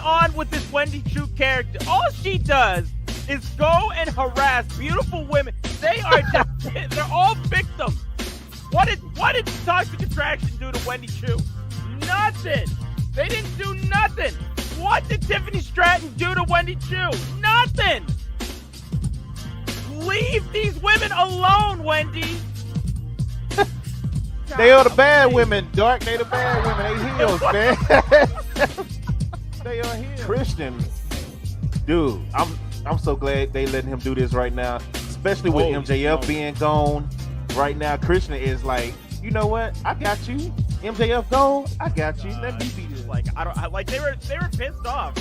on with this Wendy Chu character? All she does is go and harass beautiful women. They are just, they're all victims. What did Toxic Attraction do to Wendy Chu? Nothing. They didn't do nothing. What did Tiffany Stratton do to Wendy Chu? Nothing. Leave these women alone, Wendy. They are the bad women, Dark. They the bad women. They heels, man. They are heels. Christian, dude, I'm so glad they letting him do this right now, especially with MJF being gone right now. Christian is like, you know what? I got you. MJF gone. I got you. Let me be this. Like they were pissed off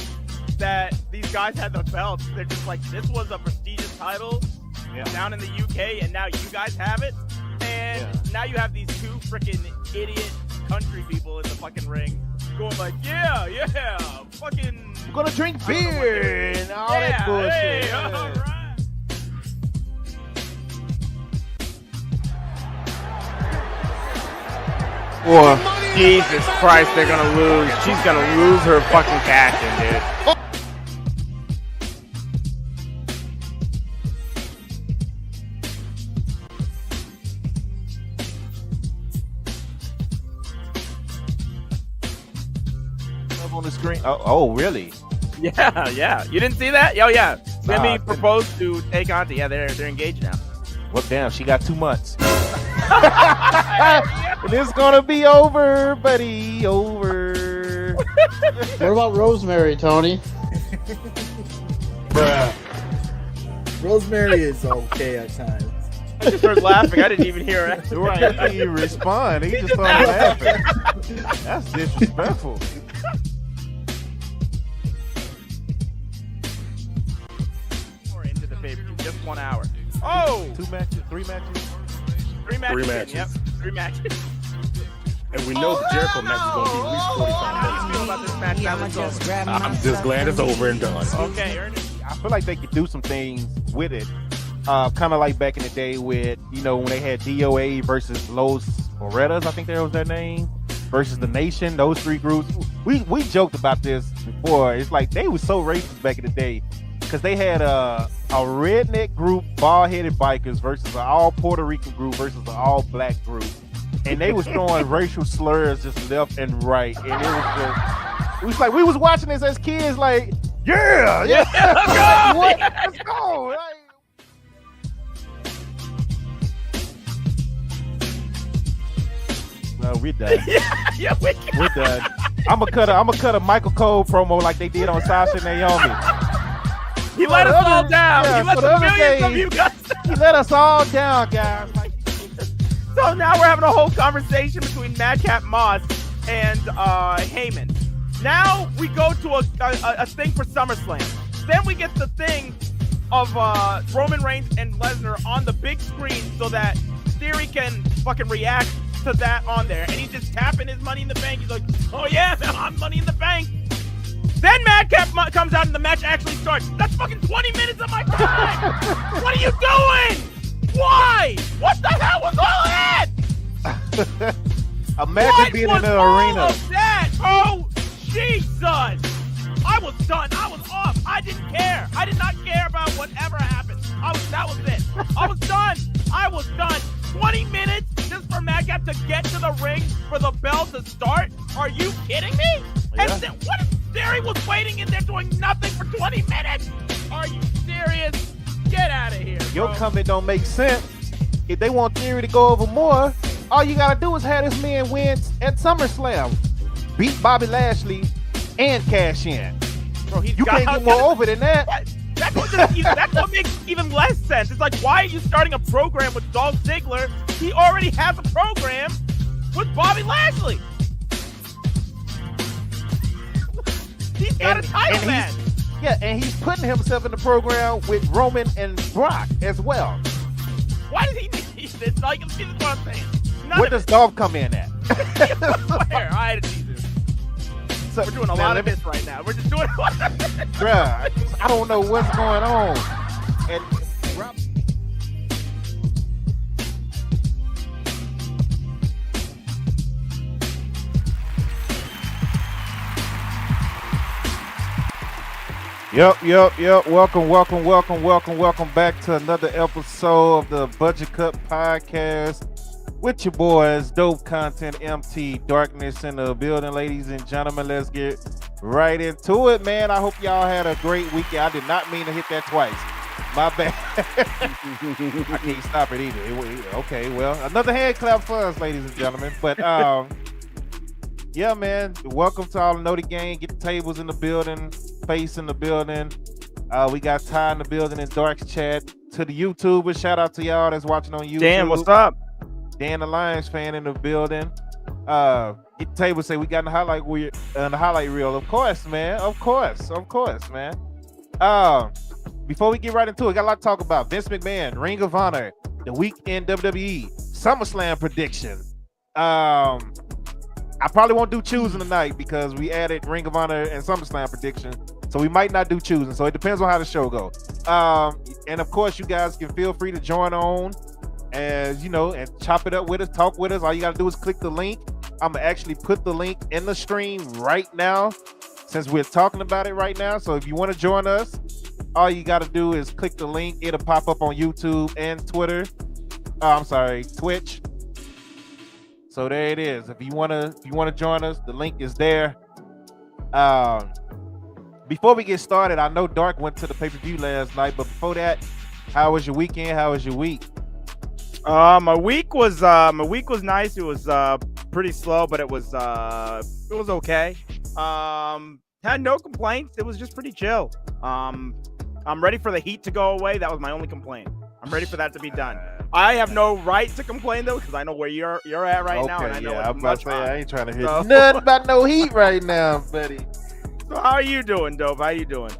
that these guys had the belts. They're just like, this was a prestigious title down in the UK, and now you guys have it. And now you have these two freaking idiot country people in the fucking ring going like, yeah, fucking... I'm gonna drink beer and all that bullshit. Hey, all right. Or, Jesus Christ, they're gonna lose. She's gonna lose her fucking cash-in, dude. On the screen. Oh, really? Yeah. You didn't see that? Oh, yeah. Simi proposed to take on. Yeah, they're engaged now. Well, damn, she got 2 months. And it's gonna be over, buddy. Over. What about Rosemary, Tony? Bruh. Rosemary is okay at times. I just heard laughing. I didn't even hear it. Right. He didn't even respond. He just started laughing. That's disrespectful. Into the pay-per-view, just 1 hour. Oh! 2 matches, 3 matches? 3 matches. 3 matches. Yep, 3 matches. And we know the Jericho match is going to be at least 45 minutes. How do you feel about this match? I'm just glad it's over and done. Okay, Ernest. I feel like they could do some things with it. Kind of like back in the day with, when they had DOA versus Los Moretas, I think that was their name, versus the Nation, those 3 groups. We joked about this before. It's like they were so racist back in the day because they had a redneck group, bald-headed bikers versus an all Puerto Rican group versus an all black group. And they was throwing racial slurs just left and right. And it was like, we was watching this as kids like, yeah. What? Let's go. No, we're done. We're done. I'm gonna cut a Michael Cole promo like they did on Sasha and Naomi. He let us all down. Yeah, he let the millions of you guys down. He let us all down, guys. So now we're having a whole conversation between Madcap Moss and Heyman. Now we go to a thing for SummerSlam. Then we get the thing of Roman Reigns and Lesnar on the big screen so that Theory can fucking react to that on there. And he's just tapping his Money in the Bank. He's like, oh yeah, I'm Money in the Bank. Then Madcap comes out and the match actually starts. That's fucking 20 minutes of my time. What are you doing? Why? What the hell was all that? Imagine being in the arena. What was all of that? Oh, Jesus. I was done. I was off. I didn't care. I did not care about whatever happened. That was it. I was done. I was done. 20 minutes just for Madcap to get to the ring for the bell to start? Are you kidding me? Yeah. And what if Theory was waiting in there doing nothing for 20 minutes? Are you serious? Get out of here, Your bro. comment don't make sense. If they want Theory to go over more, all you gotta do is have this man win at SummerSlam, beat Bobby Lashley, and cash in. Bro, You can't get more over than that. That's what makes even less sense. It's like, why are you starting a program with Dolph Ziggler? He already has a program with Bobby Lashley. He's got a title match. Yeah, and he's putting himself in the program with Roman and Brock as well. Why does he need this? Like, this is what I'm saying. Where does Dolph come in at? Where? I had to see this. So, We're doing a lot of this right now. We're just doing a lot of this. Bruh, I don't know what's going on. And Yep. Welcome back to another episode of the Budget Cut Podcast with your boys, Dope Content MT, Darkness in the building, ladies and gentlemen. Let's get right into it, man. I hope y'all had a great weekend. I did not mean to hit that twice. My bad. I can't stop it either. Okay, well, another hand clap for us, ladies and gentlemen. But yeah, man. Welcome to all the Know the Game. Get the tables in the building, face in the building. We got Ty in the building and Dark's chat. To the YouTubers, shout out to y'all that's watching on YouTube. Dan, what's up? Dan, the Lions fan in the building. Get the table. Say we got in the highlight reel. Of course, man. Of course, man. Before we get right into it, got a lot to talk about. Vince McMahon, Ring of Honor, the week in WWE, SummerSlam prediction. I probably won't do choosing tonight because we added Ring of Honor and SummerSlam prediction. So we might not do choosing. So it depends on how the show goes. And of course, you guys can feel free to join on and, and chop it up with us, talk with us. All you got to do is click the link. I'm going to actually put the link in the stream right now since we're talking about it right now. So if you want to join us, all you got to do is click the link. It'll pop up on YouTube and Twitch. So there it is. If you want to join us, the link is there. Before we get started, I know Dark went to the pay-per-view last night, but before that, how was your weekend? How was your week? My week was nice. It was pretty slow, but it was okay. Had no complaints. It was just pretty chill. I'm ready for the heat to go away. That was my only complaint. I'm ready for that to be done. I have no right to complain though, because I know where you're at right now, and I know I'm about to say I ain't trying to hear nothing about no heat right now, buddy. So how are you doing, Dope? How you doing?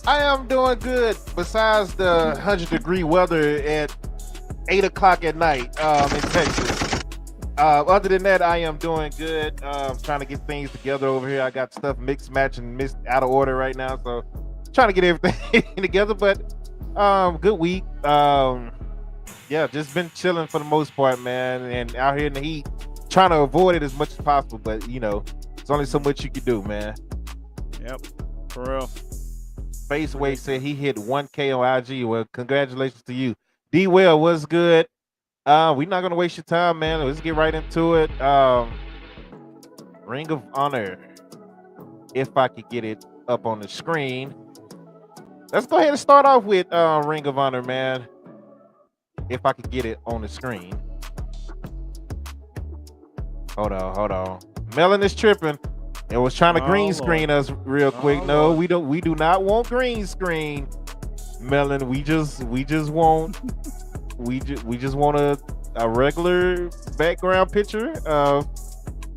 I am doing good. Besides the 100-degree weather at 8 o'clock at night in Texas. Other than that, I am doing good. Trying to get things together over here. I got stuff mixed out of order right now, so trying to get everything together. But good week. Yeah, just been chilling for the most part, man, and out here in the heat, trying to avoid it as much as possible. But there's only so much you can do, man. Yep, for real. Spaceway said he hit 1K on IG. Well, congratulations to you. D-Well, what's good? We're not gonna waste your time, man. Let's get right into it. Ring of Honor. If I could get it up on the screen. Let's go ahead and start off with Ring of Honor, man. If I could get it on the screen. Hold on. Melon is tripping. It was trying to green screen us real quick. No, we do not want green screen. Melon, we just want a regular background picture of.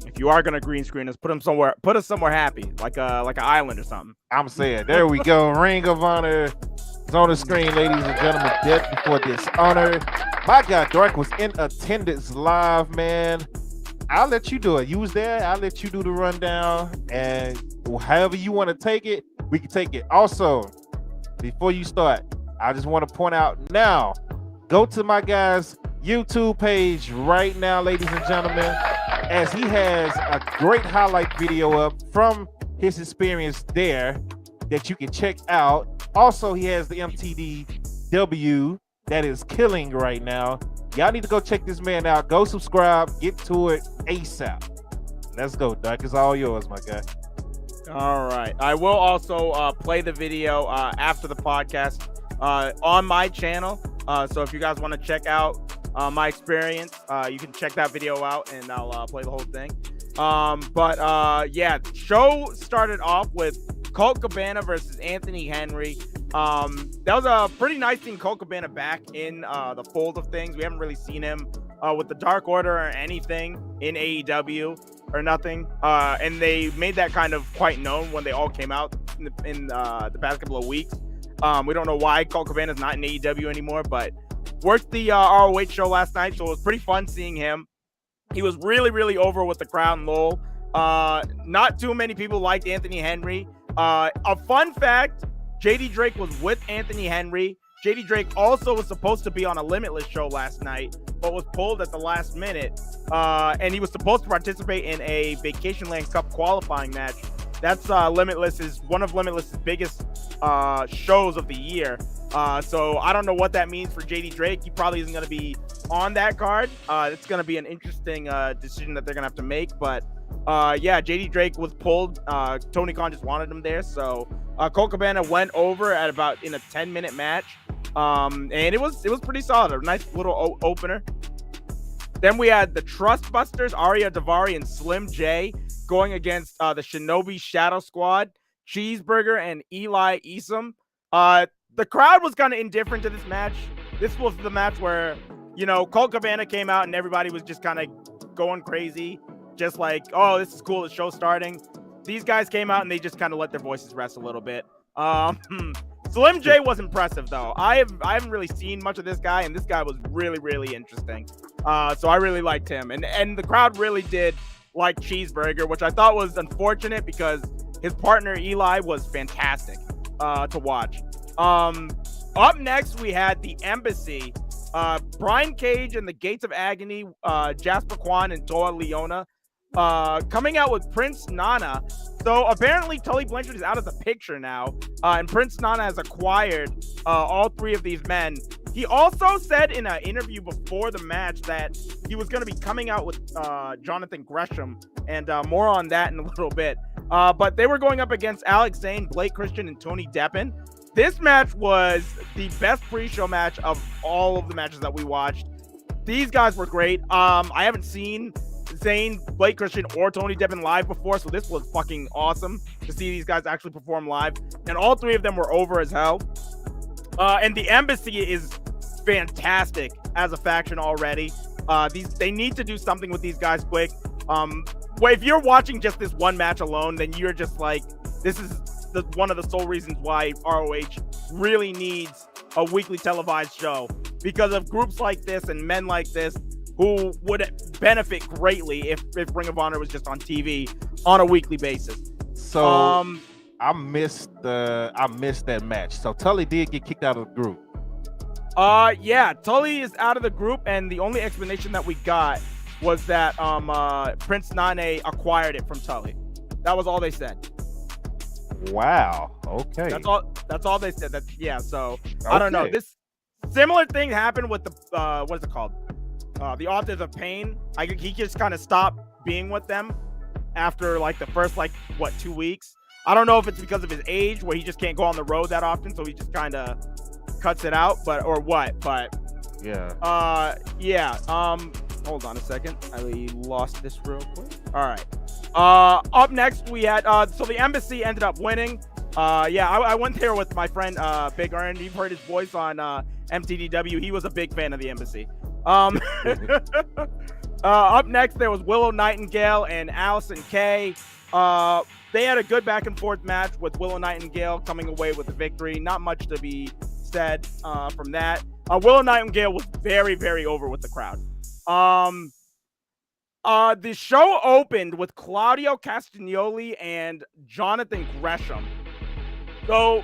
If you are gonna green screen us, put us somewhere happy, like an island or something. I'm saying, there we go. Ring of Honor is on the screen, ladies and gentlemen. Death Before Dishonor. My God, Dark was in attendance live, man. I'll let you do it. You was there. I'll let you do the rundown, and however you want to take it, we can take it. Also, before you start, I just want to point out now, go to my guy's YouTube page right now, ladies and gentlemen, as he has a great highlight video up from his experience there that you can check out. Also, he has the MTDW that is killing right now. Y'all need to go check this man out. Go subscribe. Get to it ASAP. Let's go, Doc. It's all yours, my guy. All right. I will also play the video after the podcast on my channel. So if you guys want to check out my experience, you can check that video out, and I'll play the whole thing. Yeah, the show started off with Colt Cabana versus Anthony Henry. That was a pretty nice seeing Colt Cabana back in the fold of things. We haven't really seen him with the Dark Order or anything in AEW or nothing. And they made that kind of quite known when they all came out in the past couple of weeks. We don't know why Colt Cabana is not in AEW anymore, but worked the ROH show last night, so it was pretty fun seeing him. He was really, really over with the crowd and Lowell. Not too many people liked Anthony Henry. A fun fact, JD Drake was with Anthony Henry. JD Drake also was supposed to be on a Limitless show last night, but was pulled at the last minute. And he was supposed to participate in a Vacation Land Cup qualifying match. That's Limitless is one of Limitless's biggest shows of the year. So I don't know what that means for JD Drake. He probably isn't going to be on that card. It's going to be an interesting decision that they're going to have to make. But yeah, JD Drake was pulled. Tony Khan just wanted him there. So Colt Cabana went over at about in a 10-minute match. And it was pretty solid. A nice little opener. Then we had the Trust Busters, Arya Daivari and Slim J going against the Shinobi Shadow Squad, Cheeseburger and Eli Isom. The crowd was kind of indifferent to this match. This was the match where, you know, Colt Cabana came out and everybody was just kind of going crazy. Just like, oh, this is cool, the show's starting. These guys came out and they just kind of let their voices rest a little bit. Slim J was impressive, though. I haven't really seen much of this guy, and this guy was really, really interesting. So I really liked him. And the crowd really did like Cheeseburger, which I thought was unfortunate because his partner, Eli, was fantastic to watch. Up next, we had the Embassy. Brian Cage and the Gates of Agony, Jasper Kwan and Toa Leona coming out with Prince Nana. So apparently Tully Blanchard is out of the picture now, and Prince Nana has acquired all three of these men. He also said in an interview before the match that he was going to be coming out with Jonathan Gresham, and more on that in a little bit. But they were going up against Alex Zane, Blake Christian, and Tony Deppen. This match was the best pre-show match of all of the matches that we watched. These guys were great. I haven't seen Zane, Blake Christian, or Tony Deppen live before, so this was fucking awesome to see these guys actually perform live. And all three of them were over as hell. And the Embassy is fantastic as a faction already. They need to do something with these guys quick. Well, if you're watching just this one match alone, then you're just like, this is one of the sole reasons why ROH really needs a weekly televised show, because of groups like this and men like this who would benefit greatly if Ring of Honor was just on TV on a weekly basis. So I missed that match. So Tully did get kicked out of the group. Yeah, Tully is out of the group, and the only explanation that we got was that Prince Nane acquired it from Tully. That was all they said. Wow. Okay. That's all they said. So I don't know. This similar thing happened with the what is it called? The Authors of Pain. He just kind of stopped being with them after like the first 2 weeks. I don't know if it's because of his age, where he just can't go on the road that often, so he just kind of cuts it out, but yeah. Hold on a second. I lost this real quick. All right. Up next we had so the Embassy ended up winning. I went there with my friend Big Earn. You've heard his voice on MTDW. He was a big fan of the Embassy. Up next there was Willow Nightingale and Allison Kay. They had a good back and forth match with Willow Nightingale coming away with the victory. Not much to be said from that. Willow Nightingale was very, very over with the crowd. The show opened with Claudio Castagnoli and Jonathan Gresham. So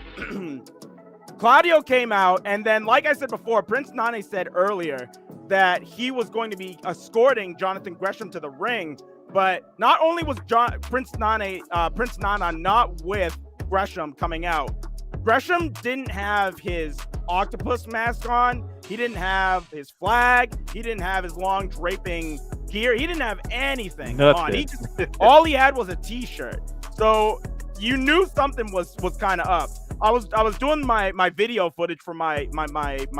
Claudio came out, and then, like I said before, Prince Nane said earlier that he was going to be escorting Jonathan Gresham to the ring. But not only was Prince Nana not with Gresham coming out, Gresham didn't have his octopus mask on. He didn't have his flag. He didn't have his long draping gear. He didn't have anything on. All he had was a t-shirt. So you knew something was kind of up. I was doing my video footage for my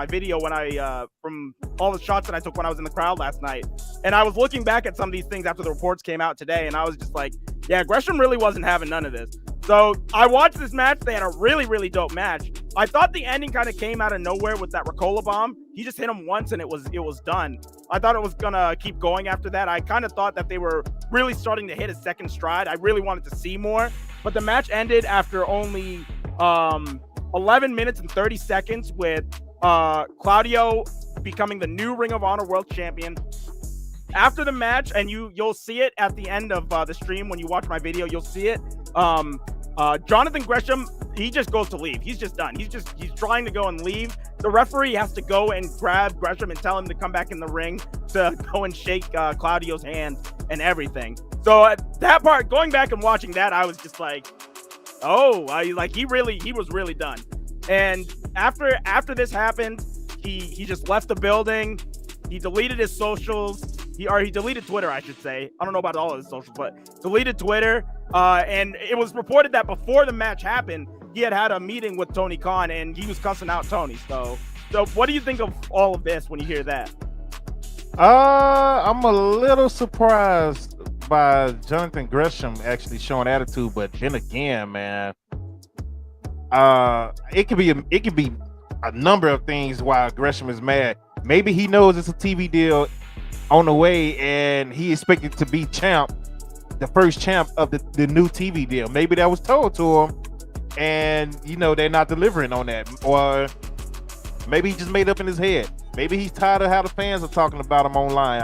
video when I from all the shots that I took when I was in the crowd last night, and I was looking back at some of these things after the reports came out today, and I was just like, yeah, Gresham really wasn't having none of this. So I watched this match. They had a really, really dope match. I thought the ending kind of came out of nowhere with that Ricola bomb. He just hit him once and it was done. I thought it was gonna keep going after that. I kind of thought that they were really starting to hit a second stride. I really wanted to see more, but the match ended after only 11 minutes and 30 seconds with Claudio becoming the new Ring of Honor World Champion. After the match, and you'll see it at the end of the stream when you watch my video, you'll see it. Jonathan Gresham, he just goes to leave. He's just done. He's trying to go and leave. The referee has to go and grab Gresham and tell him to come back in the ring to go and shake Claudio's hand and everything. So at that part, going back and watching that, I was just like, Oh, he was really done. And after this happened, he just left the building. He deleted his socials. He deleted Twitter, I should say. I don't know about all of his socials, but deleted Twitter. And it was reported that before the match happened, he had a meeting with Tony Khan, and he was cussing out Tony. So what do you think of all of this when you hear that? I'm a little surprised by Jonathan Gresham actually showing attitude, but then again, man, it could be a number of things why Gresham is mad. Maybe he knows it's a TV deal on the way, and he expected to be the first champ of the new TV deal. Maybe that was told to him, and they're not delivering on that. Or maybe he just made up in his head. Maybe he's tired of how the fans are talking about him online.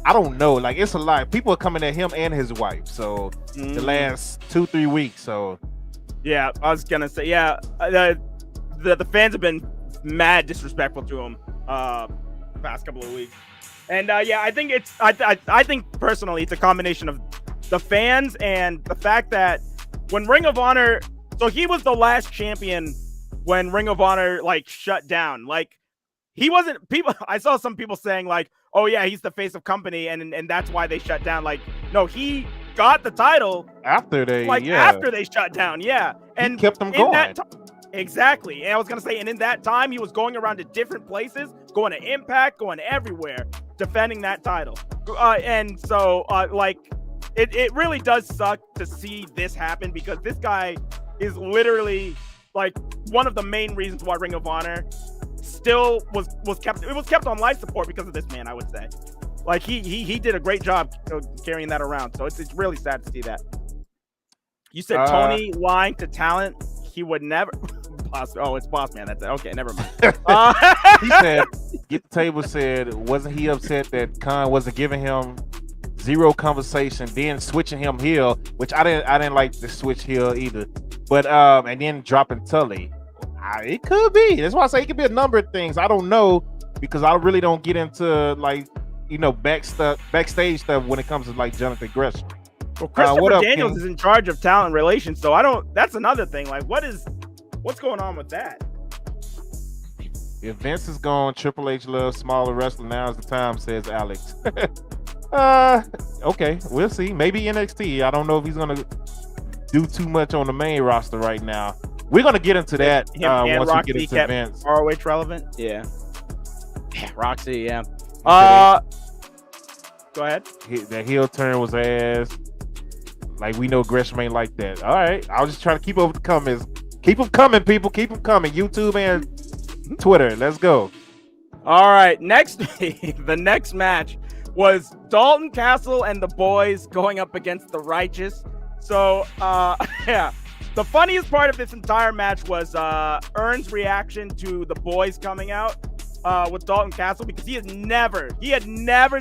I don't know. Like, it's a lot. People are coming at him and his wife. So the last 2-3 weeks. So yeah, I was gonna say, yeah, the fans have been mad disrespectful to him the past couple of weeks. And yeah, I think I think personally it's a combination of the fans and the fact that when Ring of Honor, so he was the last champion when Ring of Honor shut down. He wasn't, I saw some people saying oh yeah, he's the face of company and that's why they shut down. No, he got the title after they shut down. Yeah. And he kept them going. Exactly. And I was going to say, and in that time, he was going around to different places, going to Impact, going everywhere, defending that title. And so, it really does suck to see this happen, because this guy is literally, one of the main reasons why Ring of Honor still was kept on life support because of this man, I would say. He did a great job carrying that around. So it's really sad to see that. You said Tony lying to talent. He would never. It's Boss Man. That's it. Okay, never mind. He said, "Get the Table said, wasn't he upset that Khan wasn't giving him zero conversation, then switching him heel, which I didn't like the switch heel either. But and then dropping Tully. It could be. That's why I say it could be a number of things. I don't know, because I really don't get into backstage stuff when it comes to Jonathan Gresham. Well, Christopher Daniels is in charge of talent relations, so I don't. That's another thing. What's going on with that? If Vince is gone, Triple H loves smaller wrestling. Now's the time, says Alex. Okay, we'll see. Maybe NXT. I don't know if he's gonna do too much on the main roster right now. We're gonna get into that once Roxy we get into Vince. ROH relevant. Yeah, Roxy. Yeah. Go ahead. That heel turn was ass. We know Gresham ain't like that. All right, I was just trying to keep up with the comments. Keep them coming, people. Keep them coming. YouTube and Twitter. Let's go. All right. The next match was Dalton Castle and the boys going up against the Righteous. So, yeah. The funniest part of this entire match was Ern's reaction to the boys coming out with Dalton Castle, because he had never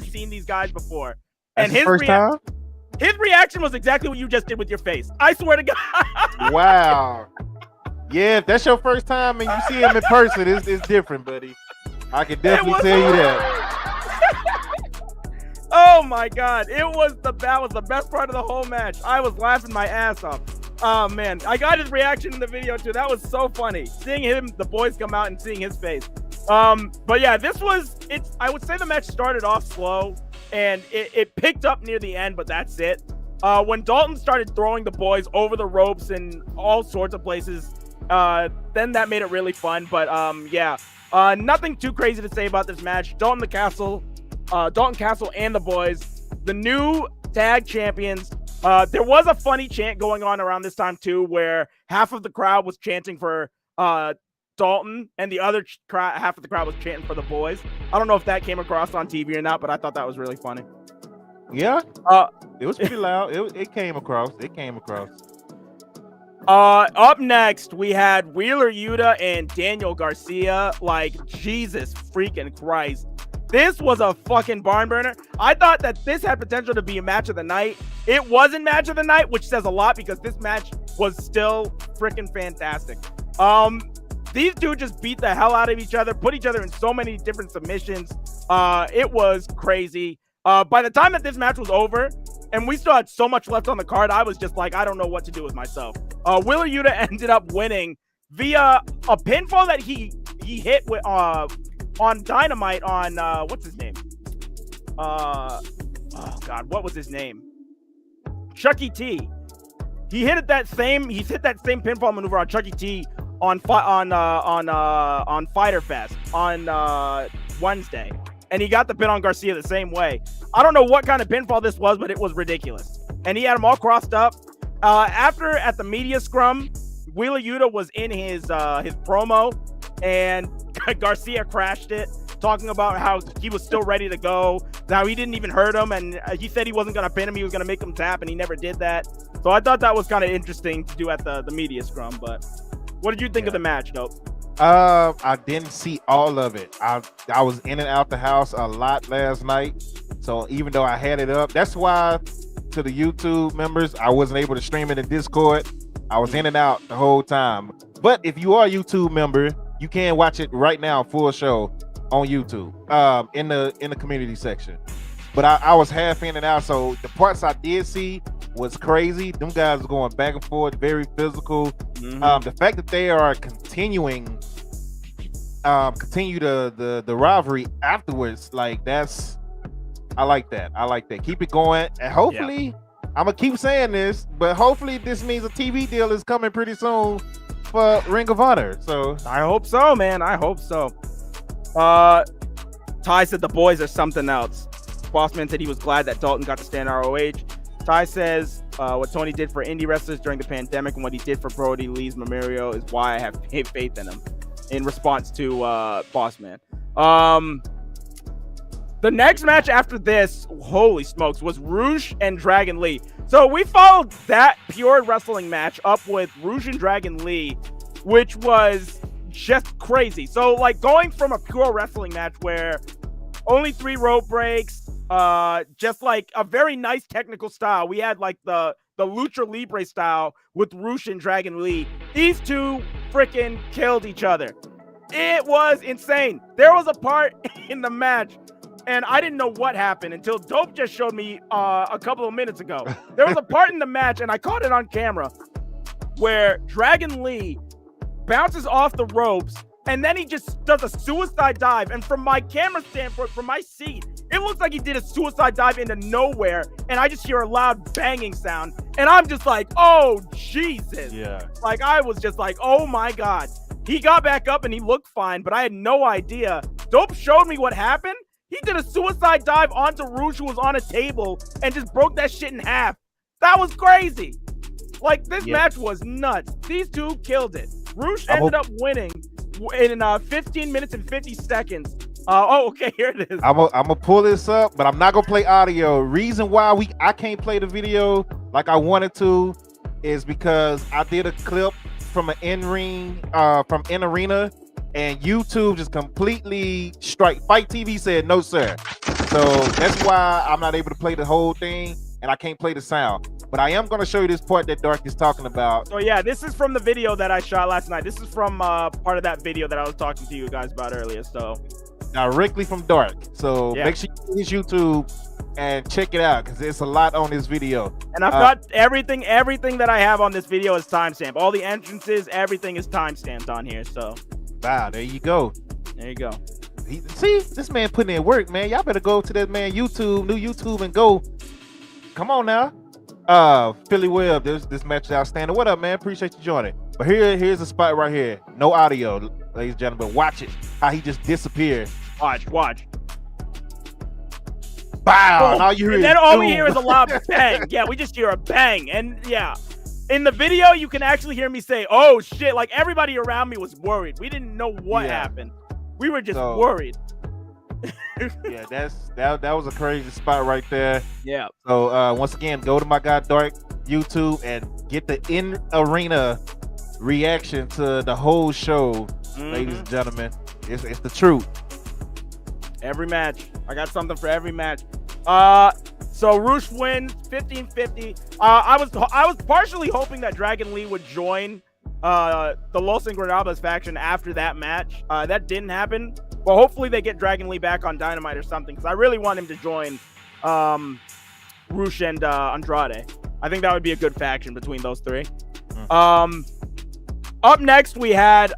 seen these guys before. And his first time? His reaction was exactly what you just did with your face. I swear to God. Wow. Yeah, if that's your first time and you see him in person, it's different, buddy. I can definitely tell you that. Oh my God. That was the best part of the whole match. I was laughing my ass off. Oh man. I got his reaction in the video too. That was so funny. Seeing the boys come out and seeing his face. But yeah, I would say the match started off slow and it picked up near the end, but that's it. When Dalton started throwing the boys over the ropes and all sorts of places, then that made it really fun. But yeah, nothing too crazy to say about this match. Dalton Castle and the boys, the new tag champions. There was a funny chant going on around this time too, where half of the crowd was chanting for Dalton and the other half of the crowd was chanting for the boys. I don't know if that came across on TV or not, but I thought that was really funny. Yeah, it was pretty loud. It came across. Up next, we had Wheeler Yuta and Daniel Garcia. Jesus freaking Christ. This was a fucking barn burner. I thought that this had potential to be a match of the night. It wasn't match of the night, which says a lot because this match was still freaking fantastic. These two just beat the hell out of each other, put each other in so many different submissions. It was crazy. By the time that this match was over, and we still had so much left on the card. I was just like, I don't know what to do with myself. Wheeler Yuta ended up winning via a pinfall that he hit with on Dynamite on what's his name? Oh God, what was his name? Chucky T. He hit that same pinfall maneuver on Chucky T on Fyter Fest on Wednesday, and he got the pin on Garcia the same way. I don't know what kind of pinfall this was, but it was ridiculous. And he had them all crossed up. After at the media scrum, Wheeler Yuta was in his promo, and Garcia crashed it, talking about how he was still ready to go, how he didn't even hurt him, and he said he wasn't going to pin him, he was going to make him tap, and he never did that. So I thought that was kind of interesting to do at the media scrum. But what did you think of the match, Dope? I didn't see all of it. I was in and out the house a lot last night, so even though I had it up, that's why to the YouTube members, I wasn't able to stream it in Discord. I was in and out the whole time. But if you are a YouTube member, you can watch it right now, full show on YouTube, in the community section. But I was half in and out, so the parts I did see was crazy. Them guys were going back and forth, very physical. The fact that they are continue the rivalry afterwards, like I like that. Keep it going, and hopefully, I'm gonna keep saying this, but hopefully this means a TV deal is coming pretty soon for Ring of Honor. So I hope so, man. I hope so. Ty said the boys are something else. Bossman said he was glad that Dalton got to stand ROH. Ty says what Tony did for indie wrestlers during the pandemic and what he did for Brody Lee's Memorial is why I have faith in him, in response to Bossman. The next match after this, holy smokes, was Rouge and Dragon Lee. So we followed that pure wrestling match up with Rouge and Dragon Lee, which was just crazy. So like going from a pure wrestling match where only 3 rope breaks, just like a very nice technical style. We had like the Lucha Libre style with Rouge and Dragon Lee. These two freaking killed each other. It was insane. There was a part in the match, and I didn't know what happened until Dope just showed me a couple of minutes ago. There was a part in the match, and I caught it on camera, where Dragon Lee bounces off the ropes, and then he just does a suicide dive. And from my camera standpoint, from my seat, it looks like he did a suicide dive into nowhere, and I just hear a loud banging sound, and I'm just like, oh, Jesus. Yeah. Like, I was just like, oh, my God. He got back up, and he looked fine, but I had no idea. Dope showed me what happened. He did a suicide dive onto Rouge, who was on a table, and just broke that shit in half. That was crazy. Like, this match was nuts. These two killed it. Rouge ended up winning in 15 minutes and 50 seconds. Okay, here it is. I'm gonna pull this up, but I'm not gonna play audio. Reason why I can't play the video like I wanted to is because I did a clip from an in-ring, from in-arena, and YouTube just completely strike. Fight TV said no, sir. So that's why I'm not able to play the whole thing, and I can't play the sound. But I am going to show you this part that Dark is talking about. So yeah, this is from the video that I shot last night. This is from part of that video that I was talking to you guys about earlier. So directly from Dark. So make sure you use YouTube and check it out, because there's a lot on this video. And I've got everything that I have on this video is timestamped. All the entrances, everything is timestamped on here. So wow, there you go. There you go. See, this man putting in work, man. Y'all better go to that man new YouTube, and go. Come on now. Philly Webb, this match is outstanding. What up, man? Appreciate you joining. But here's a spot right here. No audio, ladies and gentlemen. Watch it. How he just disappeared. Watch. Bow. And all you hear and then all we hear is a loud bang. Yeah, we just hear a bang. And yeah, in the video, you can actually hear me say, oh shit. Like, everybody around me was worried. We didn't know what happened. We were just worried. Yeah, that was a crazy spot right there. Yeah. So once again, go to my guy Dark YouTube and get the in-arena reaction to the whole show, ladies and gentlemen. It's the truth. Every match. I got something for every match. So Rouge wins 15-50. I was partially hoping that Dragon Lee would join the Los Ingobernables faction after that match. That didn't happen. Well, hopefully they get Dragon Lee back on Dynamite or something, because I really want him to join Rouge and Andrade. I think that would be a good faction between those three. Up next, we had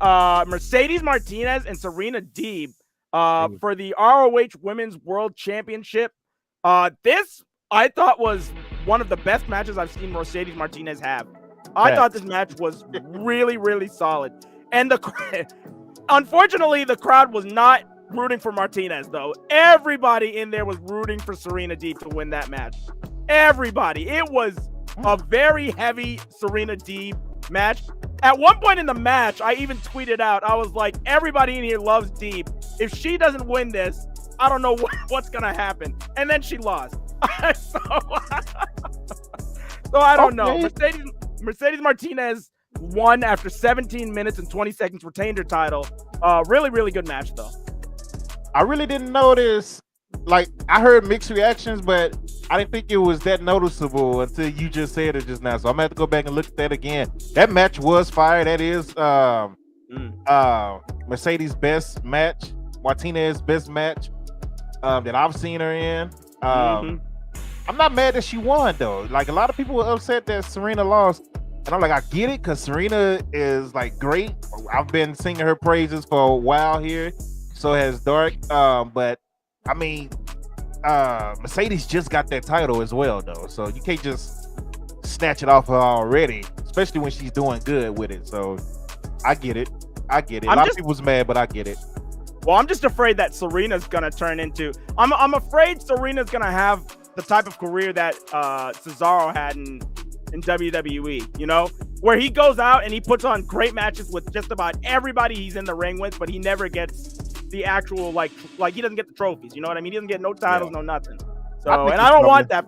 Mercedes Martinez and Serena Deeb for the ROH Women's World Championship. This, I thought, was one of the best matches I've seen Mercedes Martinez have. I thought this match was really, really solid. And unfortunately, the crowd was not rooting for Martinez, though. Everybody in there was rooting for Serena Deeb to win that match. Everybody. It was a very heavy Serena Deeb match. At one point in the match, I even tweeted out, I was like, everybody in here loves Deeb. If she doesn't win this, I don't know what's going to happen. And then she lost. So I don't know. Mercedes Martinez won after 17 minutes and 20 seconds, retained her title. Really, really good match, though. I really didn't notice. Like, I heard mixed reactions, but I didn't think it was that noticeable until you just said it just now. So I'm gonna have to go back and look at that again. That match was fire. That is Mercedes' best match, Martinez's best match that I've seen her in. I'm not mad that she won though. Like, a lot of people were upset that Serena lost, and I'm like, I get it, because Serena is like great. I've been singing her praises for a while here. So has Dark. But I mean, Mercedes just got that title as well, though. So you can't just snatch it off her already, especially when she's doing good with it. So I get it. A lot of people's mad, but I get it. Well, I'm just afraid that Serena's gonna turn into. I'm afraid Serena's gonna have the type of career that Cesaro had in WWE. You know, where he goes out and he puts on great matches with just about everybody he's in the ring with, but he never gets the actual like he doesn't get the trophies. You know what I mean? He doesn't get no titles, no nothing. So, and I don't want that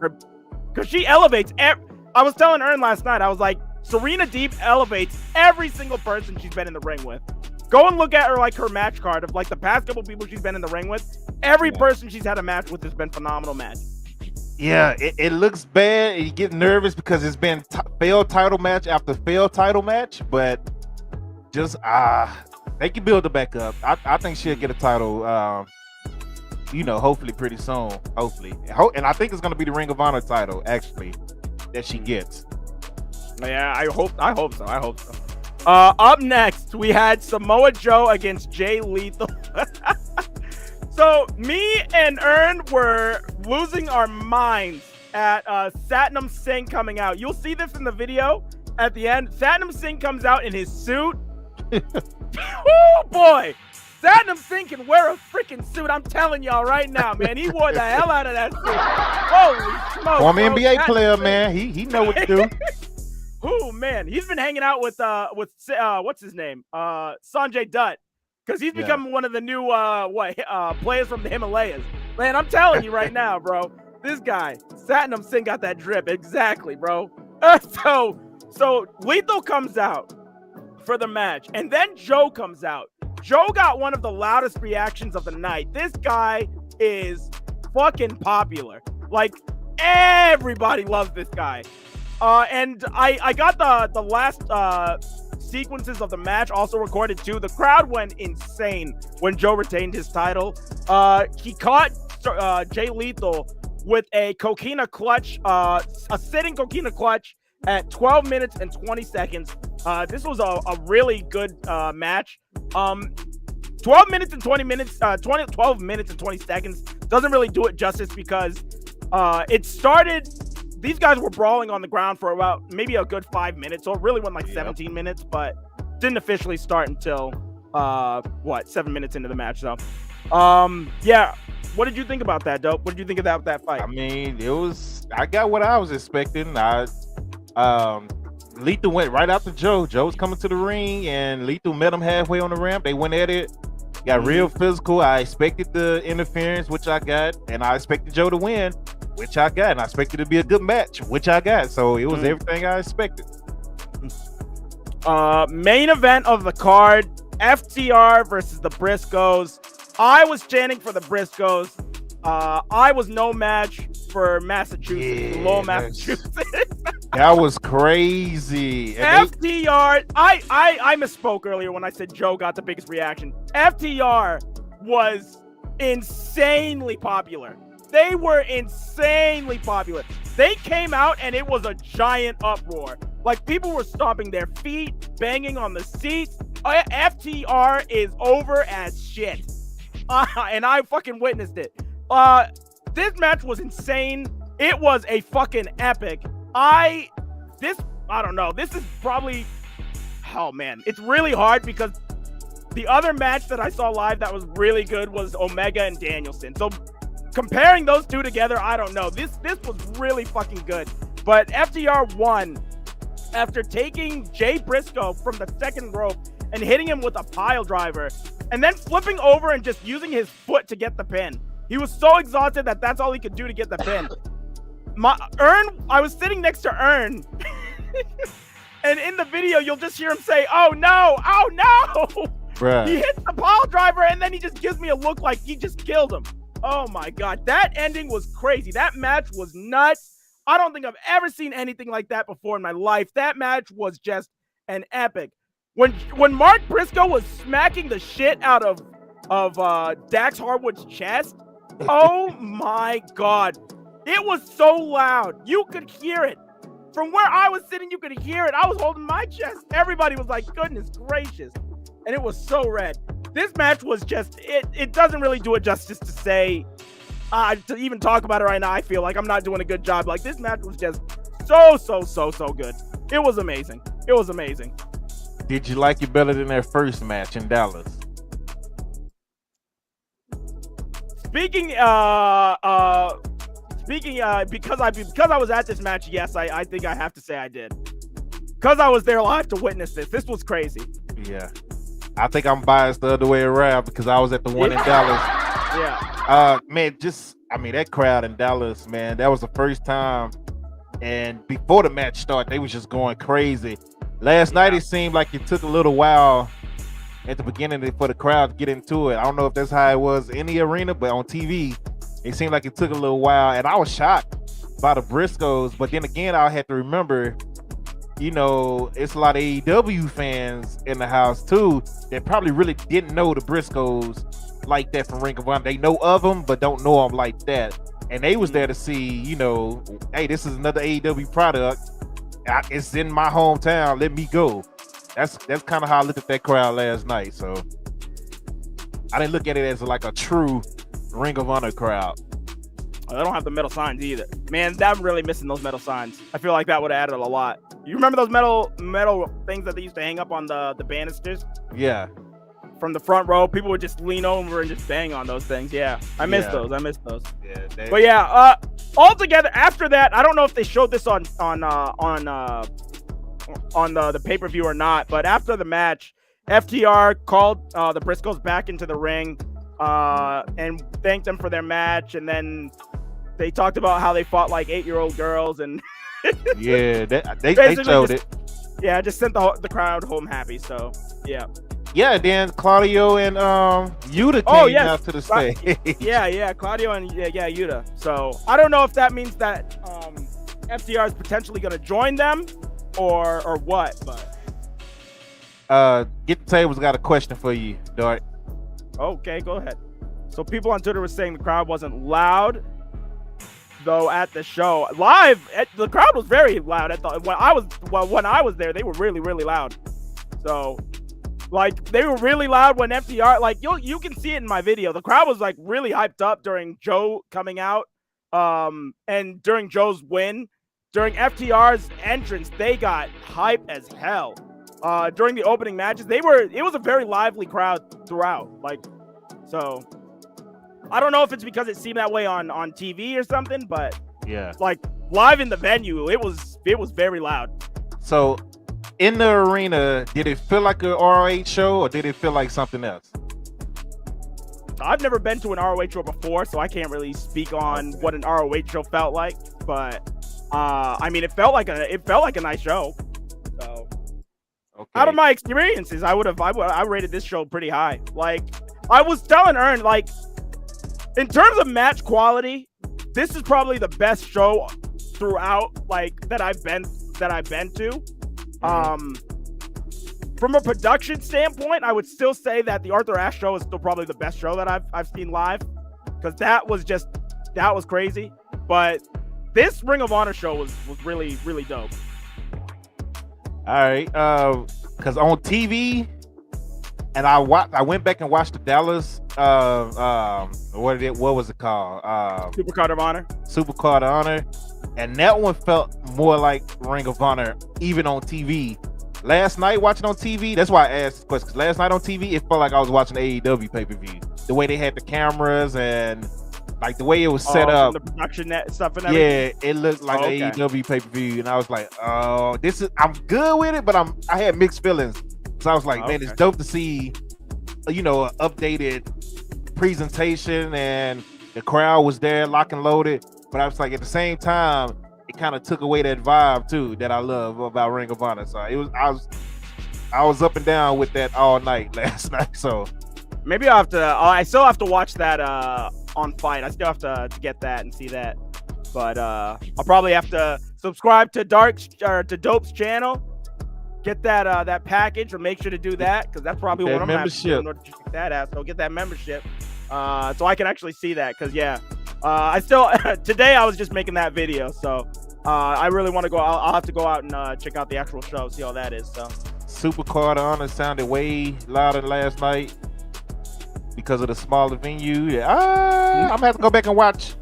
because she elevates. I was telling Ern last night, I was like, Serena Deeb elevates every single person she's been in the ring with. Go and look at her, like, her match card of like the past couple people she's been in the ring with. Every person she's had a match with has been phenomenal match. Yeah, it looks bad. You get nervous because it's been failed title match after failed title match, but just they can build it back up. I think she'll get a title, hopefully pretty soon. Hopefully. And I think it's going to be the Ring of Honor title, actually, that she gets. Yeah, I hope so. Up next, we had Samoa Joe against Jay Lethal. So me and Ern were losing our minds at Satnam Singh coming out. You'll see this in the video at the end. Satnam Singh comes out in his suit. Oh boy, Satnam Singh can wear a freaking suit. I'm telling y'all right now, man. He wore the hell out of that suit. Holy smokes. Former NBA player, man. He know what to do. Oh man, he's been hanging out with what's his name? Sanjay Dutt. Because he's become one of the new players from the Himalayas. Man, I'm telling you right now, bro. This guy, Satnam Singh, got that drip. Exactly, bro. So Lethal comes out for the match. And then Joe comes out. Joe got one of the loudest reactions of the night. This guy is fucking popular. Like, everybody loves this guy. And I got the last sequences of the match also recorded too. The crowd went insane when Joe retained his title. He caught Jay Lethal with a coquina clutch, a sitting coquina clutch at 12 minutes and 20 seconds. This was a really good match. 12 minutes and 20 seconds doesn't really do it justice because it started. These guys were brawling on the ground for about maybe a good 5 minutes. So it really went like 17 minutes, but didn't officially start until 7 minutes into the match. So, yeah. What did you think about that, Dope? What did you think about that fight? I mean, I got what I was expecting. Lethal went right after Joe. Joe's coming to the ring, and Lethal met him halfway on the ramp. They went at it. Got real physical. I expected the interference, which I got, and I expected Joe to win, which I got, and I expected it to be a good match, which I got. So it was everything I expected. Main event of the card, FTR versus the Briscoes. I was chanting for the Briscoes. I was no match for Massachusetts, Lowell, Massachusetts. That was crazy. FTR, I misspoke earlier when I said Joe got the biggest reaction. FTR was insanely popular. They were insanely popular. They came out and it was a giant uproar. Like, people were stomping their feet, banging on the seats. FTR is over as shit. And I fucking witnessed it. This match was insane. It was a fucking epic. I don't know. This is probably, oh man, it's really hard because the other match that I saw live that was really good was Omega and Danielson. So comparing those two together, I don't know. This was really fucking good. But FTR won after taking Jay Briscoe from the second rope and hitting him with a pile driver and then flipping over and just using his foot to get the pin. He was so exhausted that that's all he could do to get the pin. I was sitting next to Ern. And in the video, you'll just hear him say, "Oh no, oh no." Bruh. He hits the pile driver and then he just gives me a look like he just killed him. Oh my God. That ending was crazy. That match was nuts. I don't think I've ever seen anything like that before in my life. That match was just an epic. When Mark Briscoe was smacking the shit out of Dax Harwood's chest, oh my God. It was so loud. You could hear it. From where I was sitting, you could hear it. I was holding my chest. Everybody was like, goodness gracious. And it was so red. This match was just, it doesn't really do it justice to say, to even talk about it right now. I feel like I'm not doing a good job. Like, this match was just so good. It was amazing. It was amazing. Did you like it better than their first match in Dallas? Speaking, because I was at this match, yes, I think I have to say I did. Because I was there live to witness this. This was crazy. Yeah. I think I'm biased the other way around because I was at the one in Dallas. Yeah. Man, that crowd in Dallas, man, that was the first time. And before the match started, they was just going crazy. Last night, it seemed like it took a little while at the beginning for the crowd to get into it. I don't know if that's how it was in the arena, but on TV, it seemed like it took a little while. And I was shocked by the Briscoes. But then again, I had to remember, it's a lot of AEW fans in the house too that probably really didn't know the Briscoes like that from Ring of Honor. They know of them, but don't know them like that. And they was there to see, hey, this is another AEW product. It's in my hometown. Let me go. That's kind of how I looked at that crowd last night. So I didn't look at it as like a true Ring of Honor crowd. Oh, they don't have the metal signs either. Man, I'm really missing those metal signs. I feel like that would have added a lot. You remember those metal things that they used to hang up on the banisters? Yeah. From the front row, people would just lean over and just bang on those things. Yeah, I miss those. Yeah. But yeah, altogether after that, I don't know if they showed this on the pay-per-view or not. But after the match, FTR called the Briscoes back into the ring and thanked them for their match, and then they talked about how they fought like 8-year-old girls and yeah, they showed it. Yeah, just sent the crowd home happy. So yeah. Yeah, then Claudio and Yuta came out to the stage. Yeah, Claudio and Yuta. So I don't know if that means that FTR is potentially going to join them or what, but Get the Table's got a question for you, Dart. Okay, go ahead. So people on Twitter were saying the crowd wasn't loud, though at the show. Live, the crowd was very loud. When I was there, they were really, really loud. So, like, they were really loud when FTR, like, you can see it in my video. The crowd was, like, really hyped up during Joe coming out, and during Joe's win. During FTR's entrance, they got hyped as hell. During the opening matches, it was a very lively crowd throughout. Like, so I don't know if it's because it seemed that way on TV or something, but yeah, like live in the venue, it was very loud. So in the arena, did it feel like a ROH show or did it feel like something else? I've never been to an ROH show before, so I can't really speak on what an ROH show felt like. But I mean, it felt like a nice show. So okay. Out of my experiences, I rated this show pretty high. Like I was telling Ern, like in terms of match quality, this is probably the best show throughout, like that I've been to. From a production standpoint, I would still say that the Arthur Ashe show is still probably the best show that I've seen live, because that was just that was crazy. But this Ring of Honor show was really, really dope. All right, because on TV, and I went back and watched the Dallas. What was it called? Supercard of Honor. Supercard of Honor, and that one felt more like Ring of Honor, even on TV. Last night watching on TV, that's why I asked this question. Because last night on TV, it felt like I was watching AEW pay-per-view. The way they had the cameras and like the way it was set up, the production stuff and everything. Yeah, it looked like AEW pay-per-view, and I was like, oh, I'm good with it, but I had mixed feelings. So I was like, man, it's dope to see, an updated presentation, and the crowd was there, lock and loaded. But I was like, at the same time, it kind of took away that vibe too that I love about Ring of Honor. So I was up and down with that all night last night. So maybe I still have to watch that on Fight. I still have to get that and see that. But I'll probably have to subscribe to Dope's channel. Get that package, or make sure to do that, because that's probably what I'm going to have to do in order to check that out. So get that membership, so I can actually see that. Because I still today I was just making that video, so I really want to go. I'll have to go out and check out the actual show, see how that is. So Supercard of Honor sounded way louder last night because of the smaller venue. Yeah, I'm gonna have to go back and watch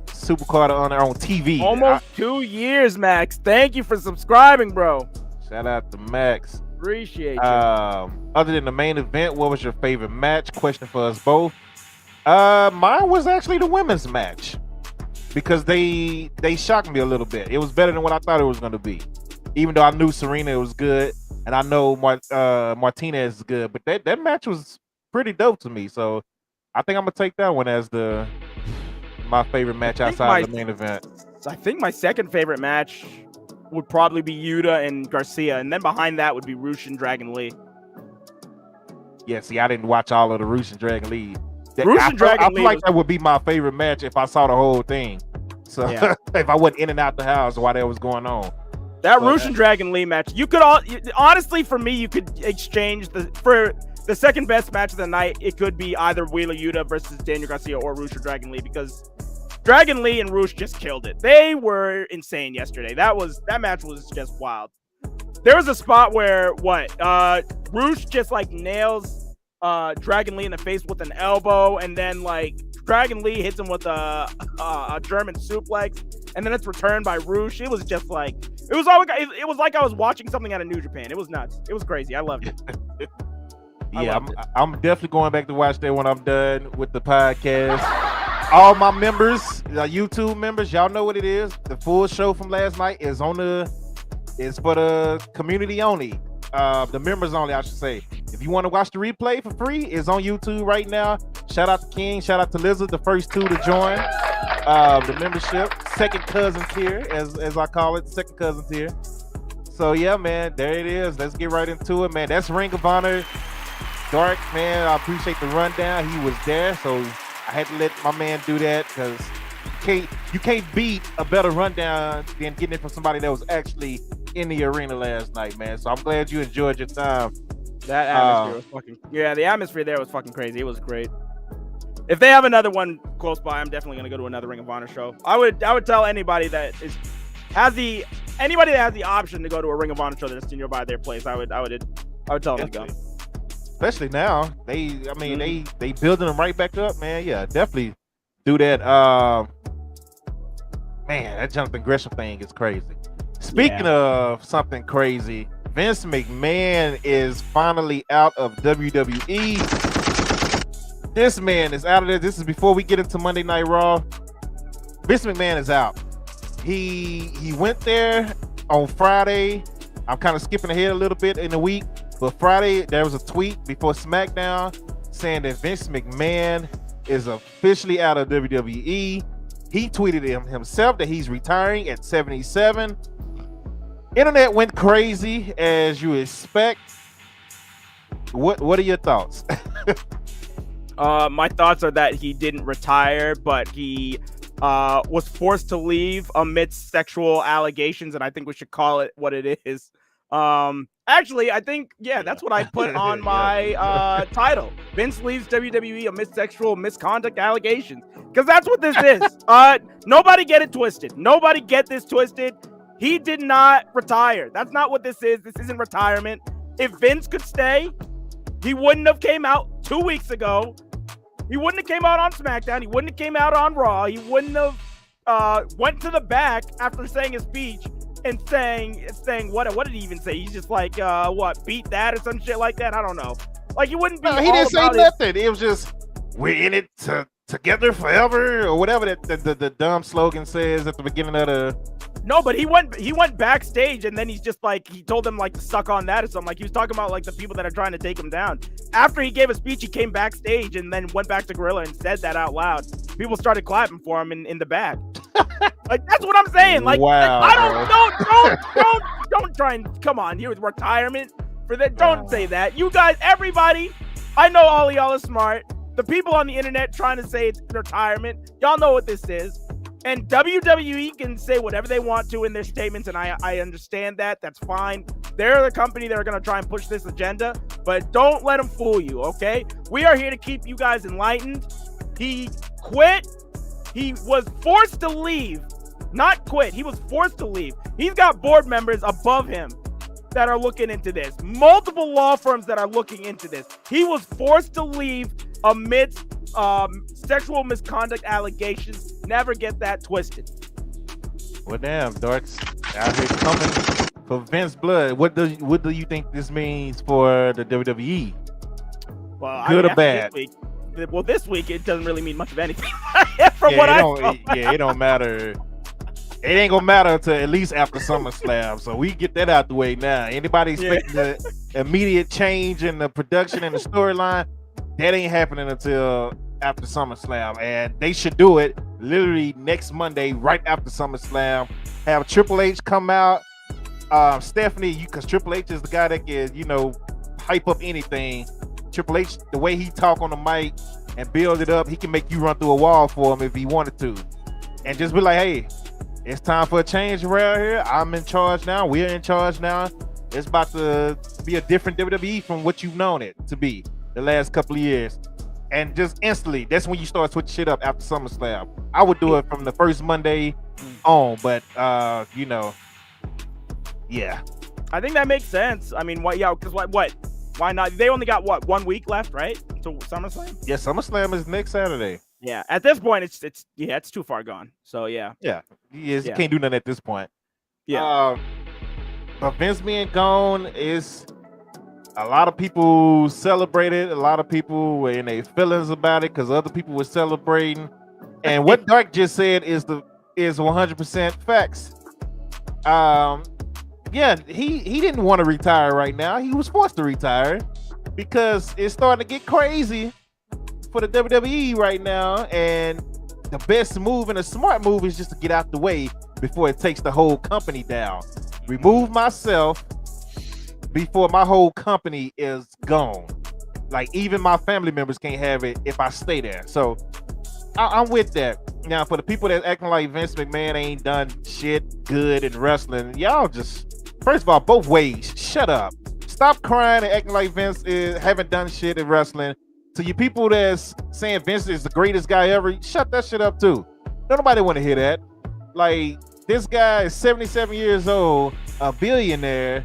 Supercard of Honor on TV. Almost 2 years, Max. Thank you for subscribing, bro. Shout out to Max. Appreciate you. Other than the main event, what was your favorite match? Question for us both. Mine was actually the women's match, because they shocked me a little bit. It was better than what I thought it was going to be, even though I knew Serena was good and I know Martinez is good. But that match was pretty dope to me, so I think I'm gonna take that one as my favorite match outside of the main event. I think my second favorite match would probably be Yuta and Garcia, and then behind that would be Rouge and Dragon Lee. Yeah, see, I didn't watch all of the Rouge and Dragon Lee. I feel like that would be my favorite match if I saw the whole thing. So if I wasn't in and out the house while that was going on. That Rouge and Dragon Lee match, honestly, for me, you could exchange for the second best match of the night. It could be either Wheeler Yuta versus Daniel Garcia or Rouge or Dragon Lee, because Dragon Lee and Rouge just killed it. They were insane yesterday. That match was just wild. There was a spot where Rouge just nails Dragon Lee in the face with an elbow, and then Dragon Lee hits him with a German suplex, and then it's returned by Rouge. It was just it was like I was watching something out of New Japan. It was nuts. It was crazy. I loved it. I'm definitely going back to watch that when I'm done with the podcast. All my members, YouTube members, y'all know what it is. The full show from last night is for the community only. The members only, I should say. If you want to watch the replay for free, it's on YouTube right now. Shout out to King, shout out to Lizard, the first two to join the membership. Second cousin tier, as I call it, second cousin tier. So yeah, man, there it is. Let's get right into it, man. That's Ring of Honor. Dark, man, I appreciate the rundown. He was there, so I had to let my man do that, because you can't beat a better rundown than getting it from somebody that was actually in the arena last night, man. So I'm glad you enjoyed your time. That atmosphere was the atmosphere there was fucking crazy. It was great. If they have another one close by, I'm definitely gonna go to another Ring of Honor show. I would tell anybody that has the option to go to a Ring of Honor show that's nearby their place. I would tell them to go. Especially now, they building them right back up, man. Yeah, definitely do that. Man, that Jonathan Gresham thing is crazy. Speaking of something crazy, Vince McMahon is finally out of WWE. This man is out of there. This is before we get into Monday Night Raw. Vince McMahon is out. He went there on Friday. I'm kind of skipping ahead a little bit in the week, but Friday there was a tweet before SmackDown saying that Vince McMahon is officially out of WWE. He tweeted himself that he's retiring at 77. Internet went crazy, as you expect. What are your thoughts? My thoughts are that he didn't retire, but he was forced to leave amidst sexual allegations, and I think we should call it what it is. Actually, I think, yeah, that's what I put on my title. Vince leaves WWE amidst sexual misconduct allegations. Because that's what this is. Nobody get it twisted. Nobody get this twisted. He did not retire. That's not what this is. This isn't retirement. If Vince could stay, he wouldn't have came out 2 weeks ago. He wouldn't have came out on SmackDown. He wouldn't have came out on Raw. He wouldn't have went to the back after saying his speech and saying what did he even say? He's just like, beat that or some shit like that? I don't know. Like, he wouldn't be. No, he didn't say nothing. It was just, we're in it together forever, or whatever the dumb slogan says at the beginning of the. No, but he went backstage and then he's just like, he told them like to suck on that or something. Like, he was talking about like the people that are trying to take him down. After he gave a speech, he came backstage and then went back to Gorilla and said that out loud. People started clapping for him in the back. Like, that's what I'm saying. Like, wow, don't try and come on here with retirement for that. Don't say that. You guys, everybody, I know all of y'all are smart. The people on the internet trying to say it's retirement, y'all know what this is. And WWE can say whatever they want to in their statements, and I understand that. That's fine. They're the company that are going to try and push this agenda, but don't let them fool you, okay? We are here to keep you guys enlightened. He quit. He was forced to leave. Not quit. He was forced to leave. He's got board members above him that are looking into this. Multiple law firms that are looking into this. He was forced to leave amidst sexual misconduct allegations. Never get that twisted. Well, damn, Darks out here coming for Vince blood. What do you think this means for the WWE? Well, good or bad? This week it doesn't really mean much of anything. From what I saw. It don't matter. It ain't gonna matter until at least after SummerSlam. So we get that out the way now. Anybody expecting the immediate change in the production and the storyline? That ain't happening until after SummerSlam, and they should do it literally next Monday, right after SummerSlam. Have Triple H come out, Stephanie, because Triple H is the guy that can, hype up anything. Triple H, the way he talk on the mic and build it up, he can make you run through a wall for him if he wanted to, and just be like, hey, it's time for a change around here. I'm in charge now. We're in charge now. It's about to be a different WWE from what you've known it to be the last couple of years. And just instantly, that's when you start switching shit up after SummerSlam. I would do it from the first Monday on, but yeah. I think that makes sense. I mean, because what? Why not? They only got 1 week left, right? To SummerSlam? Yeah, SummerSlam is next Saturday. Yeah, at this point, it's too far gone. So yeah. You can't do nothing at this point. Yeah. But Vince being gone is. A lot of people celebrated. A lot of people were in their feelings about it because other people were celebrating. And what Dark just said is 100% facts. He didn't want to retire right now. He was forced to retire because it's starting to get crazy for the WWE right now. And the best move and a smart move is just to get out the way before it takes the whole company down. Remove myself before my whole company is gone. Like, even my family members can't have it if I stay there. So I'm with that. Now, for the people that acting like Vince McMahon ain't done shit good in wrestling, y'all just, first of all, both ways, shut up. Stop crying and acting like Vince haven't done shit in wrestling. To you people that's saying Vince is the greatest guy ever, shut that shit up too. Nobody want to hear that. Like, this guy is 77 years old, a billionaire.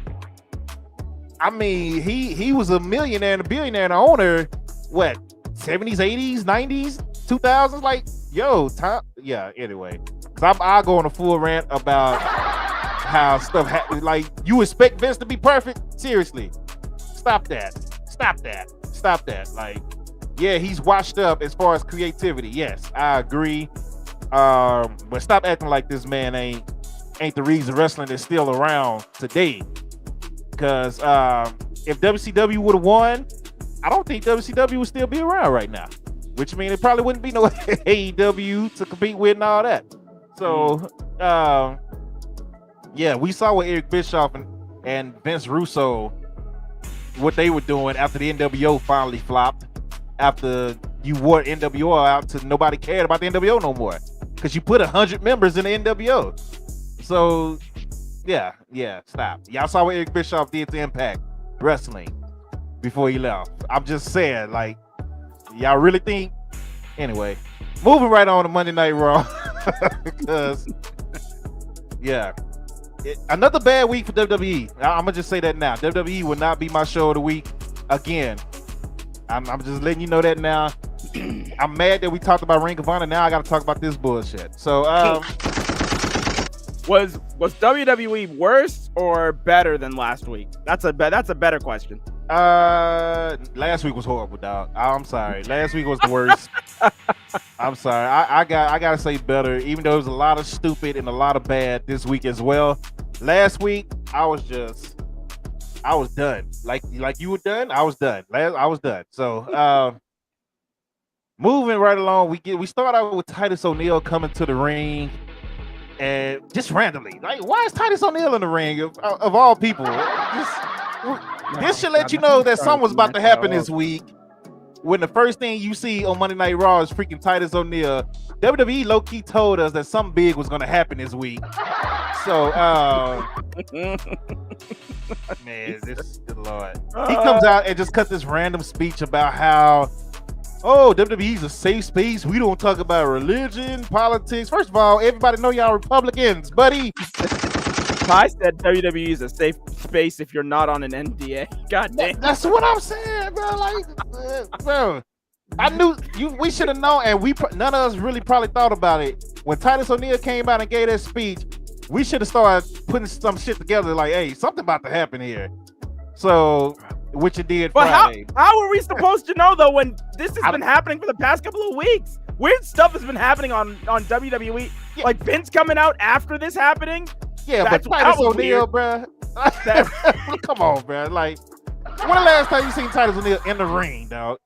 I mean, he was a millionaire and a billionaire and an owner, what, 70s, 80s, 90s, 2000s? Like, yo, time. Yeah, anyway. Because I'll go on a full rant about how stuff happens. Like, you expect Vince to be perfect? Seriously. Stop that. Like, yeah, he's washed up as far as creativity. Yes, I agree. But stop acting like this man ain't the reason wrestling is still around today. Because if WCW would have won, I don't think WCW would still be around right now. Which means it probably wouldn't be no AEW to compete with and all that. So, we saw what Eric Bischoff and Vince Russo, what they were doing after the NWO finally flopped. After you wore NWO out to nobody cared about the NWO no more. Because you put 100 members in the NWO. So, Yeah, stop. Y'all saw what Eric Bischoff did to Impact Wrestling before he left. I'm just saying, like, y'all really think? Anyway, moving right on to Monday Night Raw. Because, yeah. Another bad week for WWE. I'm gonna just say that now. WWE will not be my show of the week again. I'm just letting you know that now. I'm mad that we talked about Ring of Honor. Now I got to talk about this bullshit. So, was WWE worse or better than last week? That's a better question. Last week was horrible, dog. I'm sorry. Last week was the worst. I'm sorry. I gotta say better, even though there was a lot of stupid and a lot of bad this week as well. Last week, I was done. Like you were done, I was done. I was done. So moving right along, we start out with Titus O'Neil coming to the ring. And just randomly, like, why is Titus O'Neil in the ring of all people? This should let you know that something was about to happen this week. When the first thing you see on Monday Night Raw is freaking Titus O'Neil, WWE low-key told us that something big was going to happen this week. So, man, this good Lord. He comes out and just cuts this random speech about how, oh, WWE is a safe space. We don't talk about religion, politics. First of all, everybody know y'all Republicans, buddy. I said WWE is a safe space if you're not on an NDA. God damn. That's what I'm saying, bro. Like, bro, I knew you. We should have known, and none of us really probably thought about it when Titus O'Neil came out and gave that speech. We should have started putting some shit together. Like, hey, something about to happen here. So, which it did. But Friday. how are we supposed to know though when this has been happening for the past couple of weeks? Weird stuff has been happening on WWE. Yeah. Like Vince coming out after this happening. Yeah, but Titus O'Neil, bro. Come on, bro. Like, when the last time you seen Titus O'Neil in the ring, dog?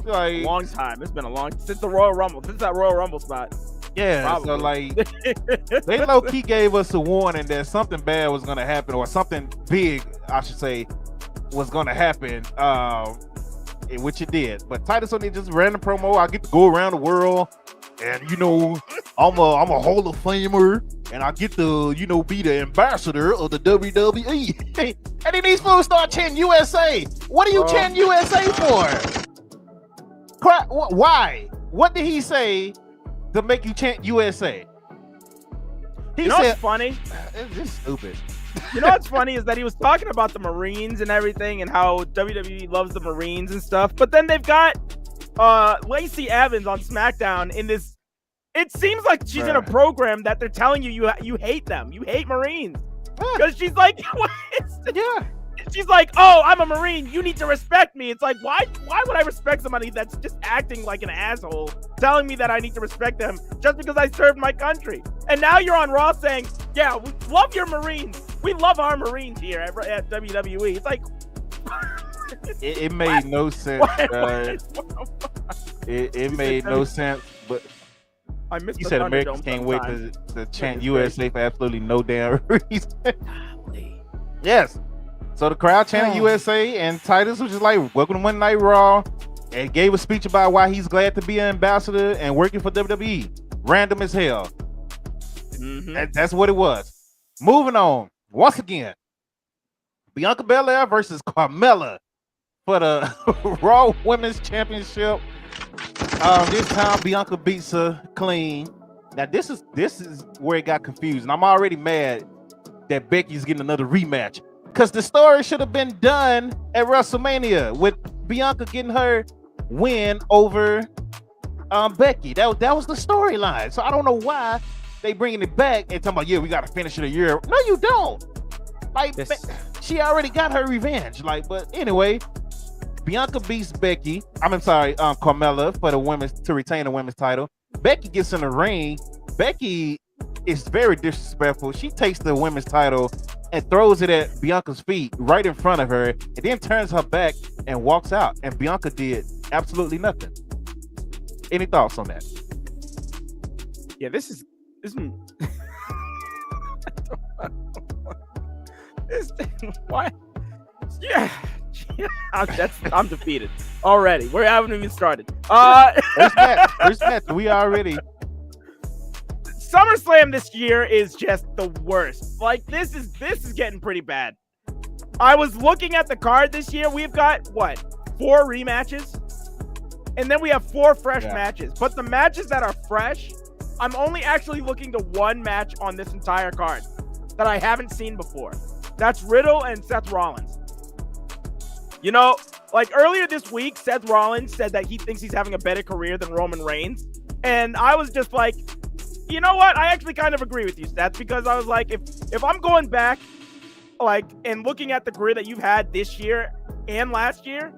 Like, long time. It's been a long since the Royal Rumble, since that Royal Rumble spot. Yeah, probably. So like, they low key gave us a warning that something bad was gonna happen, or something big, I should say, was gonna happen. Which it did. But Titus O'Neil just random promo. I get to go around the world. And you know, I'm a Hall of Famer, and I get to, you know, be the ambassador of the WWE. And then these fools start chanting USA. What are you chanting USA for? Why? What did he say to make you chant USA? You know what's funny? It's just stupid. You know what's funny is that he was talking about the Marines and everything, and how WWE loves the Marines and stuff. But then they've got Lacey Evans on SmackDown in this. It seems like she's in a program that they're telling you hate them. You hate Marines. Because she's like, she's like, oh, I'm a Marine. You need to respect me. It's like, why would I respect somebody that's just acting like an asshole, telling me that I need to respect them just because I served my country? And now you're on Raw saying, yeah, we love your Marines. We love our Marines here at WWE. It's like, it made no sense. It made no sense, but I missed. You said Americans can't wait to chant USA for absolutely no damn reason. Yes. So the crowd chanted USA, and Titus was just like, welcome to Monday Night Raw, and gave a speech about why he's glad to be an ambassador and working for WWE. Random as hell. Mm-hmm. That's what it was. Moving on. Once again, Bianca Belair versus Carmella for the Raw Women's Championship. This time Bianca beats her clean. Now this is where it got confused, and I'm already mad that Becky's getting another rematch, because the story should have been done at WrestleMania with Bianca getting her win over Becky. That was the storyline. So I don't know why they bringing it back and talking about, yeah, we got to finish it a year. No, you don't. Like, she already got her revenge. Like, but anyway, Bianca beats Becky. Carmella to retain the women's title. Becky gets in the ring. Becky is very disrespectful. She takes the women's title and throws it at Bianca's feet right in front of her, and then turns her back and walks out. And Bianca did absolutely nothing. Any thoughts on that? Yeah, this is why? Yeah. I'm defeated already. We haven't even started. First match. We already. SummerSlam this year is just the worst. Like this is getting pretty bad. I was looking at the card this year. We've got what, 4 rematches, and then we have 4 fresh matches. But the matches that are fresh, I'm only actually looking to 1 match on this entire card that I haven't seen before. That's Riddle and Seth Rollins. You know, like earlier this week, Seth Rollins said that he thinks he's having a better career than Roman Reigns. And I was just like, you know what? I actually kind of agree with you, Seth, because I was like, if I'm going back, like, and looking at the career that you've had this year and last year,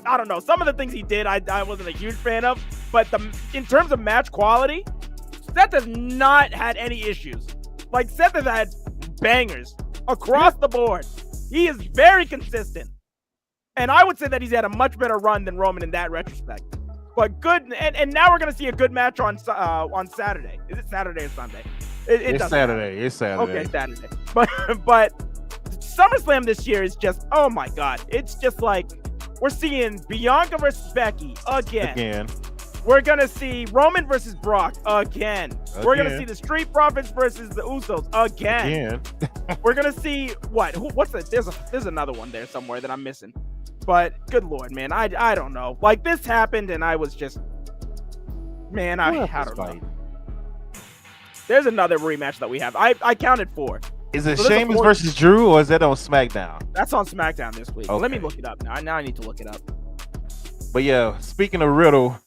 I don't know. Some of the things he did, I wasn't a huge fan of. But in terms of match quality, Seth has not had any issues. Like, Seth has had bangers across the board. He is very consistent. And I would say that he's had a much better run than Roman in that retrospect. But good, and now we're going to see a good match on Saturday. Is it Saturday or Sunday? It's Saturday. It's Saturday. Okay, Saturday. But SummerSlam this year is just, oh my God. It's just like, we're seeing Bianca versus Becky again. We're going to see Roman versus Brock again. We're going to see the Street Profits versus the Usos again. We're going to see what's the, there's another one there somewhere that I'm missing. But good Lord, man, I don't know. Like, this happened and I was just, man, I don't know. There's another rematch that we have. I counted 4. Is it Sheamus versus Drew, or is that on SmackDown? That's on SmackDown this week. Okay. Let me look it up now. Now I need to look it up. But yeah, speaking of Riddle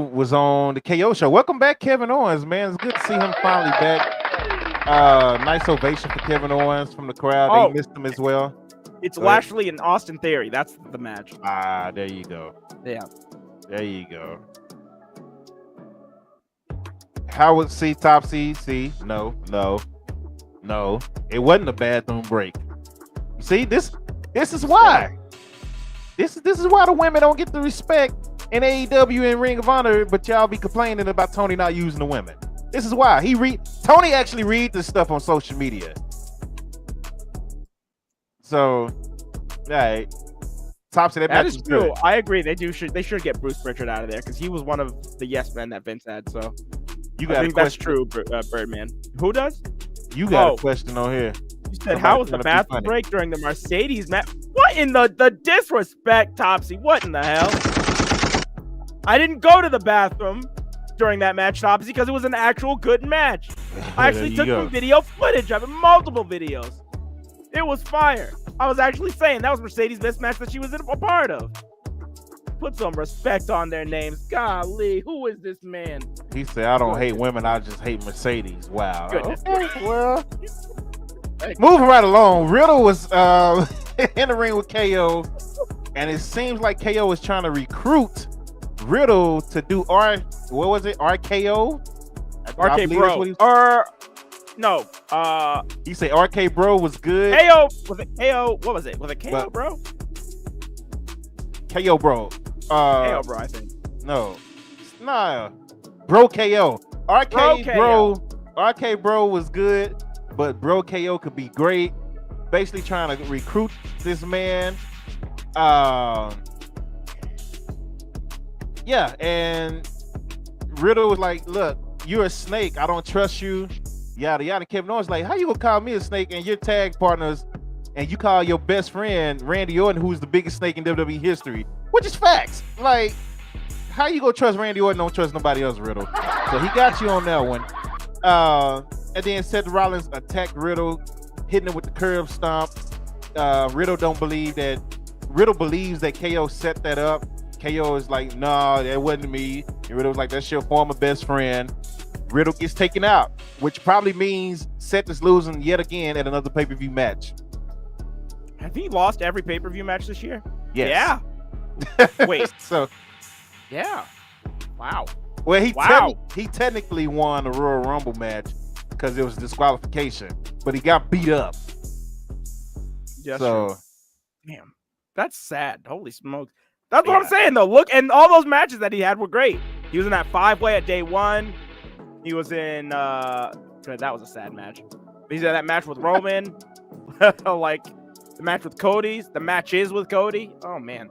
was on the KO show. Welcome back, Kevin Owens, man. It's good to see him finally back. Nice ovation for Kevin Owens from the crowd. They missed him as well. It's Lashley and Austin Theory. That's the match. There you go. Yeah. There you go. How would Topsy? No. It wasn't a bathroom break. See, this is why. This is why the women don't get the respect in AEW and Ring of Honor, but y'all be complaining about Tony not using the women. This is why. Tony actually read this stuff on social media. So, right. Topsy, that is true. Good. I agree. They should get Bruce Pritchard out of there because he was one of the yes men that Vince had. So I think that's true, Birdman. Who does? You got a question on here. You said, how was the bathroom break during the Mercedes match? What in the disrespect, Topsy? What in the hell? I didn't go to the bathroom during that match, Topsy, because it was an actual good match. I actually took some video footage of it, multiple videos. It was fire. I was actually saying that was Mercedes' best match that she was a part of. Put some respect on their names. Golly, who is this man? He said, I don't hate women, I just hate Mercedes. Wow. Goodness. Okay, well, moving right along, Riddle was in the ring with KO, and it seems like KO is trying to recruit Riddle to do RKO? RK Bro. No. He said RK Bro was good. KO was it KO? What was it? Was it KO Bro? KO Bro. KO Bro, I think. No. Nah. Bro KO. RK Bro was good, but Bro KO could be great. Basically trying to recruit this man. Yeah, and Riddle was like, look, you're a snake. I don't trust you. Yada, yada. Kevin Owens like, how you gonna call me a snake and your tag partners and you call your best friend Randy Orton, who's the biggest snake in WWE history? Which is facts. Like, how you gonna trust Randy Orton, don't trust nobody else, Riddle? So he got you on that one. And then Seth Rollins attacked Riddle, hitting him with the curb stomp. Riddle believes that KO set that up. KO is like, nah, that wasn't me. And Riddle was like, that's your former best friend. Riddle gets taken out, which probably means Seth is losing yet again at another pay-per-view match. Have he lost every pay-per-view match this year? Yes. Yeah. Wait. So. Yeah. Wow. Well, he technically won the Royal Rumble match because it was disqualification, but he got beat up. Yes. So. Damn. That's sad. Holy smokes. That's what I'm saying, though. Look, and all those matches that he had were great. He was in that 5-way at day 1. He was in, that was a sad match. He's in that match with Roman. Like, the match with Cody. The match is with Cody. Oh, man.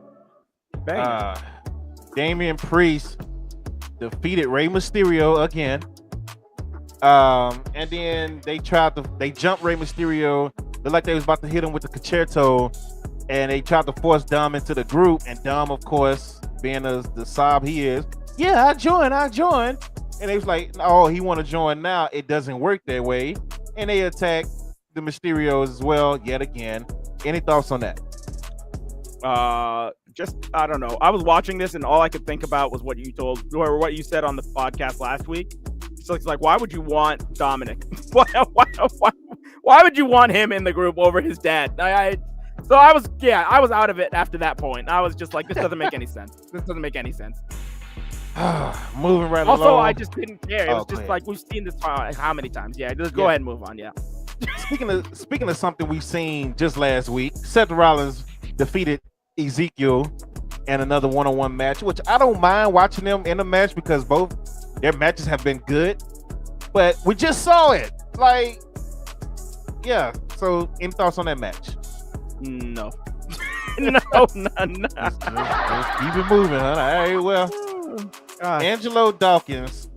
Damian Priest defeated Rey Mysterio again. And then they jumped Rey Mysterio. Looked like they was about to hit him with the concerto, and they tried to force Dom into the group. And Dom, of course, being the sob he is, yeah, I join. And they was like, oh, he want to join now. It doesn't work that way. And they attacked the Mysterios as well, yet again. Any thoughts on that? Just, I don't know. I was watching this and all I could think about was what you said on the podcast last week. So it's like, why would you want Dominic? Why would you want him in the group over his dad? So I was out of it after that point. I was just like, this doesn't make any sense. Moving right also, along. I just didn't care. It was just like, we've seen this how many times? Yeah, just go ahead and move on. Yeah. Speaking of something we've seen just last week, Seth Rollins defeated Ezekiel in another one-on-one match, which I don't mind watching them in a match because both their matches have been good, but we just saw it. Like, yeah. So, any thoughts on that match? No. None. Let's keep it moving, huh? All right, well, Angelo Dawkins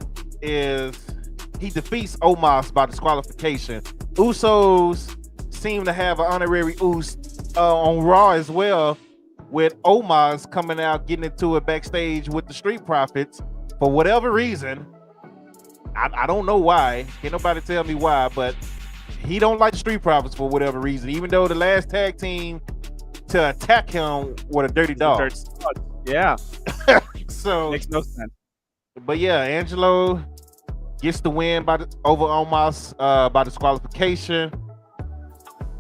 he defeats Omos by disqualification. Usos seem to have an honorary Us on Raw as well, with Omos coming out getting into it backstage with the Street Profits for whatever reason. I don't know why. Can't nobody tell me why, but he don't like the Street Profits for whatever reason, even though the last tag team to attack him were the Dirty Dogs. Yeah. So makes no sense. But yeah, Angelo gets the win over Omos by disqualification.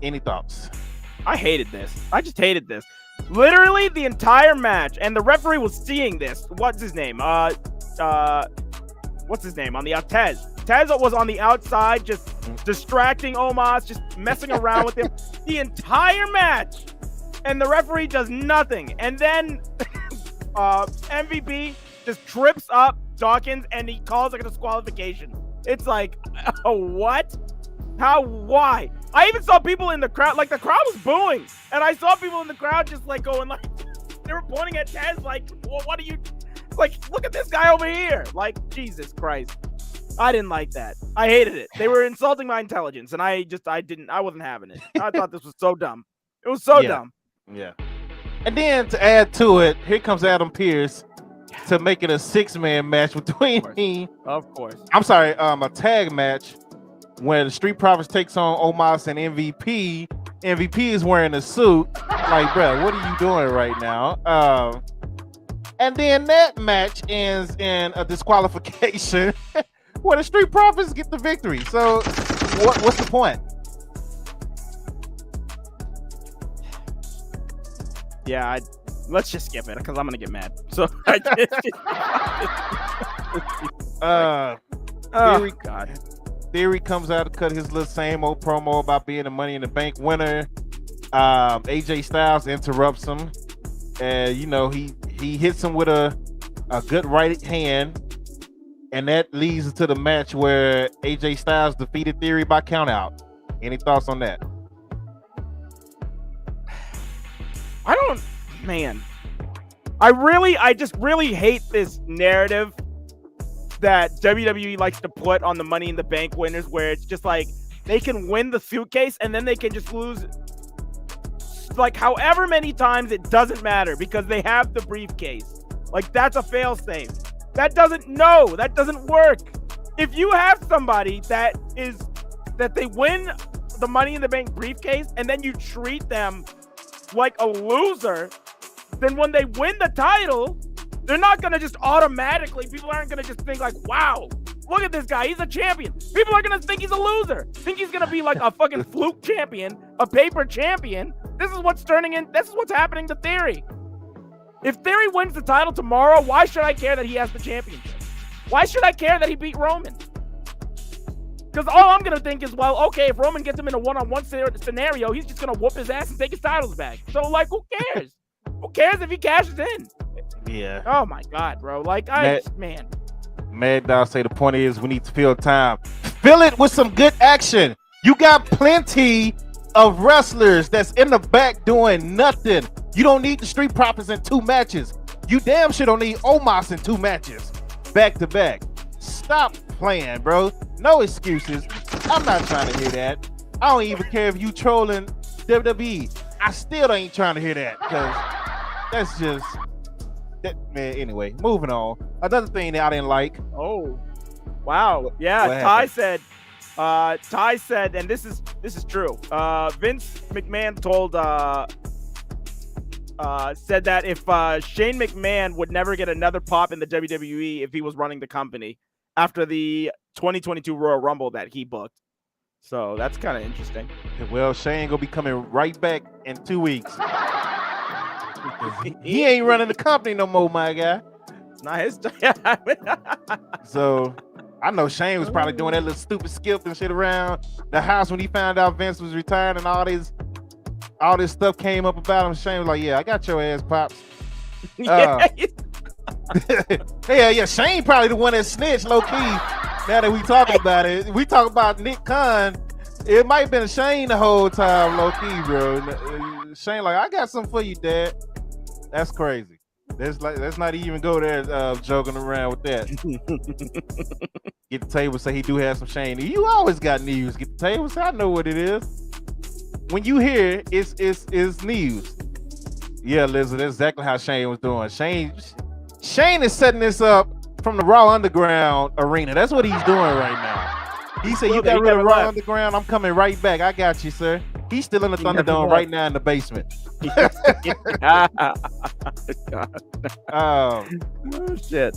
Any thoughts? I hated this. I just hated this. Literally the entire match, and the referee was seeing this. What's his name? What's his name? On the Tez. Tez was on the outside, just distracting Omos, just messing around with him the entire match, and the referee does nothing. And then MVP just trips up Dawkins, and he calls it a disqualification. It's like, what? How? Why? I even saw people in the crowd, like the crowd was booing, and I saw people in the crowd just like going like, they were pointing at Tez like, well, what are you, like, look at this guy over here. Like, Jesus Christ. I didn't like that. I hated it. They were insulting my intelligence, and I wasn't having it. I thought this was so dumb. It was so dumb. Yeah. And then to add to it, here comes Adam Pearce to make it a 6-man match between me. Of course. I'm sorry, a tag match where the Street Profits takes on Omos and MVP. MVP is wearing a suit. Like, bro, what are you doing right now? And then that match ends in a disqualification where the Street Profits get the victory. So what's the point? Yeah, let's just skip it because I'm gonna get mad. So Theory comes out to cut his little same old promo about being a Money in the Bank winner. AJ Styles interrupts him, and he hits him with a good right hand, and that leads to the match where AJ Styles defeated Theory by countout. Any thoughts on that? I just really hate this narrative that WWE likes to put on the Money in the Bank winners, where it's just like they can win the suitcase and then they can just lose like however many times, it doesn't matter because they have the briefcase. Like, that's a fail-safe. That doesn't work. If you have somebody that they win the Money in the Bank briefcase and then you treat them like a loser, then when they win the title, they're not going to just automatically, people aren't going to just think like, wow, look at this guy, he's a champion. People are going to think he's a loser, think he's going to be like a fucking fluke champion, a paper champion. This is what's happening to Theory. If Theory wins the title tomorrow, why should I care that he has the championship? Why should I care that he beat Roman? Because all I'm going to think is, well, okay, if Roman gets him in a one-on-one scenario, he's just going to whoop his ass and take his titles back. So, like, who cares? Who cares if he cashes in? Yeah. Oh, my God, bro. Like, man. Mad Dog say the point is we need to fill time. Fill it with some good action. You got plenty of wrestlers that's in the back doing nothing. You don't need the Street Profits in 2 matches. You damn sure don't need Omos in 2 matches. back to back. Stop playing, bro. No excuses. I'm not trying to hear that. I don't even care if you trolling WWE. I still ain't trying to hear that because that's just that, man. Anyway, moving on. Another thing that I didn't like. Oh, wow. Yeah, What Ty happened? said, and this is true. Vince McMahon told said that if Shane McMahon would never get another pop in the WWE if he was running the company after the 2022 Royal Rumble that he booked. So that's kind of interesting. Well, Shane gonna be coming right back in 2 weeks. He ain't running the company no more, my guy. It's not his. So I know Shane was probably doing that little stupid skip and shit around the house when he found out Vince was retiring and all this stuff came up about him. Shane was like, "Yeah, I got your ass, pops." Yeah. Yeah. Shane probably the one that snitched, low key. Now that we talking about it, we talk about Nick Khan. It might have been Shane the whole time, low key, bro. Shane like, "I got something for you, Dad." That's crazy. Let's not even go there joking around with that. Get the table say he do have some Shane. You always got news. Get the table say I know what it is. When you hear it's news. Yeah, Liz, that's exactly how Shane was doing. Shane is setting this up from the Raw Underground arena. That's what he's doing right now. He said, "You got rid of Raw Underground. I'm coming right back. I got you, sir." He's still in the Thunderdome right now in the basement. Oh, shit.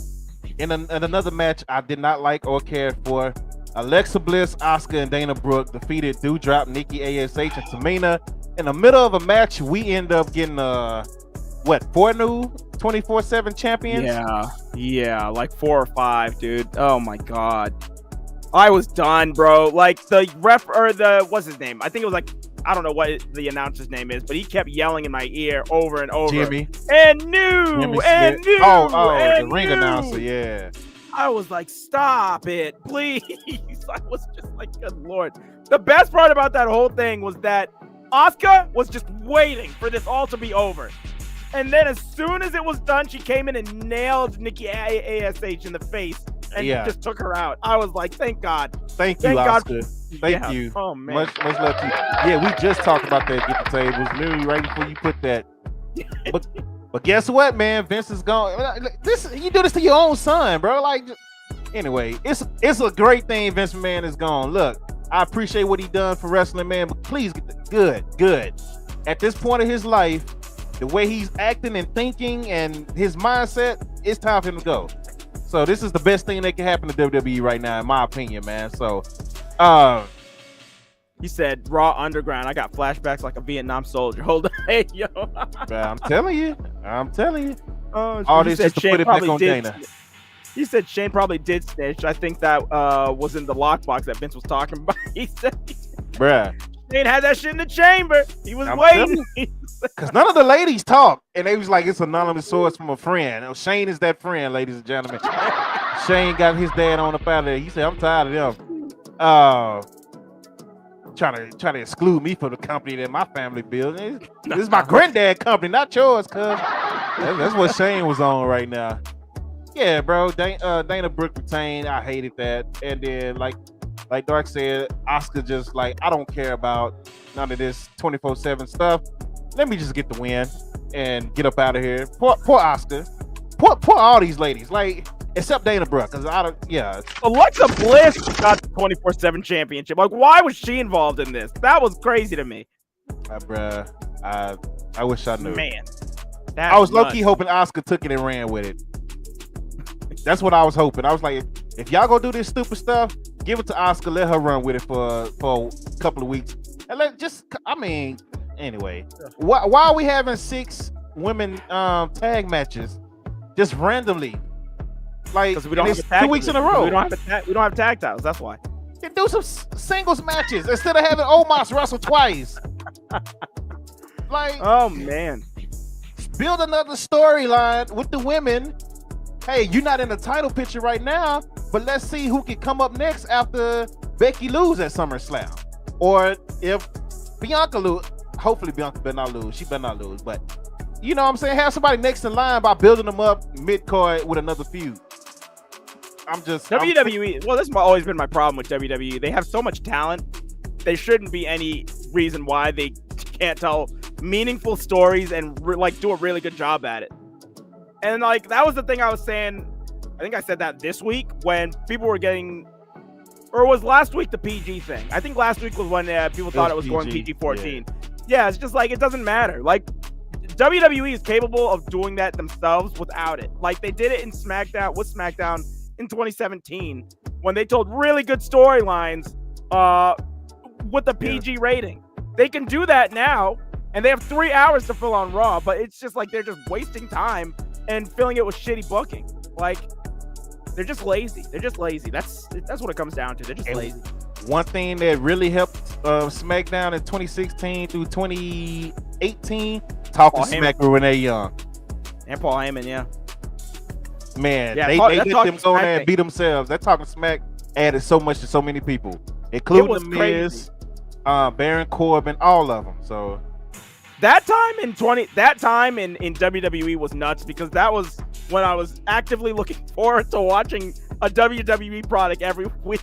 In another match I did not like or care for, Alexa Bliss, Asuka, and Dana Brooke defeated Doudrop, Nikki ASH, and Tamina. In the middle of a match, we end up getting 4 new 24/7 champions? Yeah, like 4 or 5, dude. Oh my god. I was done, bro. Like the ref or what's his name? I think it was like, I don't know what the announcer's name is, but he kept yelling in my ear over and over. Jimmy. And new. The ring announcer, yeah. I was like, stop it, please. I was just like, good Lord. The best part about that whole thing was that Asuka was just waiting for this all to be over. And then as soon as it was done, she came in and nailed Nikki ASH in the face and just took her out. I was like, thank God. Thank you, Asuka. Thank you. Oh, man. Much love to you. Yeah, we just talked about that. Get the tables literally right before you put that. But guess what, man? Vince is gone. You do this to your own son, bro. Like, anyway, it's a great thing Vince McMahon is gone. Look, I appreciate what he done for wrestling, man, but please get good. At this point of his life, the way he's acting and thinking and his mindset, it's time for him to go. So this is the best thing that can happen to WWE right now, in my opinion, man. So, he said Raw Underground. I got flashbacks like a Vietnam soldier. Hold on, hey yo. I'm telling you. Oh, all this just to put it back on Dana. He said Shane probably did snitch. I think that was in the lockbox that Vince was talking about. He said, bruh, Shane had that shit in the chamber. He was waiting. Because none of the ladies talk. And they was like, it's anonymous source from a friend. Shane is that friend, ladies and gentlemen. Shane got his dad on up out of there. He said, I'm tired of them. Trying to exclude me from the company that my family built. This is my granddad company, not yours, cuz. That's what Shane was on right now. Yeah, bro. Dana Brooke retained. I hated that. And then, like Dark said, Asuka just like, I don't care about none of this 24/7 stuff. Let me just get the win and get up out of here. Poor Asuka. Poor all these ladies. Like, except Dana Brooke, because Alexa Bliss got the 24/7 championship. Like, why was she involved in this? That was crazy to me. Bruh, I wish I knew. Man, I was low-key hoping Asuka took it and ran with it. That's what I was hoping. I was like, if y'all gonna do this stupid stuff, give it to Asuka. Let her run with it for a couple of weeks. And anyway, why are we having 6 women tag matches just randomly? Like, because we don't have 2 weeks in a row. We don't have tag titles. That's why. Then do some singles matches instead of having Omos wrestle twice. Like, oh man, build another storyline with the women. Hey, you're not in the title picture right now, but let's see who can come up next after Becky loses at SummerSlam, or if Bianca lose. Hopefully Bianca better not lose. She better not lose, but you know what I'm saying? Have somebody next in line by building them up mid-card with another feud. WWE. Well, this has always been my problem with WWE. They have so much talent. There shouldn't be any reason why they can't tell meaningful stories and do a really good job at it. And like that was the thing I was saying. I think I said that this week when people were getting, or was last week the PG thing? I think last week was when people thought it was going PG-14. Yeah, it's just like it doesn't matter. Like WWE is capable of doing that themselves without it. Like they did it in SmackDown in 2017 when they told really good storylines with the PG rating. They can do that now, and they have 3 hours to fill on Raw, but it's just like they're just wasting time and filling it with shitty booking. Like they're just lazy. That's what it comes down to. They're just lazy. One thing that really helped SmackDown in 2016 through 2018, talking smack with Renee Young and Paul Heyman. Yeah, man, they get them go there and beat themselves. That talking smack added so much to so many people, including the Miz, Baron Corbin, all of them. So that time in WWE was nuts because that was when I was actively looking forward to watching a WWE product every week.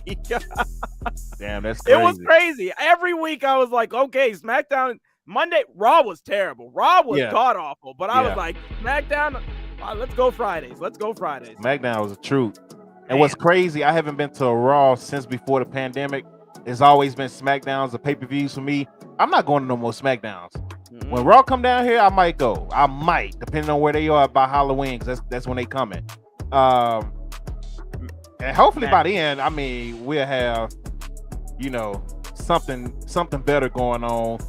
Damn, that's crazy. It was crazy. Every week I was like, okay, SmackDown. Monday, Raw was terrible. Raw was god-awful. But I was like, SmackDown, let's go Fridays. SmackDown was a truth. And what's crazy, I haven't been to a Raw since before the pandemic. It's always been SmackDowns or pay-per-views for me. I'm not going to no more SmackDowns. Mm-hmm. When Raw come down here, I might go. I might, depending on where they are by Halloween, because that's when they coming. And hopefully by the end, I mean, we'll have, something better going on.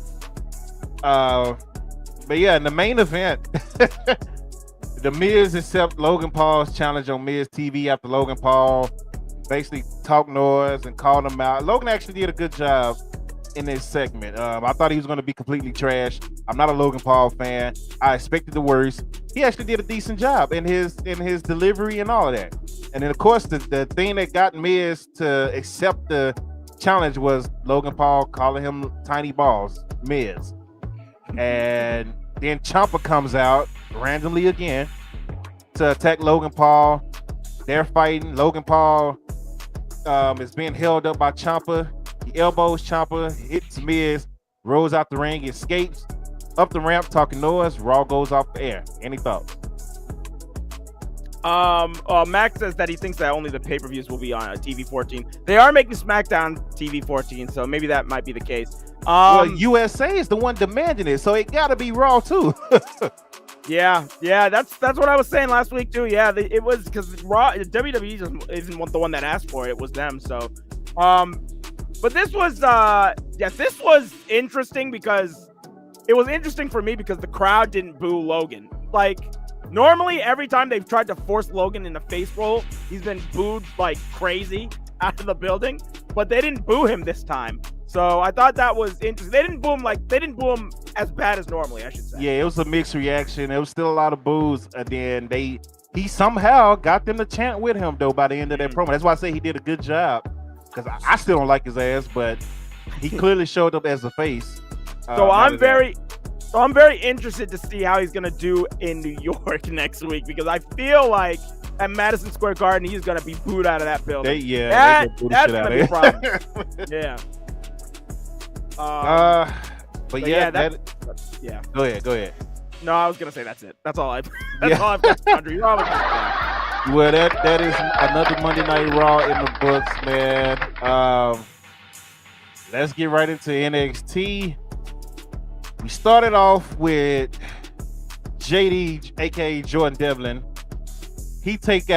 But yeah, in the main event, the Miz accept Logan Paul's challenge on Miz TV after Logan Paul basically talked noise and called him out. Logan actually did a good job in this segment. I thought he was going to be completely trash. I'm not a Logan Paul fan. I expected the worst. He actually did a decent job in his delivery and all of that. And then of course the thing that got Miz to accept the challenge was Logan Paul calling him tiny balls, Miz. And then Ciampa comes out randomly again to attack Logan Paul. They're fighting. Logan Paul is being held up by Ciampa. He elbows Ciampa, hits Miz, rolls out the ring, escapes up the ramp, talking noise. Raw goes off the air. Any thoughts? Max says that he thinks that only the pay-per-views will be on TV 14. They are making SmackDown TV 14, so maybe that might be the case. Well, USA is the one demanding it, so it gotta be Raw too. yeah, that's what I was saying last week too. Yeah, it was because Raw, WWE isn't the one that asked for it. It was them. So, but this was this was interesting because it was interesting for me because the crowd didn't boo Logan. Like normally, every time they've tried to force Logan in a face roll, he's been booed like crazy out of the building. But they didn't boo him this time. So I thought that was interesting. They didn't boo him as bad as normally, I should say. Yeah, it was a mixed reaction. There was still a lot of boos, and then he somehow got them to chant with him though by the end of that promo. That's why I say he did a good job, because I still don't like his ass, but he clearly showed up as a face. So I'm very interested to see how he's gonna do in New York next week, because I feel like at Madison Square Garden he's gonna be booed out of that building. That's gonna be a problem. Yeah. But yeah. Go ahead. No, I was gonna say that's it. That's all I've got. Andre, you're always well, that is another Monday Night Raw in the books, man. Let's get right into NXT. We started off with JD, aka Jordan Devlin. We talked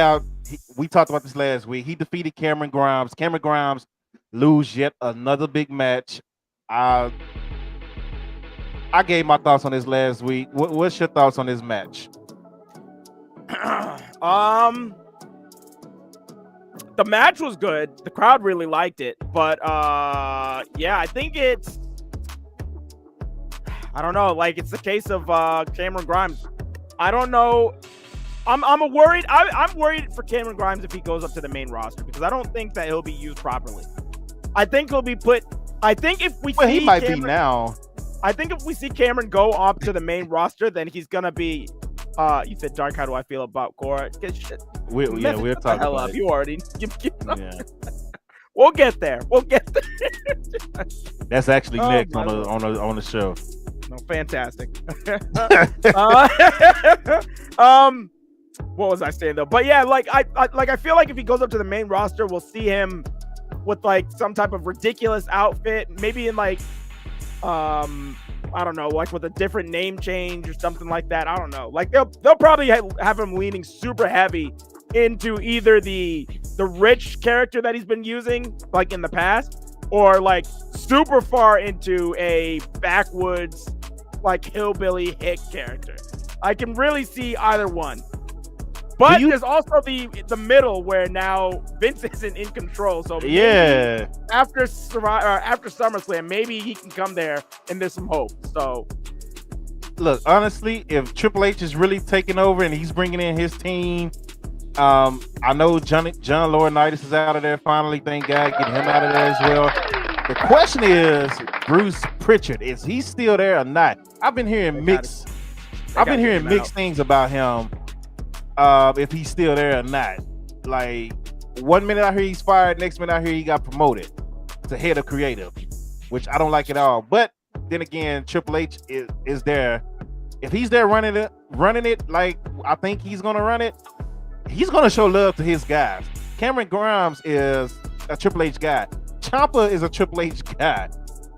about this last week. He defeated Cameron Grimes. Cameron Grimes lose yet another big match. I gave my thoughts on this last week. What's your thoughts on this match? The match was good. The crowd really liked it, but I think it's, I don't know. Like, it's the case of Cameron Grimes. I don't know. I'm worried. I'm worried for Cameron Grimes if he goes up to the main roster, because I don't think that he'll be used properly. I think he'll be put. I think if we see he might Cameron, be now. I think if we see Cameron go up to the main roster, then he's gonna be You said dark. How do I feel about Cora? We'll talk hell about up. it. You already. Yeah. We'll get there. We'll get there. That's actually Oh, next my on the show. No, fantastic. What was I saying though? But yeah, like I feel like if he goes up to the main roster, we'll see him with like some type of ridiculous outfit, maybe in like I don't know, like with a different name change or something like that. I don't know. Like they'll probably have him leaning super heavy into either the rich character that he's been using like in the past, or like super far into a backwoods like hillbilly hick character. I can really see either one. But there's also the middle where now Vince isn't in control. So yeah, after SummerSlam, maybe he can come there and there's some hope. So look, honestly, if Triple H is really taking over and he's bringing in his team, I know John Laurinaitis is out of there finally. Thank God, getting him out of there as well. The question is, Bruce Pritchard, is he still there or not? I've been hearing mixed things about him. If he's still there or not. Like 1 minute I hear he's fired, next minute I hear he got promoted to head of creative, which I don't like at all. But then again, Triple H is there. If he's there running it like I think he's gonna run it, he's gonna show love to his guys. Cameron Grimes is a Triple H guy. Ciampa is a Triple H guy.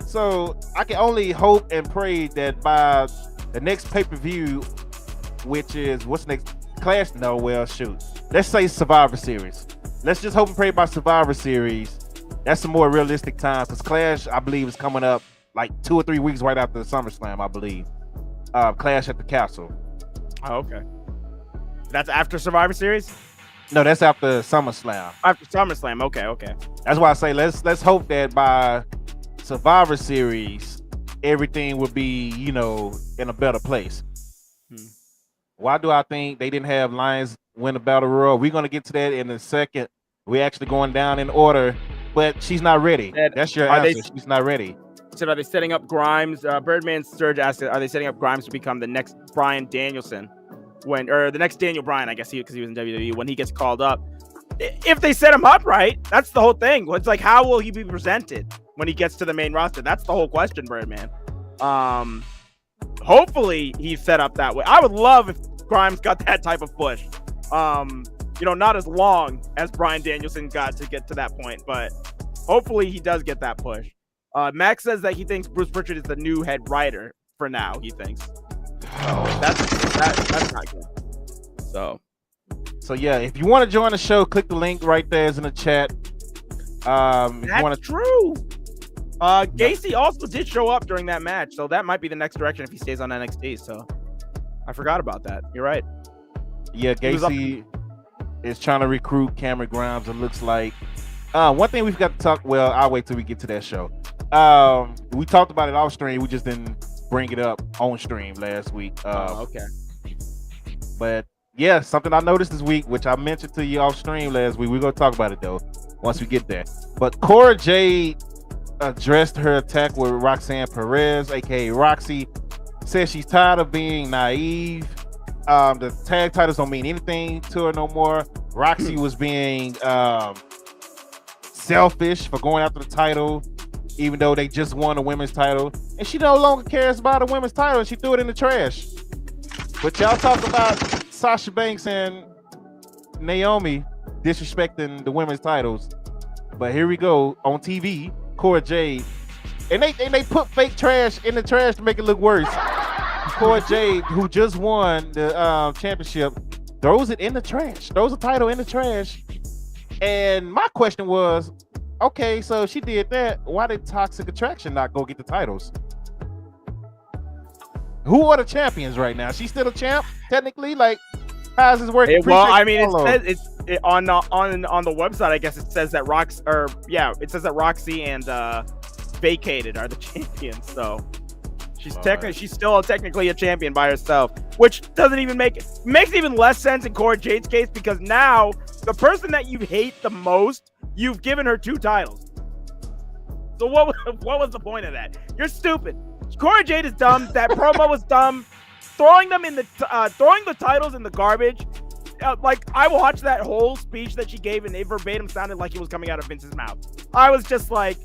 So I can only hope and pray that by the next pay-per-view, which is what's next? Clash? No, well, shoot. Let's say Survivor Series. Let's just hope and pray by Survivor Series. That's some more realistic time because Clash, I believe, is coming up like 2 or 3 weeks right after SummerSlam, I believe. Clash at the Castle. Oh, okay. That's after Survivor Series? No, that's after SummerSlam. After SummerSlam. Okay. That's why I say let's hope that by Survivor Series, everything will be, in a better place. Why do I think they didn't have Lions win the Battle Royal? We're going to get to that in a second. We're actually going down in order, but she's not ready. That's your answer. She's not ready. So are they setting up Grimes? Birdman Sturge asked, are they setting up Grimes to become the next Bryan Danielson? Or the next Daniel Bryan, I guess, because he was in WWE when he gets called up. If they set him up right, that's the whole thing. It's like, how will he be presented when he gets to the main roster? That's the whole question, Birdman. Hopefully he's set up that way. I would love if Grimes got that type of push. Not as long as Bryan Danielson got to get to that point, but hopefully he does get that push. Max says that he thinks Bruce Pritchard is the new head writer for now, he thinks. So that's not good. So yeah, if you want to join the show, click the link right there is in the chat. That's true. Gacy also did show up during that match, so that might be the next direction if he stays on NXT. So I forgot about that. You're right. Yeah, Gacy is trying to recruit Cameron Grimes. It looks like one thing we've got to talk. Well, I'll wait till we get to that show. We talked about it off stream. We just didn't bring it up on stream last week. Okay. But yeah, something I noticed this week, which I mentioned to you off stream last week. We're gonna talk about it though once we get there. But Cora Jade addressed her attack with Roxanne Perez, aka Roxy. Says she's tired of being naive. The tag titles don't mean anything to her no more. Roxy was being selfish for going after the title, even though they just won the women's title, and she no longer cares about the women's title. She threw it in the trash. But y'all talk about Sasha Banks and Naomi disrespecting the women's titles, but here we go on TV. Cora Jade, and they put fake trash in the trash to make it look worse. Cora Jade, who just won the championship, throws it in the trash, throws the title in the trash. And my question was, okay, so she did that. Why did Toxic Attraction not go get the titles? Who are the champions right now? She's still a champ, technically. Like, how's this working? Well, I mean, it says on the website. I guess it says that it says that Roxy and Vacated are the champions. So she's still technically a champion by herself, which doesn't even makes even less sense in Cora Jade's case, because now the person that you hate the most, you've given her 2 titles. So what was the point of that? You're stupid. Cora Jade is dumb. That promo was dumb. throwing the titles in the garbage. Like, I watched that whole speech that she gave, and it verbatim sounded like it was coming out of Vince's mouth. I was just like,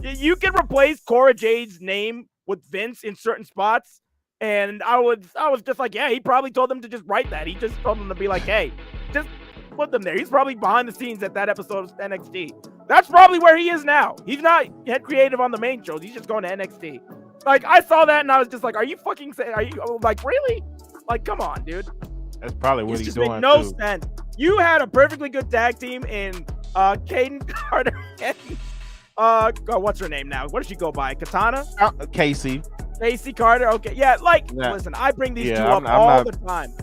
you can replace Cora Jade's name with Vince in certain spots, and I was just like, yeah, he probably told them to just write that. He just told them to be like, hey, just put them there. He's probably behind the scenes at that episode of NXT. That's probably where he is now. He's not head creative on the main shows. He's just going to NXT. Like, I saw that, and I was just like, are you like, really? Like, come on, dude. That's probably what he's doing. Made no sense. You had a perfectly good tag team in Kaden Carter and what's her name now? What does she go by? Katana? Casey Carter. Okay, yeah. Listen, I bring these two up all the time.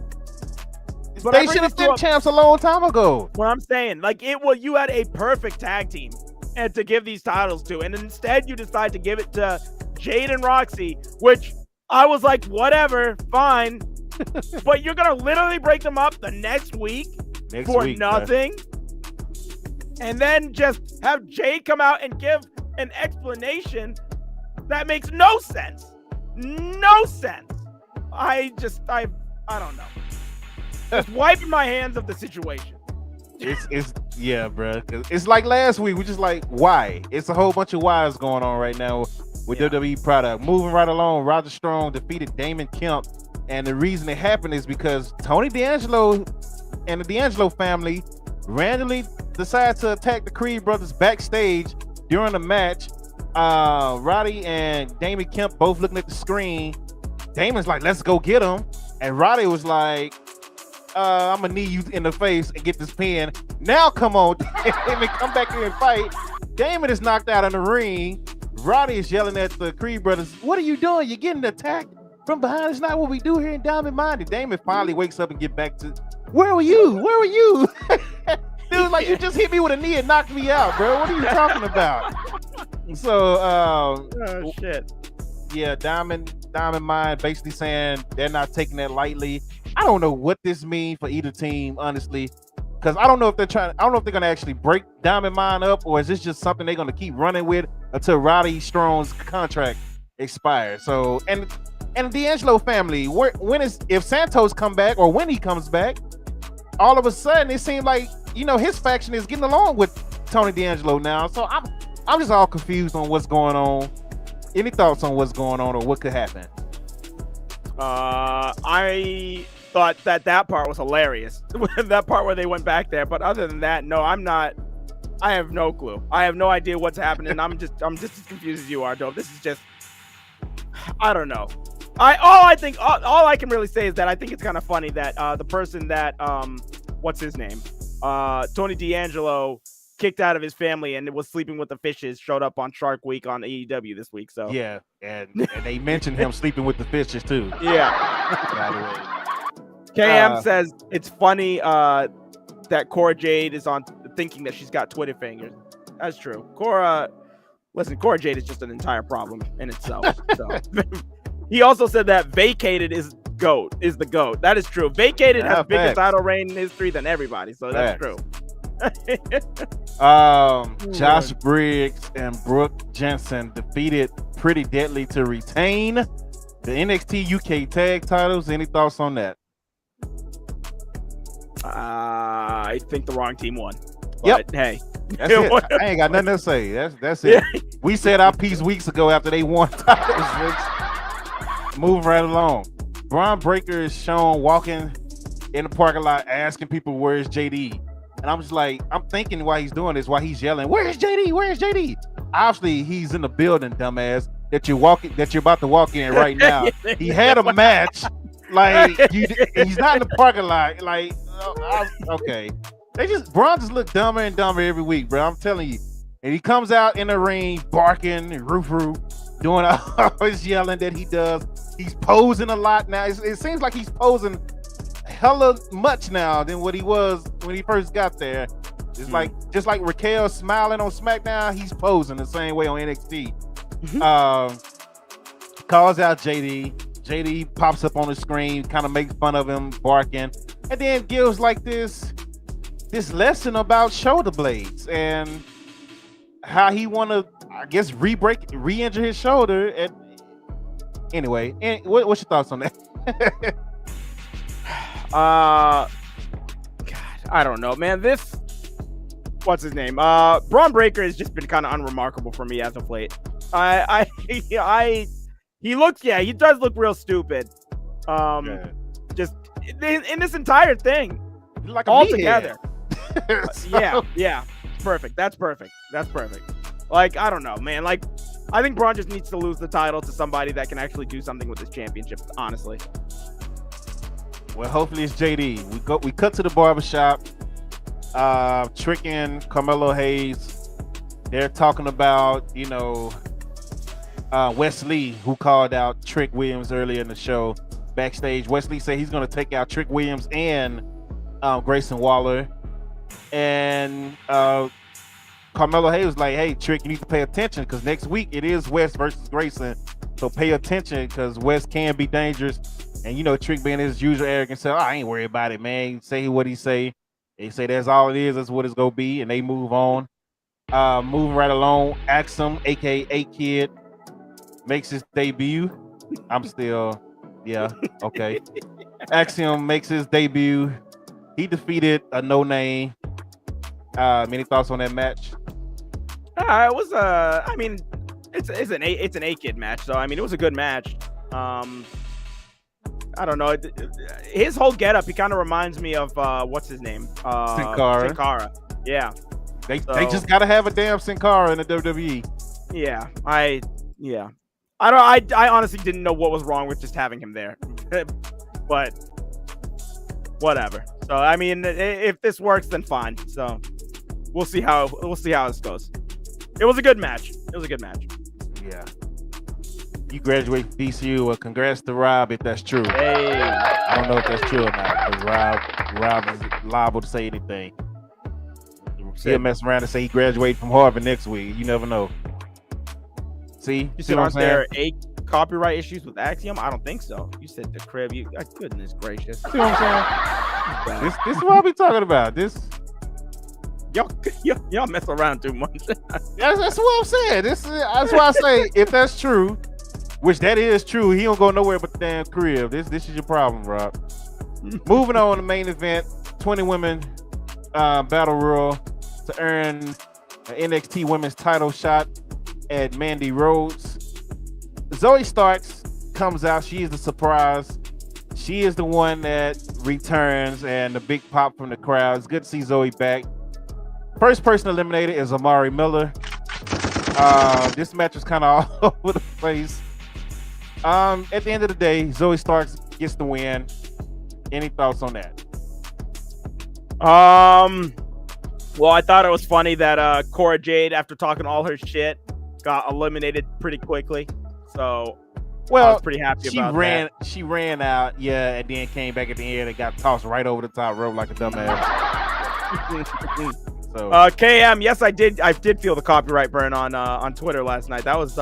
But they should have been champs a long time ago. What I'm saying, like, you had a perfect tag team and to give these titles to, and instead you decide to give it to Jade and Roxy, which I was like, whatever, fine. But you're gonna literally break them up the next week for nothing, and then just have Jade come out and give an explanation that makes no sense. No sense. I don't know. Just wiping my hands of the situation. It's yeah, bro. It's like last week. We're just like, why? It's a whole bunch of whys going on right now with WWE product. Moving right along, Roger Strong defeated Damon Kemp. And the reason it happened is because Tony D'Angelo and the D'Angelo family randomly decided to attack the Creed brothers backstage during the match. Roddy and Damon Kemp both looking at the screen. Damon's like, let's go get him. And Roddy was like, I'm gonna knee you in the face and get this pin. Now come on, Damon, come back here and fight. Damon is knocked out in the ring. Roddy is yelling at the Creed brothers, what are you doing? You're getting attacked from behind. It's not what we do here in Diamond Mine. And Damon finally wakes up and get back to, where were you? Where were you? Dude, like, you just hit me with a knee and knocked me out, bro. What are you talking about? So, oh shit. Yeah, Diamond Mine basically saying they're not taking that lightly. I don't know what this means for either team, honestly, because I don't know if they're gonna actually break Diamond Mine up, or is this just something they're gonna keep running with until Roddy Strong's contract expires. So, and the D'Angelo family, if Santos come back or when he comes back, all of a sudden it seems like, you know, his faction is getting along with Tony D'Angelo now. So I'm just all confused on what's going on. Any thoughts on what's going on or what could happen? I thought that part was hilarious. That part where they went back there. But other than that, no, I'm not. I have no clue. I have no idea what's happening. I'm just as confused as you are, Dove. This is just, I don't know. All I can really say is that I think it's kind of funny that the person that what's his name, Tony D'Angelo, kicked out of his family and was sleeping with the fishes, showed up on Shark Week on AEW this week. So yeah, and they mentioned him sleeping with the fishes too. Yeah. By the way, KM says it's funny that Cora Jade is on thinking that she's got Twitter fingers. That's true. Cora Jade is just an entire problem in itself. So he also said that Vacated is the GOAT. That is true. Vacated has bigger title reign in history than everybody. So that's true. Josh Briggs and Brooke Jensen defeated Pretty Deadly to retain the NXT UK tag titles. Any thoughts on that? I think the wrong team won. Yep. But, hey, that's it. I ain't got nothing to say. That's it. Yeah. We said our piece weeks ago after they won titles. Moving right along. Braun Breaker is shown walking in the parking lot asking people where's JD. And I'm just like, I'm thinking why he's doing this, why he's yelling, where's JD? Where's JD? Obviously, he's in the building, dumbass, that you're about to walk in right now. He had a match. Like, he's not in the parking lot. Like, okay. Braun just look dumber and dumber every week, bro. I'm telling you. And he comes out in the ring, barking and roof, doing all his yelling that he does. He's posing a lot now. It seems like he's posing hella much now than what he was when he first got there. It's like just like Raquel smiling on SmackDown, he's posing the same way on NXT. Calls out JD. JD pops up on the screen, kind of makes fun of him barking, and then gives like this lesson about shoulder blades and how he want to, I guess, re-injure his shoulder. And anyway, what's your thoughts on that? God, I don't know, man. What's his name? Braun Breaker has just been kind of unremarkable for me as of late. He does look real stupid. Just in this entire thing, like a all meathead. together. So- Yeah. Perfect. That's perfect. Like, I don't know, man. Like, I think Braun just needs to lose the title to somebody that can actually do something with this championship, honestly. Well, hopefully it's JD. We cut to the barbershop. Trick and Carmelo Hayes. They're talking about, Wesley, who called out Trick Williams earlier in the show. Backstage, Wesley said he's going to take out Trick Williams and Grayson Waller. And Carmelo Hayes was like, hey, Trick, you need to pay attention because next week it is West versus Grayson. So pay attention because West can be dangerous. And, Trick being his usual arrogant self, I ain't worried about it, man. Say what he say. They say that's all it is. That's what it's going to be. And they move on. Moving right along, Axum, a.k.a. Kid, makes his debut. I'm still, yeah, okay. Axiom makes his debut. He defeated a no-name. Many thoughts on that match? It was I mean, it's an A-Kid match, so I mean, it was a good match. I don't know. His whole getup, he kind of reminds me of what's his name? Sin Cara. Yeah. They just gotta have a damn Sin Cara in the WWE. Yeah. I honestly didn't know what was wrong with just having him there. But whatever. So I mean, if this works, then fine. So we'll see how this goes. It was a good match. Yeah. You graduate from DCU. Well, congrats to Rob if that's true. Hey. I don't know if that's true or not because Rob is liable to say anything. He'll mess around and say he graduated from Harvard next week. You never know. See You what said, I'm aren't saying? there copyright issues with Axiom? I don't think so. You said the crib. Goodness gracious. See what I'm saying? This is what I be talking about. Y'all mess around too much. That's what I'm saying. That's why I say if that's true, which that is true, he don't go nowhere but the damn crib. This is your problem, Rob. Moving on to the main event, 20 women battle royal to earn an NXT Women's title shot at Mandy Rhodes. Zoe Starks comes out. She is the surprise. She is the one that returns and the big pop from the crowd. It's good to see Zoe back. First person eliminated is Amari Miller. This match was kind of all over the place. At the end of the day, Zoe Starks gets the win. Any thoughts on that? Well, I thought it was funny that Cora Jade, after talking all her shit, got eliminated pretty quickly. So I was pretty happy about that. She ran out, yeah, and then came back at the end and got tossed right over the top rope like a dumbass. So KM, yes, I did feel the copyright burn on Twitter last night. That was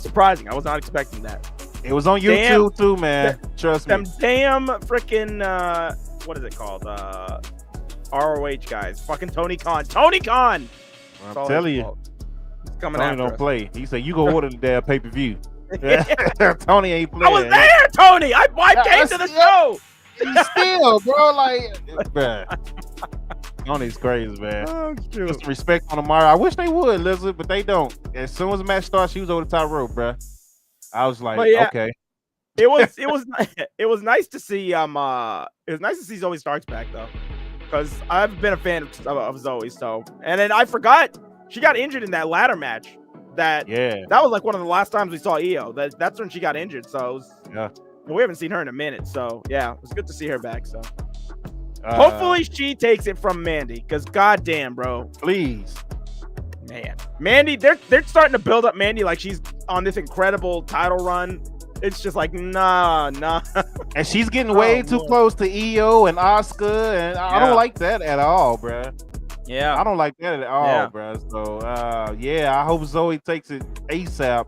surprising. I was not expecting that. It was on YouTube too, man. Trust me. Them damn freaking what is it called? ROH guys. Fucking Tony Khan. I'm telling you. He's coming Tony after don't us. play. He said, you go order the damn pay-per-view. Tony ain't playing. I was there, Tony. I came to the show. Still, bro, like, bruh. Tony's crazy, man. Oh, true. Just respect on Amari. I wish they would, Lizard, but they don't. As soon as the match starts, she was over the top rope, bruh. I was like, okay. It was nice to see it was nice to see Zoe Starks back though, because I've been a fan of Zoe. So, and then I forgot she got injured in that ladder match. That was like one of the last times we saw Io. That's when she got injured. So we haven't seen her in a minute. So yeah, it was good to see her back. So hopefully she takes it from Mandy, because goddamn, bro, please, man, Mandy, they're starting to build up Mandy like she's on this incredible title run. It's just like nah. And she's getting way too close to Io and Oscar, and I don't like that at all, bruh. Yeah, I don't like that at all, bruh. So I hope Zoe takes it ASAP.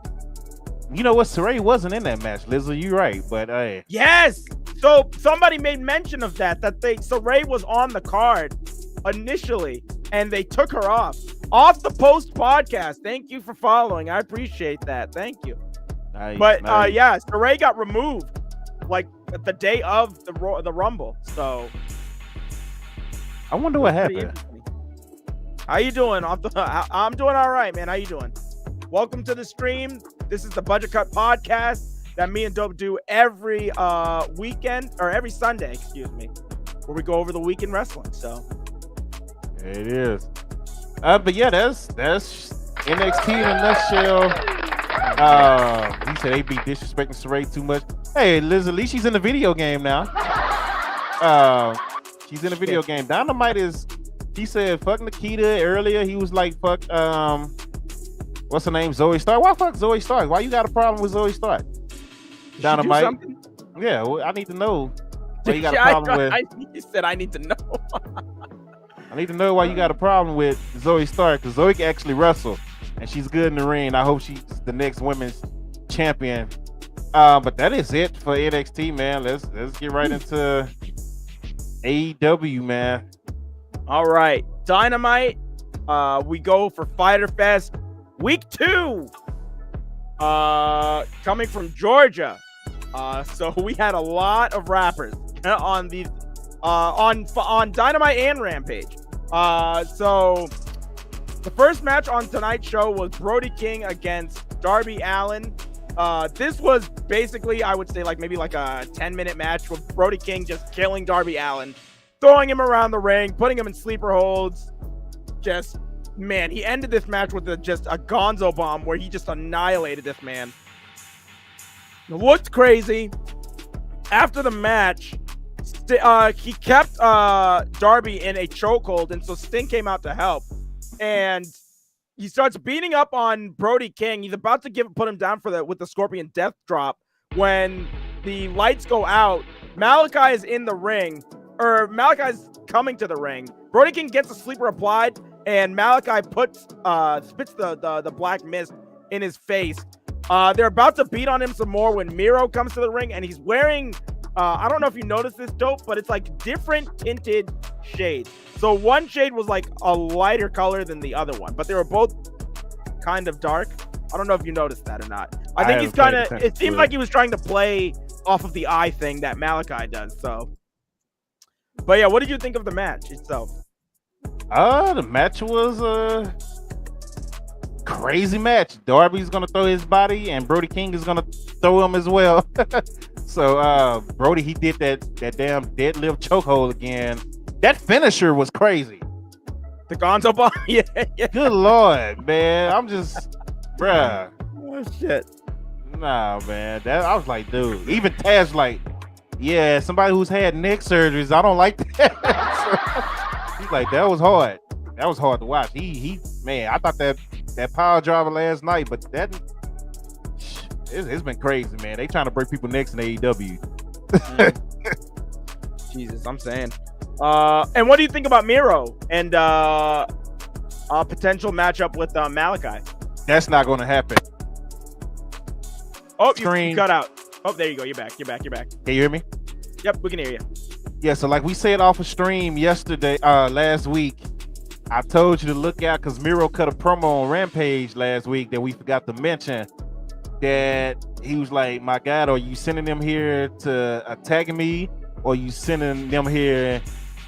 You know what? Serena wasn't in that match, Lizzie. You're right, but hey. Yes. So somebody made mention of that Serena was on the card initially, and they took her off the post podcast. Thank you for following. I appreciate that. Thank you. Nice, but nice. Serena got removed like the day of the Rumble. So I wonder what pretty happened. interesting. How you doing? I'm doing all right, man. How you doing? Welcome to the stream. This is the Budget Cut podcast that me and Dope do every weekend, or every Sunday, excuse me, where we go over the week in wrestling. So It is. But yeah, that's NXT in a nutshell. He said they be disrespecting Saray too much. Hey, Liz, at least she's in the video game now. She's in the video game. Dynamite is. He said fuck Nikita earlier. He was like fuck what's her name? Zoe Stark. Why fuck Zoe Stark? Why you got a problem with Zoe Stark? Dynamite. Yeah, well, I need to know why you got a problem with. You said I need to know. I need to know why you got a problem with Zoe Stark, because Zoe can actually wrestle and she's good in the ring. I hope she's the next women's champion. But that is it for NXT, man. Let's get right into AEW, man. All right, Dynamite. We go for Fyter Fest week 2. Coming from Georgia. So we had a lot of rappers on these on Dynamite and Rampage. So the first match on tonight's show was Brody King against Darby Allin. This was basically, I would say, maybe a 10-minute match with Brody King just killing Darby Allin, throwing him around the ring, putting him in sleeper holds. Just, man, he ended this match with just a gonzo bomb where he just annihilated this man. It looked crazy. After the match, he kept Darby in a chokehold, and so Sting came out to help. And he starts beating up on Brody King. He's about to put him down with the Scorpion Death Drop when the lights go out. Malachi is in the ring, or Malachi's coming to the ring. Brody King gets a sleeper applied, and Malachi spits the black mist in his face. They're about to beat on him some more when Miro comes to the ring, and he's wearing, I don't know if you noticed this, Dope, but it's different tinted shades. So one shade was a lighter color than the other one, but they were both kind of dark. I don't know if you noticed that or not. I think he's it seems like he was trying to play off of the eye thing that Malachi does. So, but yeah, what did you think of the match itself? The match was a crazy match. Darby's gonna throw his body, and Brody King is gonna throw him as well. So Brody, he did that damn deadlift chokehold again. That finisher was crazy. The Gonzo bomb? Yeah. Good Lord, man. I'm just, bruh. Oh, shit. Nah, man. I was like, dude. Even Taz yeah, somebody who's had neck surgeries, I don't like that. So, he's like, that was hard. That was hard to watch. He man, I thought that power driver last night, but it's been crazy, man. They trying to break people's necks in AEW. Jesus, I'm saying. And what do you think about Miro and a potential matchup with Malachi? That's not going to happen. Oh, you cut out. Oh, there you go. You're back. Can you hear me? Yep, we can hear you. Yeah, so like we said off of stream yesterday, last week, I told you to look out because Miro cut a promo on Rampage last week that we forgot to mention. That he was like, my God, are you sending them here to attack me, or you sending them here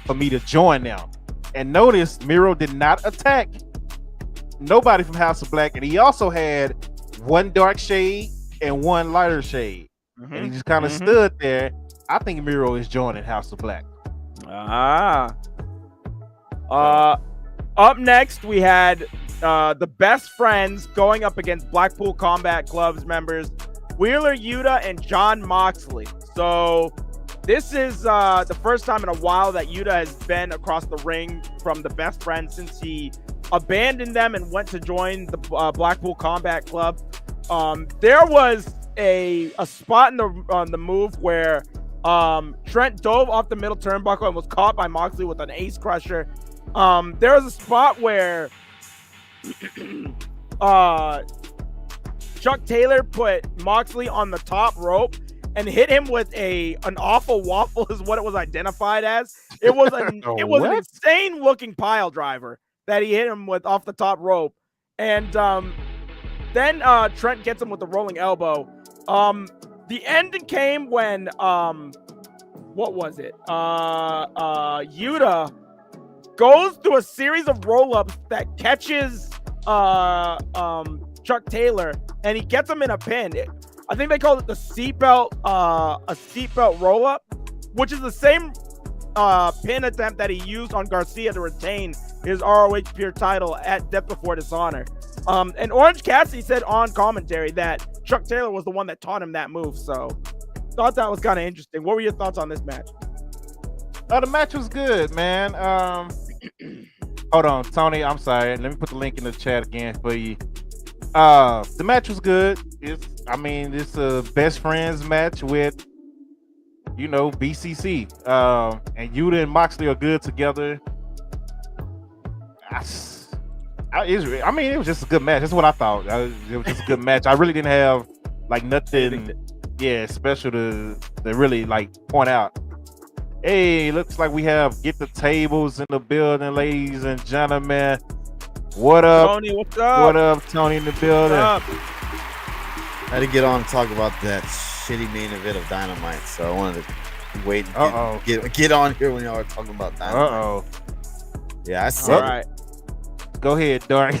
for me to join them? And notice Miro did not attack nobody from House of Black, and he also had one dark shade and one lighter shade. Mm-hmm. And he just kind of stood there. I think Miro is joining House of Black. Up next, we had the Best Friends going up against Blackpool Combat Club's members, Wheeler Yuta and John Moxley. So this is the first time in a while that Yuta has been across the ring from the Best Friends since he abandoned them and went to join the Blackpool Combat Club. There was a spot on the move where Trent dove off the middle turnbuckle and was caught by Moxley with an ace crusher. There was a spot where Chuck Taylor put Moxley on the top rope and hit him with an awful waffle is what it was identified as. It was an insane looking pile driver that he hit him with off the top rope. And then Trent gets him with the rolling elbow. The ending came when what was it? Yuta goes through a series of roll-ups that catches Chuck Taylor, and he gets him in a pin. I think they call it the seatbelt, a seatbelt roll-up, which is the same pin attempt that he used on Garcia to retain his ROH Pure title at Death Before Dishonor. And Orange Cassidy said on commentary that Chuck Taylor was the one that taught him that move. So thought that was kind of interesting. What were your thoughts on this match? The match was good, man. Hold on, Tony. I'm sorry. Let me put the link in the chat again for you. The match was good. It's a best friends match with, BCC. And Yuta and Moxley are good together. It was just a good match. That's what I thought. It was just a good match. I really didn't have nothing, special to really point out. Hey, looks like we have Get the Tables in the building, ladies and gentlemen. What up, Tony? What's up? What up, Tony in the building? I had to get on and talk about that shitty main event of Dynamite, so I wanted to wait and get on here when y'all are talking about Dynamite. Yeah, I said. All right. Go ahead, Darn.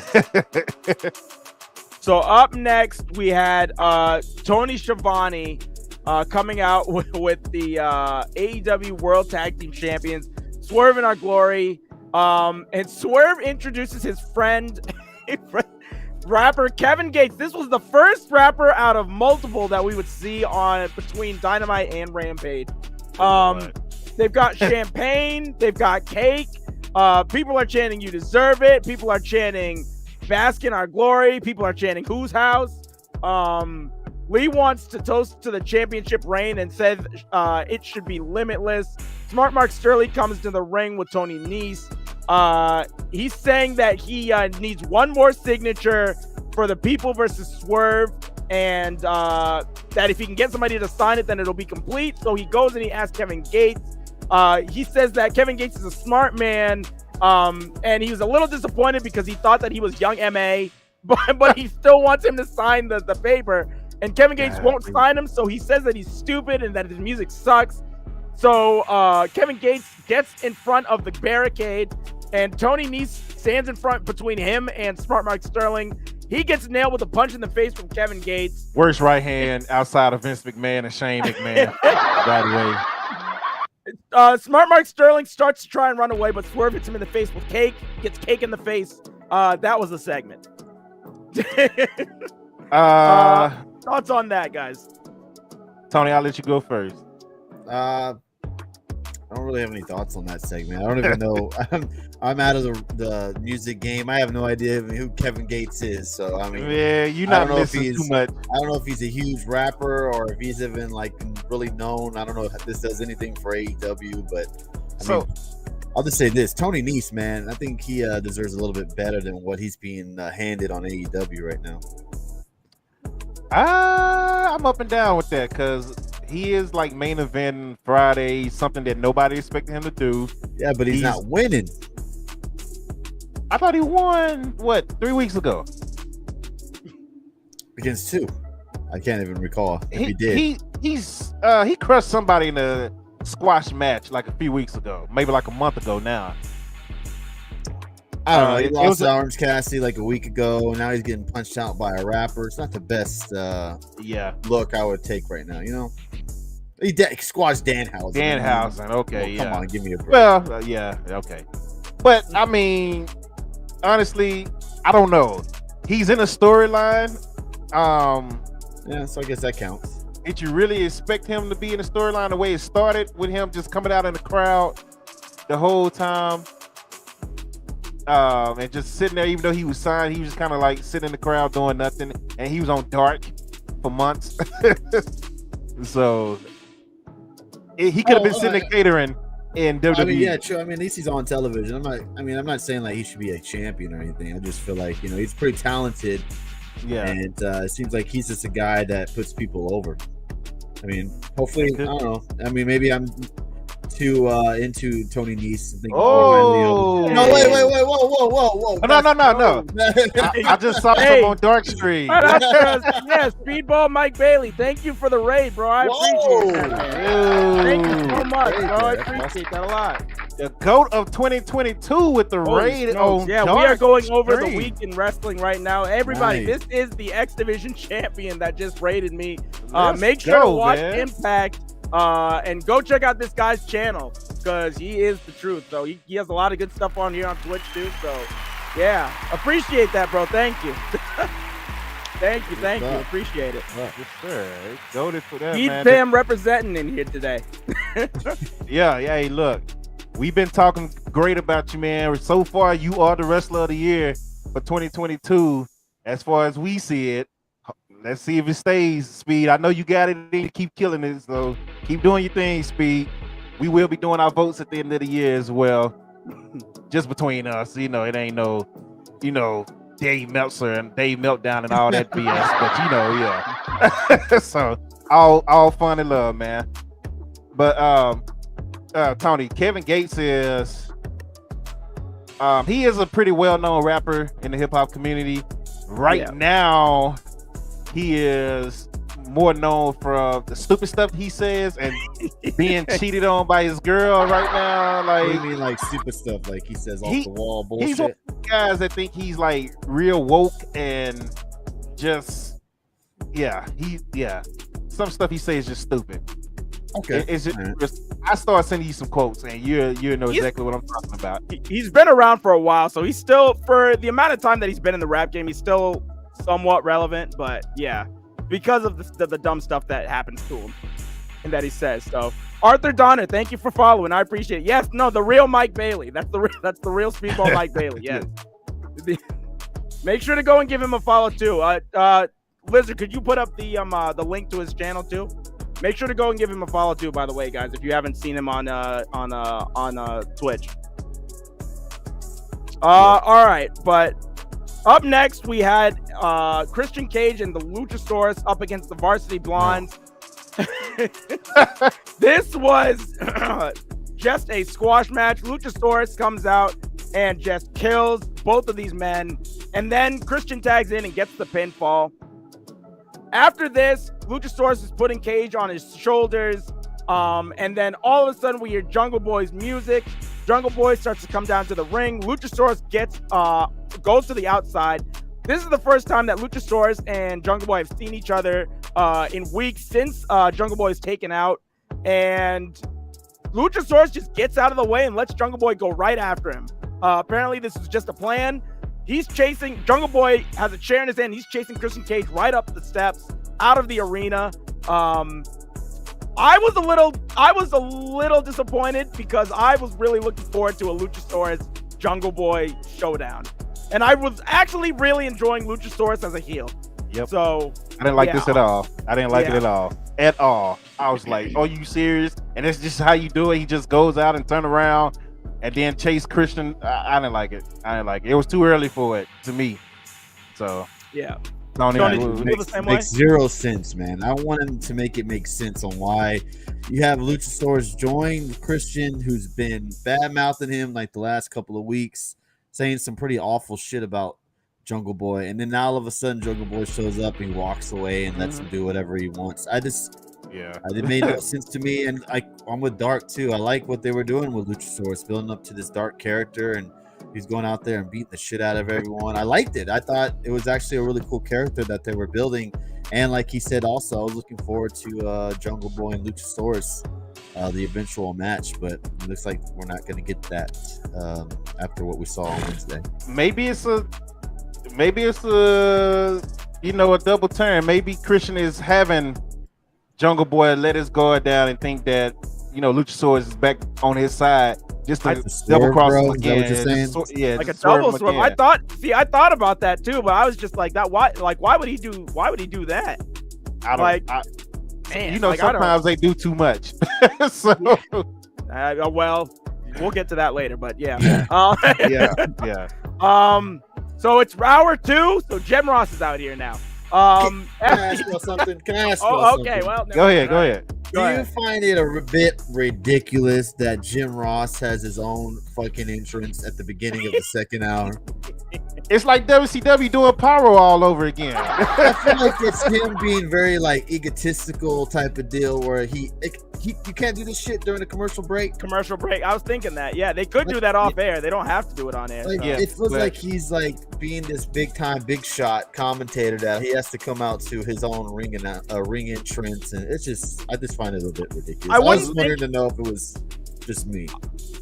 So up next, we had Tony Schiavone coming out with the AEW World Tag Team Champions, Swerve in Our Glory. And Swerve introduces his friend, rapper Kevin Gates. This was the first rapper out of multiple that we would see on between Dynamite and Rampage. They've got champagne, they've got cake. People are chanting "You Deserve It." People are chanting "Bask in Our Glory." People are chanting "Whose House?" Lee wants to toast to the championship reign and said it should be limitless. Smart Mark Sterling comes to the ring with Tony Nese. He's saying that he needs one more signature for the People versus Swerve, and that if he can get somebody to sign it, then it'll be complete. So he goes and he asks Kevin Gates. He says that Kevin Gates is a smart man, and he was a little disappointed because he thought that he was young MA, but he still wants him to sign the paper. And Kevin Gates won't sign him, so he says that he's stupid and that his music sucks. So Kevin Gates gets in front of the barricade, and Tony Nese stands in front between him and Smart Mark Sterling. He gets nailed with a punch in the face from Kevin Gates. Worst right hand outside of Vince McMahon and Shane McMahon, by the way. Smart Mark Sterling starts to try and run away, but Swerve hits him in the face with cake. Gets cake in the face. That was the segment. Thoughts on that, guys? Tony, I'll let you go first. I don't really have any thoughts on that segment. I don't even know. I'm out of the music game. I have no idea who Kevin Gates is. So you're not missing too much. I don't know if he's a huge rapper or if he's even really known. I don't know if this does anything for AEW, but I'll just say this: Tony Nese, man, I think he deserves a little bit better than what he's being handed on AEW right now. I'm up and down with that because he is main event Friday, something that nobody expected him to do. Yeah, but he's not winning. I thought he won 3 weeks ago against two. I can't even recall if he did. He crushed somebody in a squash match a few weeks ago, maybe a month ago now. I don't know. He lost to Orange Cassidy a week ago. Now he's getting punched out by a rapper. It's not the best look I would take right now, He squashed Danhausen. Okay, come on, give me a break. Well, okay. But, honestly, I don't know. He's in a storyline. So I guess that counts. Did you really expect him to be in a storyline the way it started with him just coming out in the crowd the whole time? And just sitting there, even though he was signed, he was just kind of sitting in the crowd doing nothing, and he was on Dark for months. So he could have been sitting there catering in WWE. True. At least he's on television. I'm not saying he should be a champion or anything. I just feel he's pretty talented. Yeah, and it seems like he's just a guy that puts people over. Hopefully, I don't know. Maybe I'm into Tony Nese. Oh. No, wait, whoa. No. I just saw him on Dark Street. Yeah, Speedball Mike Bailey. Thank you for the raid, bro. I appreciate that, man. Thank you so much, bro. I appreciate that a lot. The GOAT of 2022 with the raid on Yeah, Dark we are going over Street. the week in wrestling right now. Everybody, This is the X Division champion that just raided me. Make sure to watch Impact and go check out this guy's channel because he is the truth. So he has a lot of good stuff on here on Twitch too. So yeah, appreciate that, bro. Thank you. Thank you. Appreciate it. Yes, sir. GOATed for that, Keith man. Pam representing in here today. Yeah. Hey, look. We've been talking great about you, man. So far, you are the wrestler of the year for 2022. As far as we see it, let's see if it stays, Speed. I know you got it in to keep killing it, so keep doing your thing, Speed. We will be doing our votes at the end of the year as well. Just between us, it ain't no, Dave Meltzer and Dave Meltdown and all that BS. But yeah. So all fun and love, man. But Tony, Kevin Gates is he is a pretty well-known rapper in the hip-hop community. Right now, he is more known for the stupid stuff he says and being cheated on by his girl right now. Like, what do you mean, like stupid stuff? Like he says off the wall bullshit. He's one of the guys that think he's like real woke and just some stuff he says is just stupid. Okay. It's just, I start sending you some quotes, and you know exactly what I'm talking about. He's been around for a while, so he's still, for the amount of time that he's been in the rap game, he's still somewhat relevant. But yeah, because of the dumb stuff that happens to him and that he says. So Arthur Donner, thank you for following. I appreciate it. Yes, no, the real Mike Bailey. That's the real Speedball Mike Bailey. Yes. Make sure to go and give him a follow too. Lizard, could you put up the link to his channel too? Make sure to go and give him a follow too, by the way, guys, if you haven't seen him on Twitch. All right, but up next we had Christian Cage and the Luchasaurus up against the Varsity Blondes. This was just a squash match. Luchasaurus comes out and just kills both of these men, and then Christian tags in and gets the pinfall. After this, Luchasaurus is putting Cage on his shoulders, and then all of a sudden we hear Jungle Boy's music. Jungle Boy starts to come down to the ring. Luchasaurus goes to the outside. This is the first time that Luchasaurus and Jungle Boy have seen each other in weeks since Jungle Boy is taken out, and Luchasaurus just gets out of the way and lets Jungle Boy go right after him. Apparently this is just a plan. He's chasing, Jungle Boy has a chair in his hand. He's chasing Christian Cage right up the steps out of the arena. I was a little disappointed because I was really looking forward to a Luchasaurus Jungle Boy showdown. And I was actually really enjoying Luchasaurus as a heel. Yep. So I didn't like this at all. I didn't like it at all. At all. I was like, are you serious? And that's just how you do it. He just goes out and turn around and then chase Christian. I didn't like it. It was too early for it to me. So yeah. Makes zero sense, man. I want him to make it make sense on why you have Luchasaurus join Christian, who's been bad mouthing him like the last couple of weeks, saying some pretty awful shit about Jungle Boy, and then now all of a sudden Jungle Boy shows up and he walks away and lets him do whatever he wants. It made no sense to me, and I'm with Dark too. I like what they were doing with Luchasaurus, building up to this dark character, and he's going out there and beating the shit out of everyone. I liked it. I thought it was actually a really cool character that they were building, and like he said, also I was looking forward to Jungle Boy and Luchasaurus, the eventual match, but it looks like we're not going to get that after what we saw on Wednesday. Maybe it's a a double turn. Maybe Christian is having Jungle Boy let his guard down and think that Luchasaurus is back on his side, just to double cross him again. Is that what you're saying? Like a double swerve. I thought about that too, but I was just like that. Why would he do that? Sometimes they do too much. So well, we'll get to that later, but yeah. So it's hour 2. So Jem Ross is out here now. Can I ask you something? Okay. Well, go ahead. Do you find it a bit ridiculous that Jim Ross has his own fucking entrance at the beginning of the second hour? It's like WCW doing Pyro all over again. I feel like it's him being very like egotistical type of deal where you can't do this shit during a commercial break. Commercial break. I was thinking that. Yeah, they could do that off air. They don't have to do it on air. Like, it feels like he's like being this big time, big shot commentator that he has to come out to his own ring entrance, and it's just I just find it a bit ridiculous. I was wondering to know if it was just me.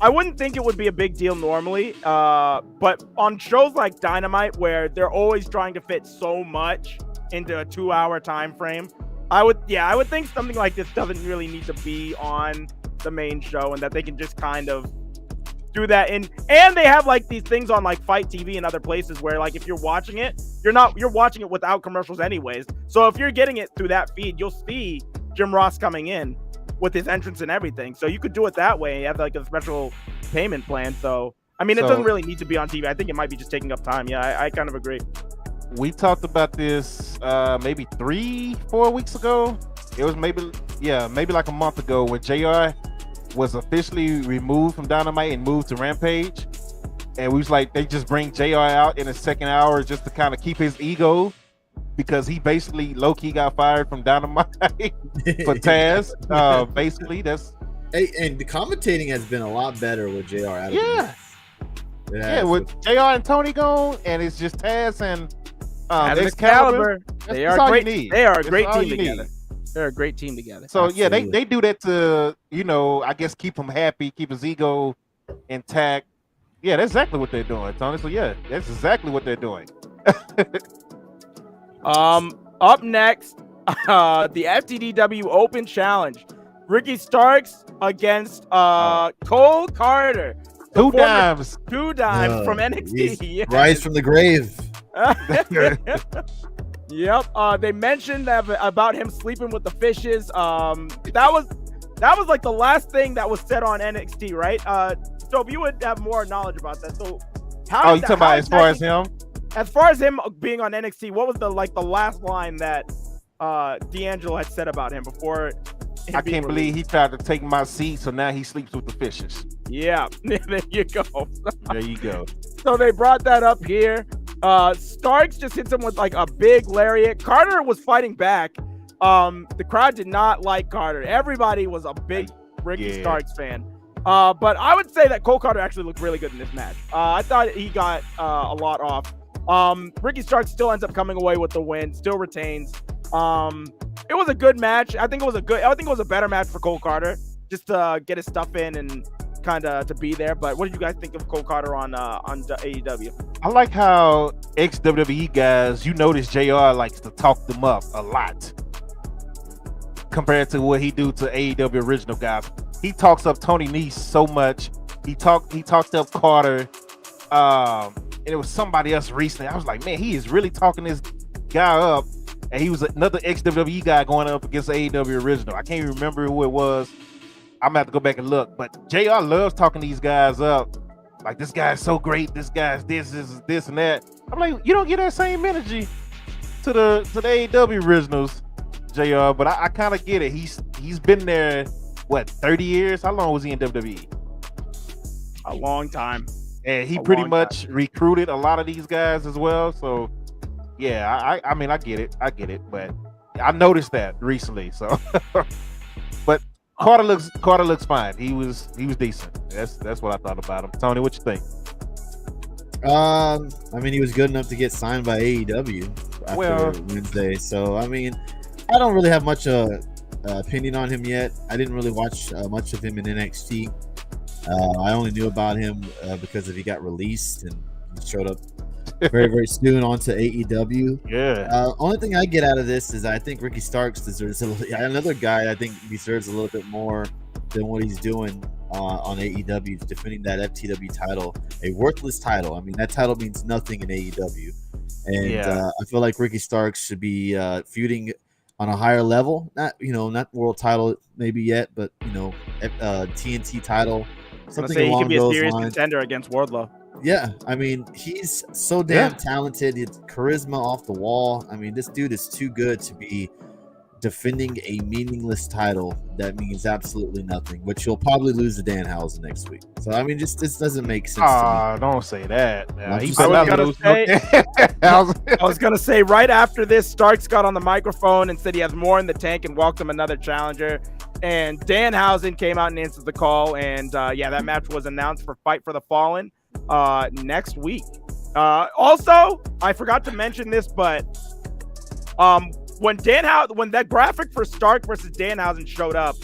I wouldn't think it would be a big deal normally, but on shows like Dynamite, where they're always trying to fit so much into a 2-hour time frame, I would think something like this doesn't really need to be on the main show, and that they can just kind of do that. And they have like these things on like Fight TV and other places where like if you're watching it, you're watching it without commercials anyways. So if you're getting it through that feed, you'll see Jim Ross coming in with his entrance and everything. So you could do it that way. You have like a special payment plan. So, I mean, it doesn't really need to be on TV. I think it might be just taking up time. Yeah, I kind of agree. We talked about this maybe 3-4 weeks ago. It was maybe like a month ago when JR was officially removed from Dynamite and moved to Rampage. And we was like, they just bring JR out in the second hour just to kind of keep his ego, because he basically low-key got fired from Dynamite for Taz. Basically, that's... Hey, and the commentating has been a lot better with JR out of yeah, with JR and Tony gone, and it's just Taz and Excalibur. They are a great team together. They're a great team together. So yeah, they do that to, I guess keep him happy, keep his ego intact. Yeah, that's exactly what they're doing, Tony. So yeah, that's exactly what they're doing. Up next, the FTDW Open Challenge. Ricky Starks against Cole Carter. Two dimes from NXT. Yes. Rise from the grave. Yep. They mentioned about him sleeping with the fishes. That was like the last thing that was said on NXT, right? So you would have more knowledge about that. So how? You talking about as far as him? As far as him being on NXT, what was the last line that D'Angelo had said about him before? I can't believe he tried to take my seat, so now he sleeps with the fishes. Yeah, there you go. There you go. So they brought that up here. Starks just hits him with like a big lariat. Carter was fighting back. The crowd did not like Carter. Everybody was a big Ricky Starks fan. But I would say that Cole Carter actually looked really good in this match. I thought he got a lot off. Ricky Starks still ends up coming away with the win, still retains. It was a good match. I think it was a better match for Cole Carter, just to get his stuff in and kind of to be there. But what did you guys think of Cole Carter on AEW? I like how ex-WWE guys, you notice JR likes to talk them up a lot compared to what he do to AEW original guys. He talks up Tony Nese so much. He talked up Carter. And it was somebody else recently. I was like, man, he is really talking this guy up. And he was another ex-WWE guy going up against AEW original. I can't even remember who it was. I'm gonna have to go back and look. But JR loves talking these guys up. Like, this guy's so great. This guy's this and that. I'm like, you don't get that same energy to the AEW originals, JR. But I kind of get it. He's been there, 30 years? How long was he in WWE? A long time. And he pretty much recruited a lot of these guys as well. So yeah, I mean, I get it, but I noticed that recently. So, but Carter looks fine. He was decent. That's what I thought about him. Tony, what you think? I mean, he was good enough to get signed by AEW after Wednesday. So, I mean, I don't really have much opinion on him yet. I didn't really watch much of him in NXT. I only knew about him because he got released and he showed up very, very soon onto AEW. Yeah. Only thing I get out of this is I think Ricky Starks deserves another guy. I think deserves a little bit more than what he's doing on AEW, defending that FTW title, a worthless title. I mean, that title means nothing in AEW, and I feel like Ricky Starks should be feuding on a higher level. Not world title maybe yet, but TNT title. Something he could be a those serious lines. contender against Wardlow. Yeah, I mean, he's so damn talented. His charisma off the wall. I mean, this dude is too good to be defending a meaningless title that means absolutely nothing, which he'll probably lose to Danhausen next week. So I mean, just this doesn't make sense to me. Don't say that. He I was gonna say right after this, Starks got on the microphone and said he has more in the tank and welcomed another challenger. And Danhausen came out and answered the call. And that match was announced for Fight for the Fallen next week. Also, I forgot to mention this, but when that graphic for Stark versus Danhausen showed up,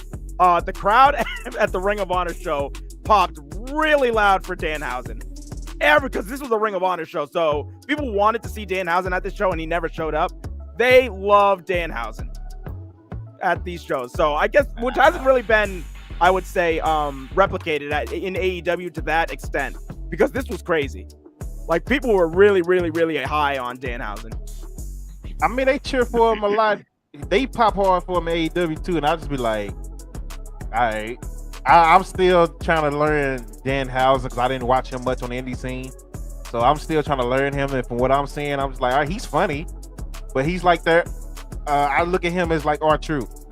the crowd at the Ring of Honor show popped really loud for Danhausen. Because this was a Ring of Honor show, so people wanted to see Danhausen at this show, and he never showed up. They love Danhausen at these shows, so I guess which hasn't really been, I would say, replicated in AEW to that extent, because this was crazy. Like, people were really, really, really high on Danhausen. I mean, they cheer for him a lot. They pop hard for him in AEW too, and I just be like, all right. I'm still trying to learn Danhausen because I didn't watch him much on the indie scene. So I'm still trying to learn him, and from what I'm seeing, I'm just like, all right, he's funny, but he's like that. I look at him as like R-Truth.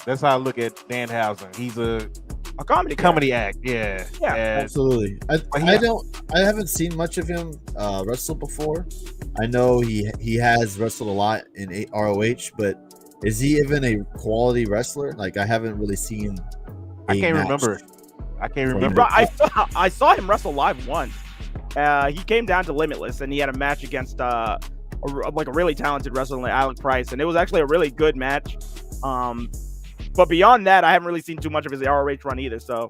That's how I look at Danhausen. He's a comedy act. Yeah, absolutely. I haven't seen much of him wrestle before. I know he has wrestled a lot in ROH, but is he even a quality wrestler? Like, I haven't really seen. I can't remember. I saw him wrestle live once. He came down to Limitless, and he had a match against a really talented wrestler like Alec Price, and it was actually a really good match. But beyond that, I haven't really seen too much of his ROH run either. So,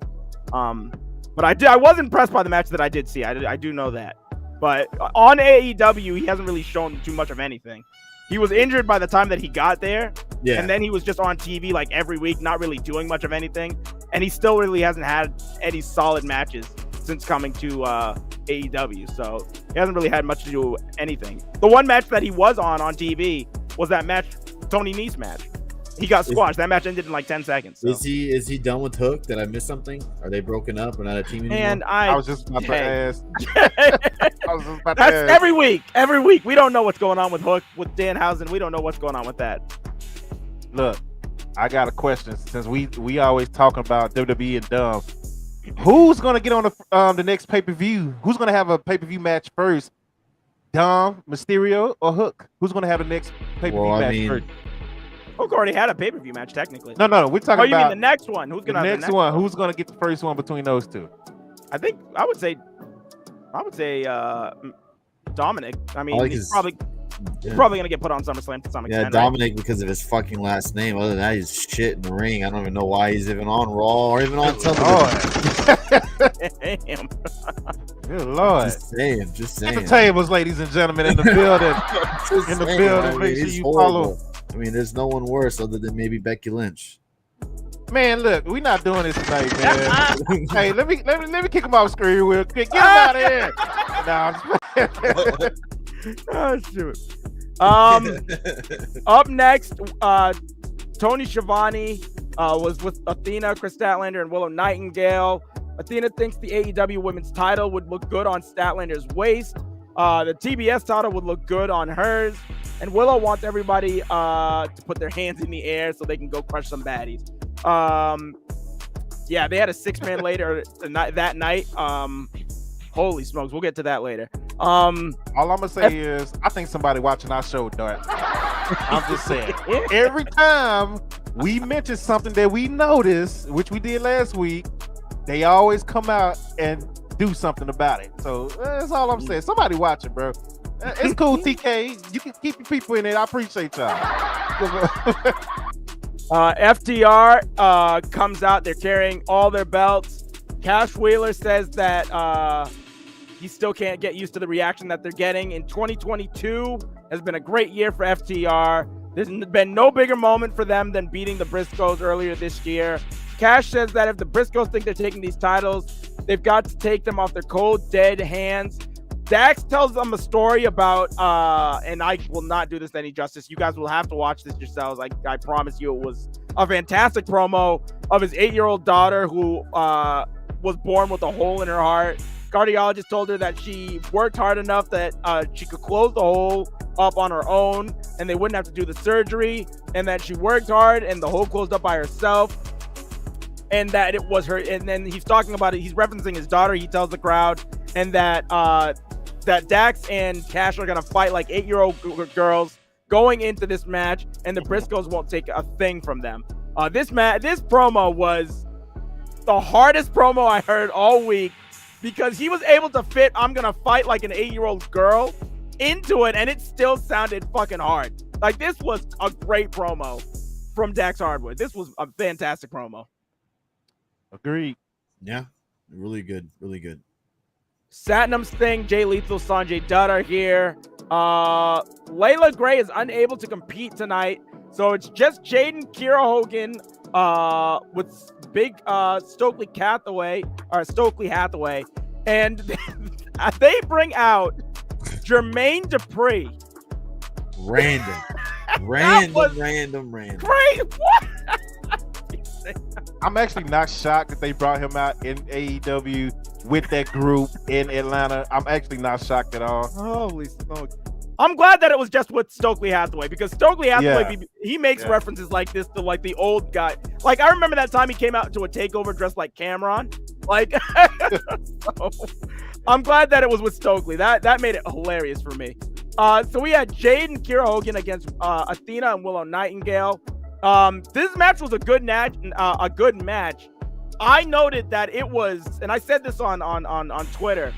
but I was impressed by the match that I did see. I do know that. But on AEW, he hasn't really shown too much of anything. He was injured by the time that he got there. Yeah. And then he was just on TV like every week, not really doing much of anything. And he still really hasn't had any solid matches since coming to AEW. So he hasn't really had much to do with anything. The one match that he was on TV was that match, Tony Nese match. He got squashed. That match ended in like 10 seconds. So. Is he done with Hook? Did I miss something? Are they broken up? We're not a team anymore? And I was just about to ask. That's every week. Every week. We don't know what's going on with Hook, with Danhausen. We don't know what's going on with that. Look, I got a question. Since we always talking about WWE and dumb, who's gonna get on the next pay-per-view? Who's gonna have a pay-per-view match first? Dom, Mysterio, or Hook? Who's gonna have the next pay-per-view match first? Hook already had a pay-per-view match, technically. No, we're talking about. Oh, you mean the next one? Who's gonna have the next one? Who's gonna get the first one between those two? I would say Dominic. I mean, he's probably gonna get put on SummerSlam to some extent. Yeah, Dominic, right? Because of his fucking last name. Other than that, he's shit in the ring. I don't even know why he's even on Raw or even on television. Damn. Good Lord. Just saying. Get the tables, ladies and gentlemen, in the building. Make sure you follow. I mean, there's no one worse other than maybe Becky Lynch. Man, look, we're not doing this tonight, man. Hey, let me kick him off screen real quick. Get him out of here. Oh shoot. Up next, Tony Schiavone was with Athena, Chris Statlander, and Willow Nightingale. Athena thinks the AEW Women's title would look good on Statlander's waist. The TBS title would look good on hers. And Willow wants everybody to put their hands in the air so they can go crush some baddies. They had a 6-man later that night. Holy smokes, we'll get to that later. All I'm gonna say is I think somebody watching our show, Dart. I'm just saying. Every time we mention something that we noticed, which we did last week, they always come out and do something about it. So that's all I'm saying. Somebody watching, bro. It's cool, TK. You can keep your people in it. I appreciate y'all. FTR comes out. They're carrying all their belts. Cash Wheeler says that he still can't get used to the reaction that they're getting. In 2022 has been a great year for FTR. There's been no bigger moment for them than beating the Briscoes earlier this year. Cash says that if the Briscoes think they're taking these titles, they've got to take them off their cold, dead hands. Dax tells them a story about, and I will not do this any justice. You guys will have to watch this yourselves. I promise you it was a fantastic promo of his 8-year-old daughter who was born with a hole in her heart. cardiologist told her that she worked hard enough that she could close the hole up on her own and they wouldn't have to do the surgery, and that she worked hard and the hole closed up by herself, and that it was her. And then he's talking about it. He's referencing his daughter. He tells the crowd, and that that Dax and Cash are going to fight like 8-year-old girls going into this match, and the Briscoes won't take a thing from them. This promo was the hardest promo I heard all week, because he was able to fit "I'm gonna fight like an 8-year-old girl" into it, and it still sounded fucking hard. Like, this was a great promo from Dax Hardwood. This was a fantastic promo. Agreed. Yeah, really good, really good. Satnam's thing, Jay Lethal, Sanjay Dutt are here. Layla Gray is unable to compete tonight, so it's just Jaden, Kira Hogan, with big Stokely Hathaway, and they bring out Jermaine Dupri. Random. Great. What? I'm actually not shocked that they brought him out in AEW with that group in Atlanta. I'm actually not shocked at all. Holy smoke. I'm glad that it was just with Stokely Hathaway, because Stokely Hathaway, he makes references like this to like the old guy. Like, I remember that time he came out to a takeover dressed like Cameron. Like, so, I'm glad that it was with Stokely. That made it hilarious for me. So we had Jade and Kira Hogan against Athena and Willow Nightingale. This match was a good match. I noted that it was, and I said this on Twitter,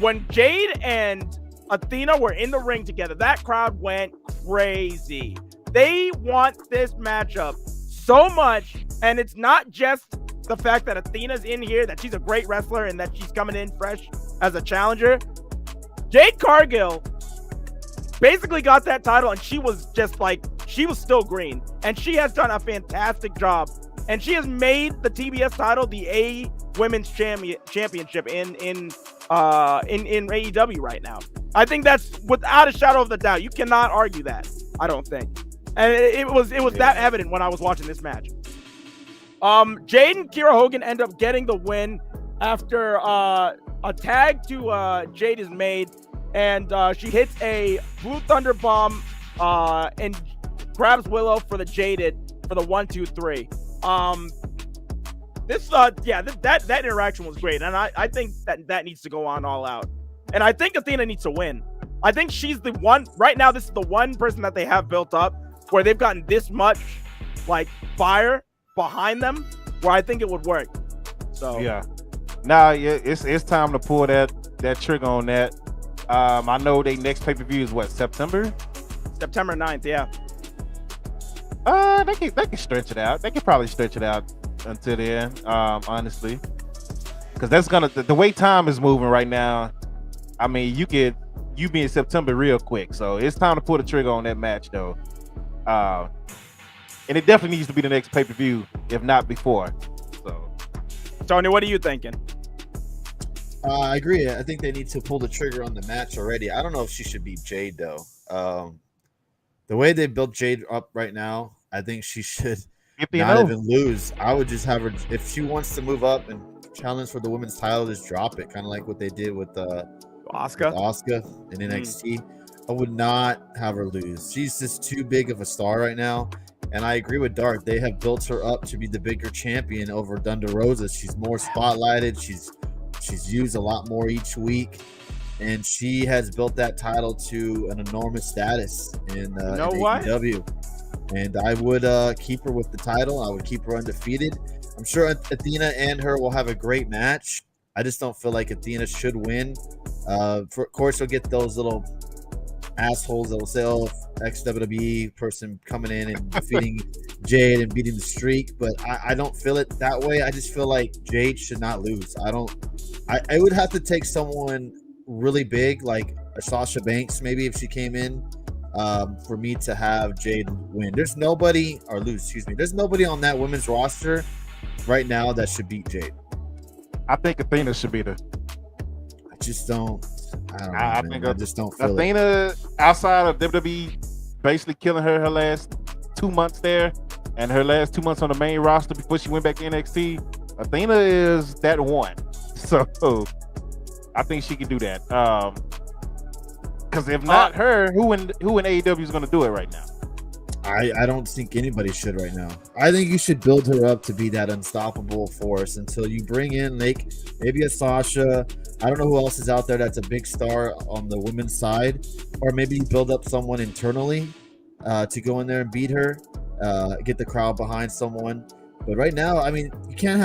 when Jade and Athena were in the ring together, that crowd went crazy. They want this matchup so much, and it's not just the fact that Athena's in here, that she's a great wrestler and that she's coming in fresh as a challenger. Jade Cargill basically got that title, and she was just like, she was still green, and she has done a fantastic job, and she has made the TBS title the A Women's Championship in AEW right now. I think that's without a shadow of the doubt. You cannot argue that, I don't think. And it was that evident when I was watching this match. Jade and Kira Hogan end up getting the win after a tag to Jade is made, and she hits a Blue Thunder Bomb and grabs Willow for the Jaded for the 1-2-3. That interaction was great, and I think that needs to go on all out. And I think Athena needs to win. I think she's the one right now. This is the one person that they have built up where they've gotten this much like fire behind them, where I think it would work. So yeah, now it's time to pull that trigger on that. I know their next pay-per-view is what, September 9th. Yeah. They can stretch it out. They can probably stretch it out until then. Honestly, because that's the way time is moving right now. I mean, you be in September real quick, so it's time to pull the trigger on that match, though. And it definitely needs to be the next pay-per-view, if not before. So, Tony, what are you thinking? I agree. I think they need to pull the trigger on the match already. I don't know if she should beat Jade, though. The way they built Jade up right now, I think she should not even lose. I would just have her, if she wants to move up and challenge for the women's title, just drop it, kind of like what they did with Asuka in NXT. I would not have her lose. She's just too big of a star right now. And I agree with Dark. They have built her up to be the bigger champion over Thunder Rosa. She's more spotlighted. She's used a lot more each week. And she has built that title to an enormous status in AEW. And I would keep her with the title. I would keep her undefeated. I'm sure Athena and her will have a great match. I just don't feel like Athena should win. Of course, you'll get those little assholes that will say, "Oh, ex-WWE person coming in and defeating Jade and beating the streak," but I don't feel it that way. I just feel like Jade should not lose. I would have to take someone really big, like a Sasha Banks, maybe, if she came in, for me to have Jade win. There's nobody on that women's roster right now that should beat Jade. I think Athena should beat her. I just don't feel Athena, outside of WWE basically killing her last 2 months there and her last 2 months on the main roster before she went back to NXT, Athena is that one. So I think she can do that. Because if not her, who in AEW is going to do it right now? I don't think anybody should right now. I think you should build her up to be that unstoppable force until you bring in maybe a Sasha. I don't know who else is out there that's a big star on the women's side, or maybe you build up someone internally to go in there and beat her, get the crowd behind someone. But right now, I mean, you can't.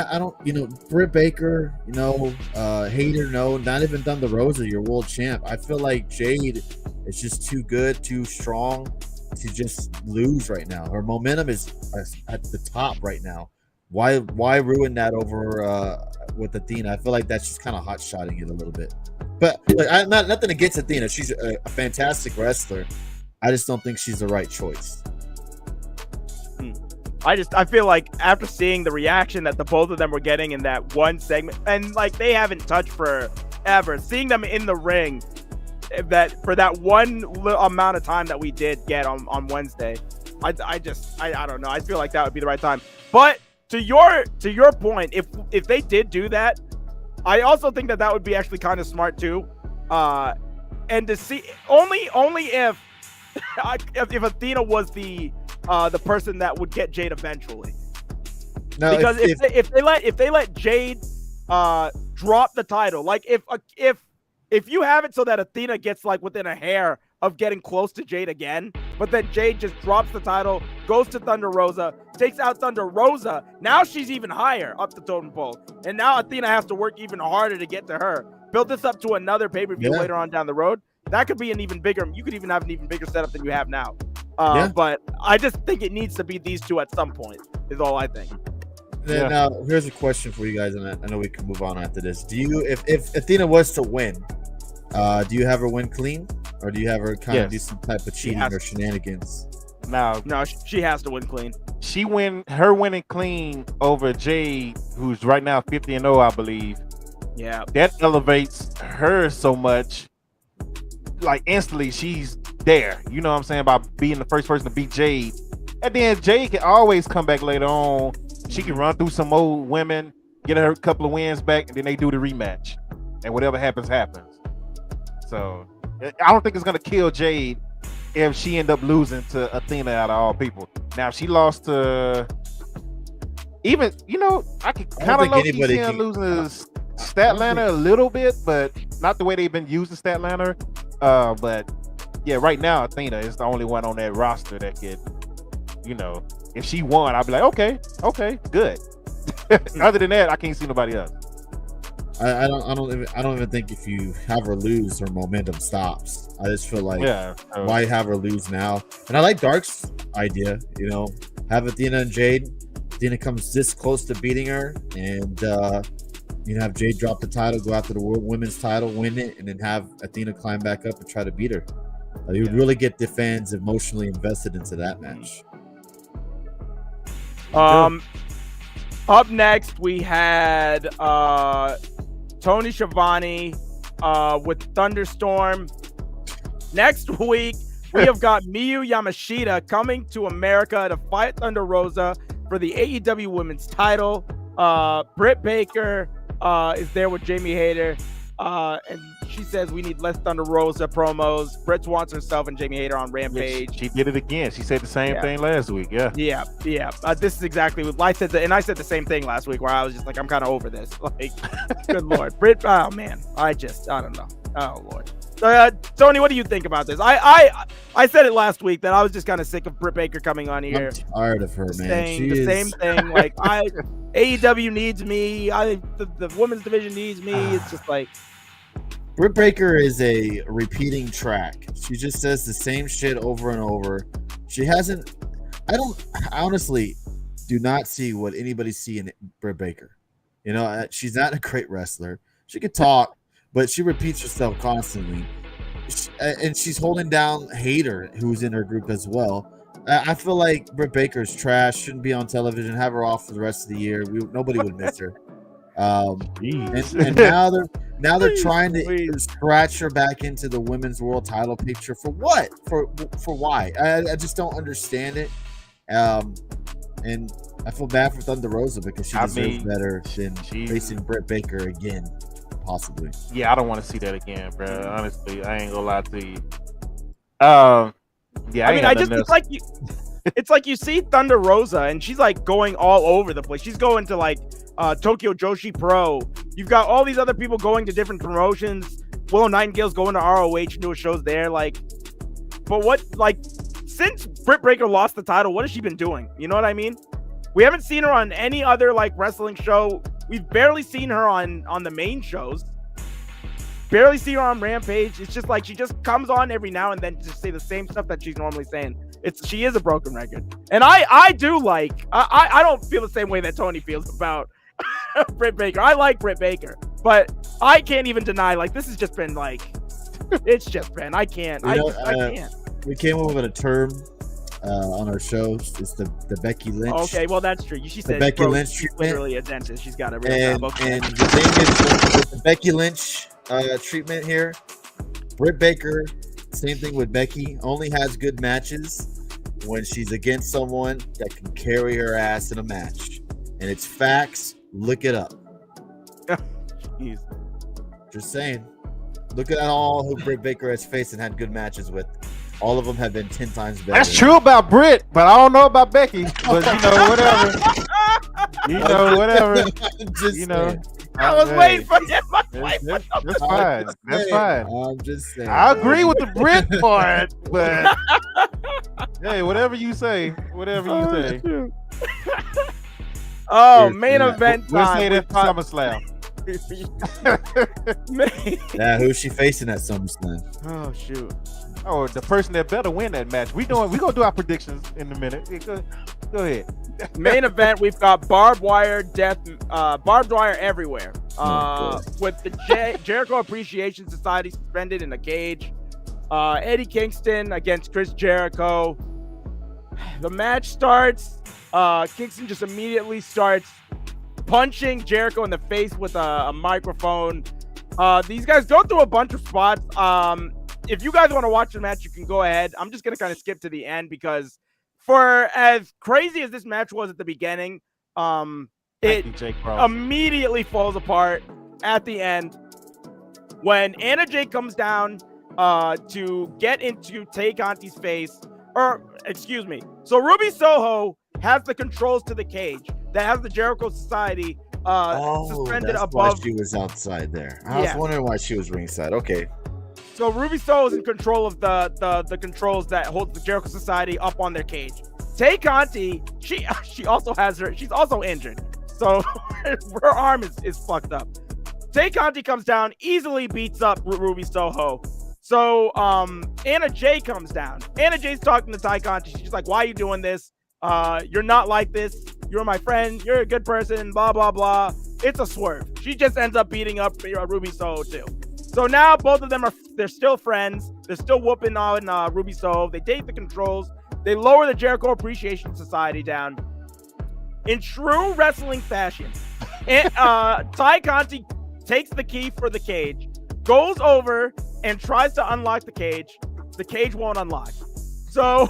Britt Baker, Hayter, not even Thunder Rosa, your world champ. I feel like Jade is just too good, too strong to just lose right now. Her momentum is at the top right now. Why ruin that over with Athena? I feel like that's just kind of hot shotting it a little bit. But nothing against Athena. She's a fantastic wrestler. I just don't think she's the right choice. I feel like after seeing the reaction that the both of them were getting in that one segment, and like they haven't touched forever, seeing them in the ring that for that one amount of time that we did get on Wednesday, I don't know. I feel like that would be the right time. But to your point, if they did do that, I also think that would be actually kind of smart too. And to see only if if Athena was the person that would get Jade eventually. No, because if they let Jade drop the title, like if you have it so that Athena gets like within a hair of getting close to Jade again, but then Jade just drops the title, goes to Thunder Rosa, takes out Thunder Rosa. Now she's even higher up the totem pole, and now Athena has to work even harder to get to her. Build this up to another pay-per-view later on down the road. That could be an even bigger. You could even have an even bigger setup than you have now. But I just think it needs to be these two at some point. Is all I think. Now, here's a question for you guys, and I know we can move on after this. Do you, if Athena was to win, do you have her win clean, or do you have her kind of do some type of cheating or shenanigans? No, she has to win clean. Her winning clean over Jade, who's right now 50-0, I believe. Yeah, that elevates her so much. Like instantly, she's there. You know what I'm saying? By being the first person to beat Jade, and then Jade can always come back later on. She can run through some old women, get her a couple of wins back, and then they do the rematch, and whatever happens. So I don't think it's gonna kill Jade if she end up losing to Athena out of all people. Now if she lost to even, I could kind of low-key see her losing to Statlander a little bit, but not the way they've been using Statlander. But yeah, right now Athena is the only one on that roster that could, if she won, I'd be like, okay, good. Other than that, I can't see nobody else. I don't even think if you have her lose, her momentum stops. I just feel like why have her lose now? And I like Dark's idea, have Athena and Jade. Athena comes this close to beating her, and have Jade drop the title, go after the World Women's title, win it, and then have Athena climb back up and try to beat her. You would really get the fans emotionally invested into that match. Up next, we had Tony Schiavone with Thunderstorm. Next week, we have got Miyu Yamashita coming to America to fight Thunder Rosa for the AEW Women's title. Britt Baker is there with Jamie Hayter, and she says we need less Thunder Rosa promos. Britt wants herself and Jamie Hayter on Rampage. She did it again. She said the same thing last week. Yeah. This is exactly what I said, and I said the same thing last week, where I was just like, I'm kind of over this. Like, good lord, Britt. Oh man, I don't know. Oh lord. Tony, what do you think about this? I said it last week that I was just kind of sick of Britt Baker coming on here. I'm tired of her, man. Saying the same thing. Like, AEW needs me. The women's division needs me. It's just like Britt Baker is a repeating track. She just says the same shit over and over. She hasn't. I honestly do not see what anybody see in Britt Baker. She's not a great wrestler. She could talk, but she repeats herself constantly. And she's holding down Hayter, who's in her group as well. I feel like Britt Baker's trash, shouldn't be on television. Have her off for the rest of the year. Nobody would miss her. And now they're trying to scratch her back into the women's world title picture. For what? For why? I just don't understand it. And I feel bad for Thunder Rosa because she deserves better than facing Britt Baker again. possibly. Yeah, I don't want to see that again, bro. Honestly, I ain't gonna lie to you. Yeah, I mean, it's like you see Thunder Rosa, and she's like going all over the place. She's going to like Tokyo Joshi Pro. You've got all these other people going to different promotions. Willow Nightingale's going to ROH and doing shows there. Like, but what, like, since Britt Baker lost the title, what has she been doing? You know what I mean? We haven't seen her on any other like wrestling show. We've barely seen her on the main shows. Barely see her on Rampage. It's just like she just comes on every now and then to say the same stuff that she's normally saying. She is a broken record. And I do like, I don't feel the same way that Tony feels about Britt Baker. I like Britt Baker, but I can't even deny, like, this has just been like, it's just been, I can't. I can't. We came up with a term on our shows. It's the Becky Lynch. Okay, well, that's true. She said Becky Lynch she's treatment. literally a dentist. She's got a real job. Okay. And the thing is, with the Becky Lynch treatment here, Britt Baker, same thing with Becky, only has good matches when she's against someone that can carry her ass in a match. And it's facts. Look it up. Jeez. Just saying. Look at all who Britt Baker has faced and had good matches with. All of them have been 10 times better. That's true about Britt, but I don't know about Becky. But whatever. Whatever. I was waiting for him. That's fine. That's fine. I'm just saying. I agree with the Britt part, but hey, whatever you say. Oh, main event We'll time. say that for SummerSlam. Yeah, who's she facing at SummerSlam? Oh, shoot. Oh, the person that better win that match. We gonna do our predictions in a minute. Go ahead. Main event, we've got barbed wire everywhere. With the Jericho Appreciation Society suspended in a cage. Eddie Kingston against Chris Jericho. The match starts. Kingston just immediately starts punching Jericho in the face with a microphone. These guys go through a bunch of spots. If you guys want to watch the match, you can go ahead. I'm just going to kind of skip to the end because for as crazy as this match was at the beginning, it immediately falls apart at the end when Anna Jay comes down to get into Tay Conti's face. So Ruby Soho has the controls to the cage that has the Jericho Society suspended that's above. Why she was outside there. I was wondering why she was ringside. Okay. So Ruby Soho is in control of the controls that hold the Jericho Society up on their cage. Tay Conti, she also has she's also injured. So her arm is fucked up. Tay Conti comes down, easily beats up Ruby Soho. So Anna Jay comes down. Anna Jay's talking to Tay Conti. She's like, why are you doing this? You're not like this. You're my friend. You're a good person. Blah, blah, blah. It's a swerve. She just ends up beating up Ruby Soho too. So now both of them they're still friends. They're still whooping on Ruby Soho. They take the controls. They lower the Jericho Appreciation Society down. In true wrestling fashion, and, Tay Conti takes the key for the cage, goes over and tries to unlock the cage. The cage won't unlock. So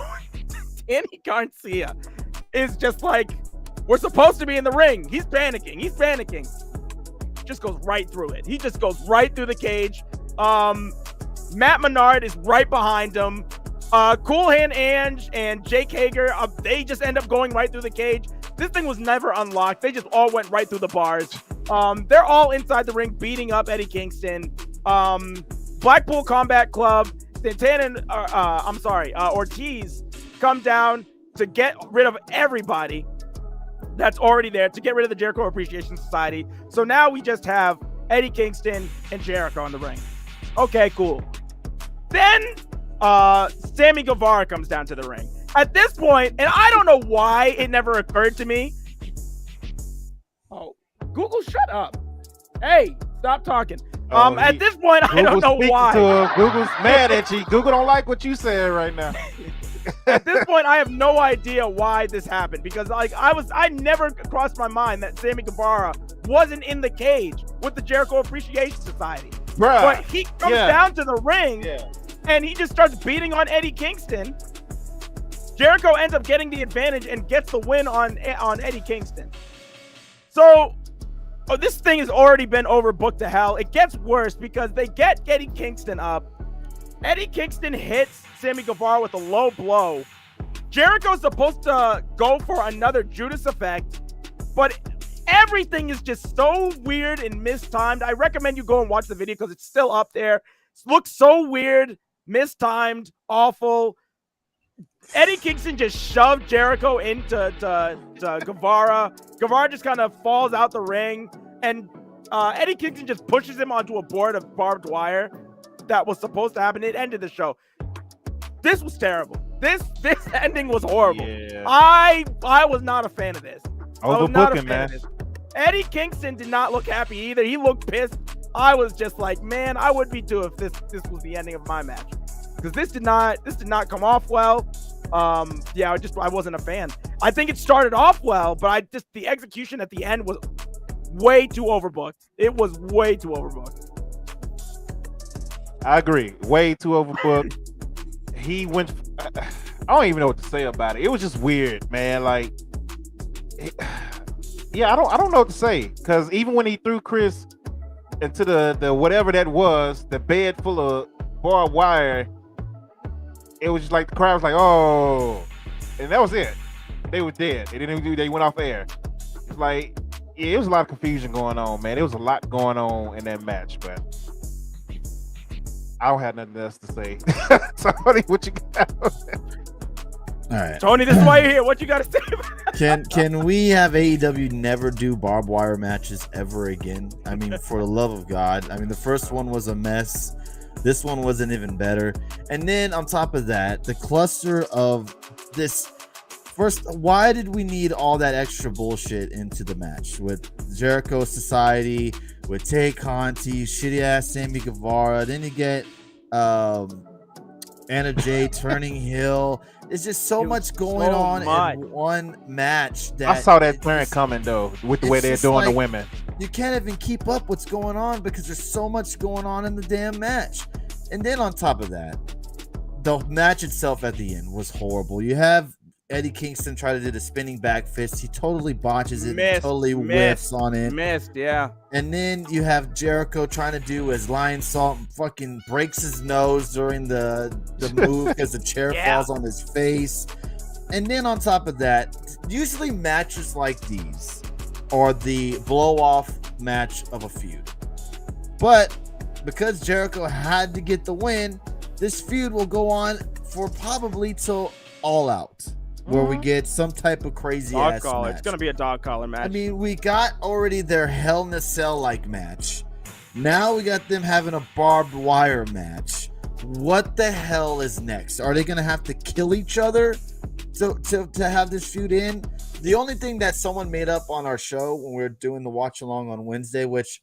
Danny Garcia is just like, we're supposed to be in the ring. He's panicking. Just goes right through it. He just goes right through the cage. Matt Menard is right behind him. Cool Hand Ange and Jake Hager, they just end up going right through the cage. This thing was never unlocked. They just all went right through the bars. They're all inside the ring beating up Eddie Kingston. Blackpool Combat Club, Santana, Ortiz come down to get rid of everybody that's already there, to get rid of the Jericho Appreciation Society. So now we just have Eddie Kingston and Jericho in the ring. Okay, cool. Then Sammy Guevara comes down to the ring. At this point, and I don't know why it never occurred to me. Oh, Google, shut up. Hey, stop talking. At this point, I don't know why. Google's mad at you. Google don't like what you said right now. At this point, I have no idea why this happened because I never crossed my mind that Sammy Guevara wasn't in the cage with the Jericho Appreciation Society. Bruh. But he comes down to the ring and he just starts beating on Eddie Kingston. Jericho ends up getting the advantage and gets the win on Eddie Kingston. So Oh, this thing has already been overbooked to hell. It gets worse because they get Eddie Kingston up. Eddie Kingston hits Sammy Guevara with a low blow. Jericho's supposed to go for another Judas effect, but everything is just so weird and mistimed. I recommend you go and watch the video because it's still up there. It looks so weird, mistimed, awful. Eddie Kingston just shoved Jericho into Guevara. Guevara just kind of falls out the ring, and Eddie Kingston just pushes him onto a board of barbed wire that was supposed to happen. It ended the show. This was terrible. This ending was horrible. Yeah. I was not a fan of this. Overbooking, man. Eddie Kingston did not look happy either. He looked pissed. I was just like, man, I would be too if this was the ending of my match, because this did not come off well. Yeah, I wasn't a fan. I think it started off well, but the execution at the end was way too overbooked. It was way too overbooked. I agree. Way too overbooked. He went. I don't even know what to say about it. It was just weird, man. Like, yeah, I don't know what to say, because even when he threw Chris into the whatever that was, the bed full of barbed wire, it was just like the crowd was like, oh, and that was it. They were dead. They went off air. It's like, yeah, it was a lot of confusion going on, man. There was a lot going on in that match, but I don't have nothing else to say. Somebody, what you got? All right, Tony, this is why you're here. What you got to say? Can we have AEW never do barbed wire matches ever again? I mean, for the love of God. I mean, the first one was a mess. This one wasn't even better. And then on top of that, the cluster of this. First, why did we need all that extra bullshit into the match with Jericho Society, with Tay Conti, shitty ass Sammy Guevara? Then you get Anna Jay turning heel. There's just so much going on in one match. That I saw that turn coming though, with the way they're doing the women. You can't even keep up what's going on because there's so much going on in the damn match. And then on top of that, the match itself at the end was horrible. You have Eddie Kingston try to do the spinning back fist. He totally botches it, totally whiffs on it. Missed, yeah. And then you have Jericho trying to do his lion salt and fucking breaks his nose during the move because the chair falls on his face. And then on top of that, usually matches like these are the blow-off match of a feud. But because Jericho had to get the win, this feud will go on for probably till All Out, where we get some type of crazy ass match. It's gonna be a dog collar match. I mean, we got already their Hell in a Cell like match. Now we got them having a barbed wire match. What the hell is next? Are they gonna have to kill each other to have this feud in? The only thing that someone made up on our show when we were doing the watch along on Wednesday, which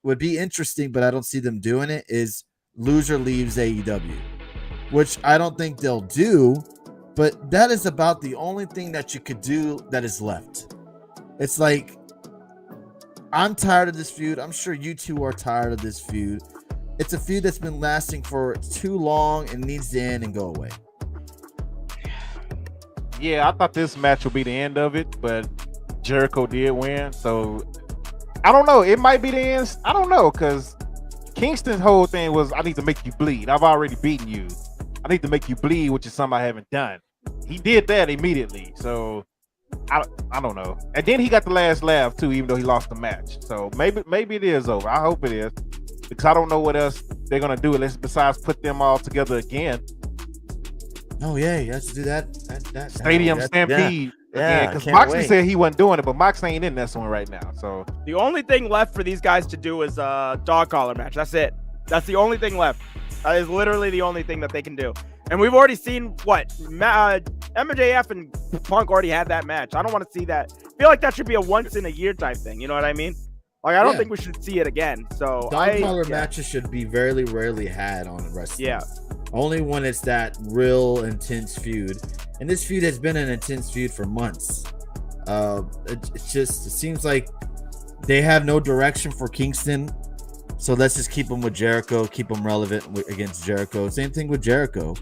would be interesting, but I don't see them doing it, is loser leaves AEW, which I don't think they'll do. But that is about the only thing that you could do that is left. It's like, I'm tired of this feud. I'm sure you two are tired of this feud. It's a feud that's been lasting for too long and needs to end and go away. Yeah, I thought this match would be the end of it, but Jericho did win. So I don't know. It might be the end. I don't know, because Kingston's whole thing was, I need to make you bleed. I've already beaten you. I need to make you bleed, which is something I haven't done. He did that immediately. So I don't know. And then he got the last laugh too, even though he lost the match. So maybe it is over. I hope it is, because I don't know what else they're gonna do besides put them all together again. Oh yeah, you have to do that Stadium Stampede. Yeah, because Moxley said he wasn't doing it, but Moxley ain't in this one right now. So the only thing left for these guys to do is a dog collar match. That's it. That's the only thing left. That is literally the only thing that they can do. And we've already seen what MJF and Punk already had that match. I don't want to see that. I feel like that should be a once in a year type thing. You know what I mean? Like, I don't think we should see it again. So dog collar matches should be very rarely had on wrestling. Yeah. Only when it's that real intense feud. And this feud has been an intense feud for months. It seems like they have no direction for Kingston. So let's just keep him with Jericho, keep him relevant against Jericho. Same thing with Jericho.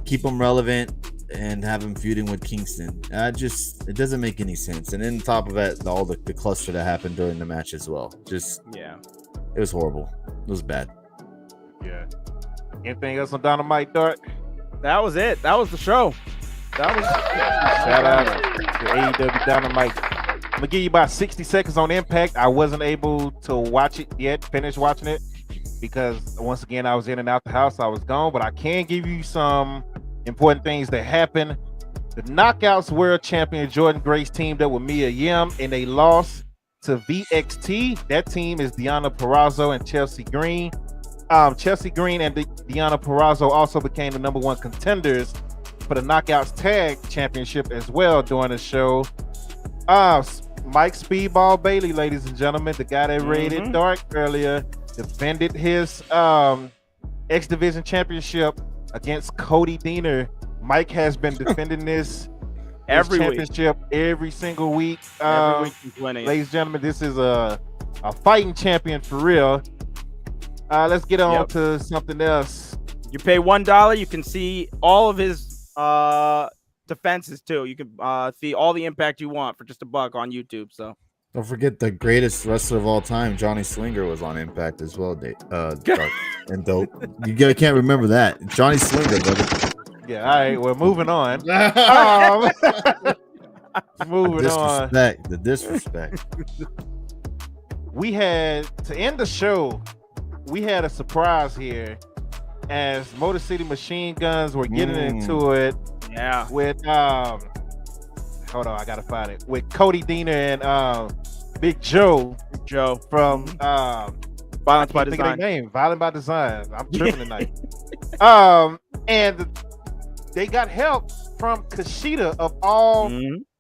Keep him relevant, and have him feuding with Kingston. It doesn't make any sense. And then on top of that, all the cluster that happened during the match as well. It was horrible. It was bad. Yeah. Anything else on Dynamite, Dark? That was it. That was the show. Shout out to AEW Dynamite. I'm gonna give you about 60 seconds on Impact. I wasn't able to watch it yet, finish watching it, because once again I was in and out the house. I was gone, but I can give you some important things that happened. The Knockouts World Champion Jordan Grace teamed up with Mia Yim in a loss to VXT. That team is Deonna Purrazzo and Chelsea Green. Chelsea Green and Deonna Purrazzo also became the #1 contenders for the Knockouts Tag Championship as well during the show. Mike Speedball Bailey, ladies and gentlemen, the guy that rated Dark earlier, defended his X Division Championship against Cody Deaner. Mike has been defending this championship every single week. Every week he's winning. Ladies and gentlemen, this is a fighting champion for real. Let's get on to something else. You pay $1, you can see all of his defenses too. You can see all the Impact you want for just $1 on YouTube. So don't forget the greatest wrestler of all time, Johnny Slinger, was on Impact as well. And dope. You can't remember that, Johnny Slinger, brother. Yeah. All right. Well, moving on. Moving on. The disrespect. We had to end the show. We had a surprise here, as Motor City Machine Guns were getting into it. Yeah. With hold on, I gotta find it. With Cody Deaner and Big Joe from Violence by Design. Name Violent by Design. I'm tripping tonight. And they got help from Kushida of all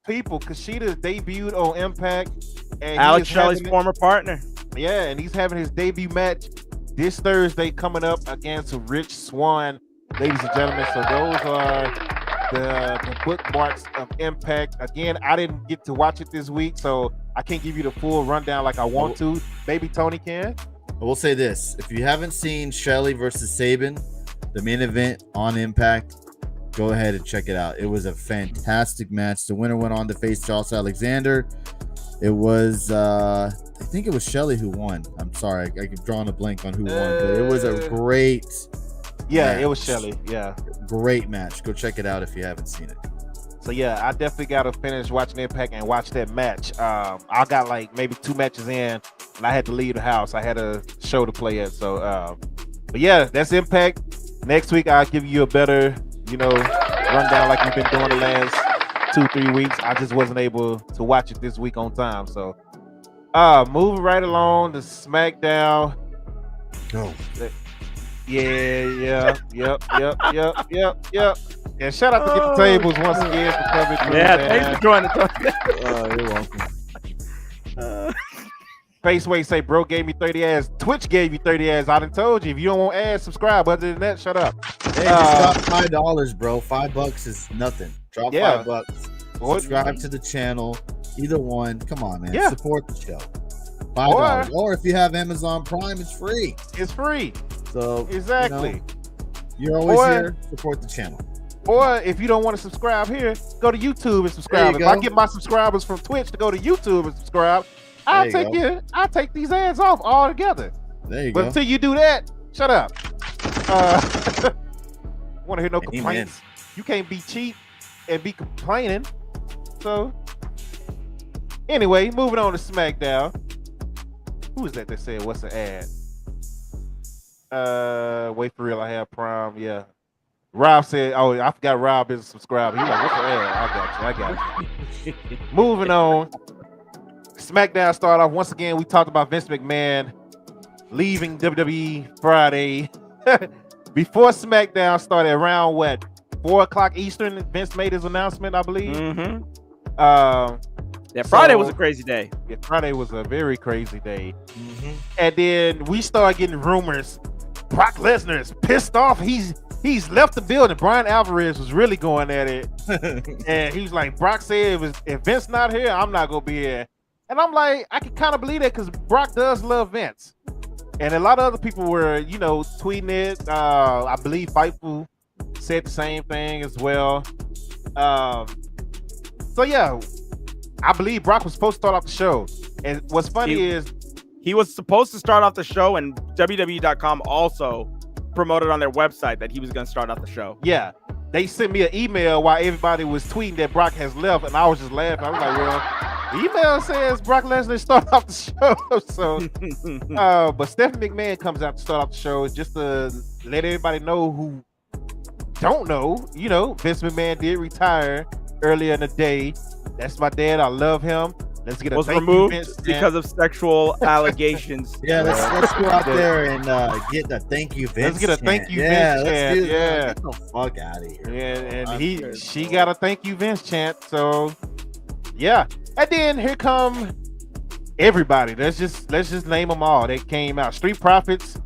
people. Kushida debuted on Impact, and Alex Shelley's former partner. Yeah, and he's having his debut match this Thursday coming up against Rich Swann, ladies and gentlemen. So those are the bookmarks of Impact. Again, I didn't get to watch it this week, so I can't give you the full rundown like I want to. Maybe Tony can. I will say this. If you haven't seen Shelley versus Sabin, the main event on Impact, go ahead and check it out. It was a fantastic match. The winner went on to face Josh Alexander. It was, I think it was Shelley who won. I'm sorry, I keep drawing a blank on who won, but it was a great match. It was Shelley. Yeah. Great match. Go check it out if you haven't seen it. So yeah, I definitely got to finish watching Impact and watch that match. I got like maybe 2 matches in, and I had to leave the house. I had a show to play at. So, but yeah, that's Impact. Next week, I'll give you a better, rundown like we've been doing the last 2-3 weeks. I just wasn't able to watch it this week on time. So, moving right along to SmackDown. Go. Yep. And shout out to Get the Tables once again for coming through. Yeah, thanks for joining. You're welcome. Faceway say, bro gave me 30 ads. Twitch gave you 30 ads. I done told you. If you don't want ads, subscribe. Other than that, shut up. Hey, just drop $5, bro. $5 is nothing. Drop $5. Subscribe to the channel. Either one. Come on, man. Yeah. Support the show. $5. Or if you have Amazon Prime, it's free. It's free. So exactly. You're always here. Support the channel. Or if you don't want to subscribe here, go to YouTube and subscribe. If I get my subscribers from Twitch to go to YouTube and subscribe, I'll take these ads off altogether. There you go. But until you do that, shut up. Want to hear no complaints? You can't be cheap and be complaining. So anyway, moving on to SmackDown. Who is that said what's the ad? Wait for real. I have Prime. Yeah. Rob said, "Oh, I forgot Rob is a subscriber." He's like, "What's the ad?" I got you. Moving on. SmackDown started off once again. We talked about Vince McMahon leaving WWE Friday. Before SmackDown started, around 4:00 Eastern, Vince made his announcement, I believe. Friday was a crazy day. Yeah, Friday was a very crazy day. And then we started getting rumors. Brock Lesnar is pissed off. He's left the building. Brian Alvarez was really going at it. And he was like, Brock said, if Vince not here, I'm not going to be here. And I'm like, I can kind of believe that because Brock does love Vince. And a lot of other people were, tweeting it. I believe Fightful said the same thing as well. So yeah, I believe Brock was supposed to start off the show. And what's funny is he was supposed to start off the show, and WWE.com also promoted on their website that he was going to start off the show. Yeah, they sent me an email while everybody was tweeting that Brock has left, and I was just laughing. I was like, well, the email says Brock Lesnar start off the show. So, but Stephanie McMahon comes out to start off the show just to let everybody know who don't know. You know, Vince McMahon did retire earlier in the day. That's my dad. I love him. Let's get a was thank removed you, Vince, because of sexual allegations. Yeah, let's go out there and get a thank you, Vince. Let's get a thank you, Vince chant. Yeah, get the fuck out of here. Yeah, and she got a thank you, Vince chant. So yeah, and then here come everybody. Let's just name them all. They came out. Street Profits,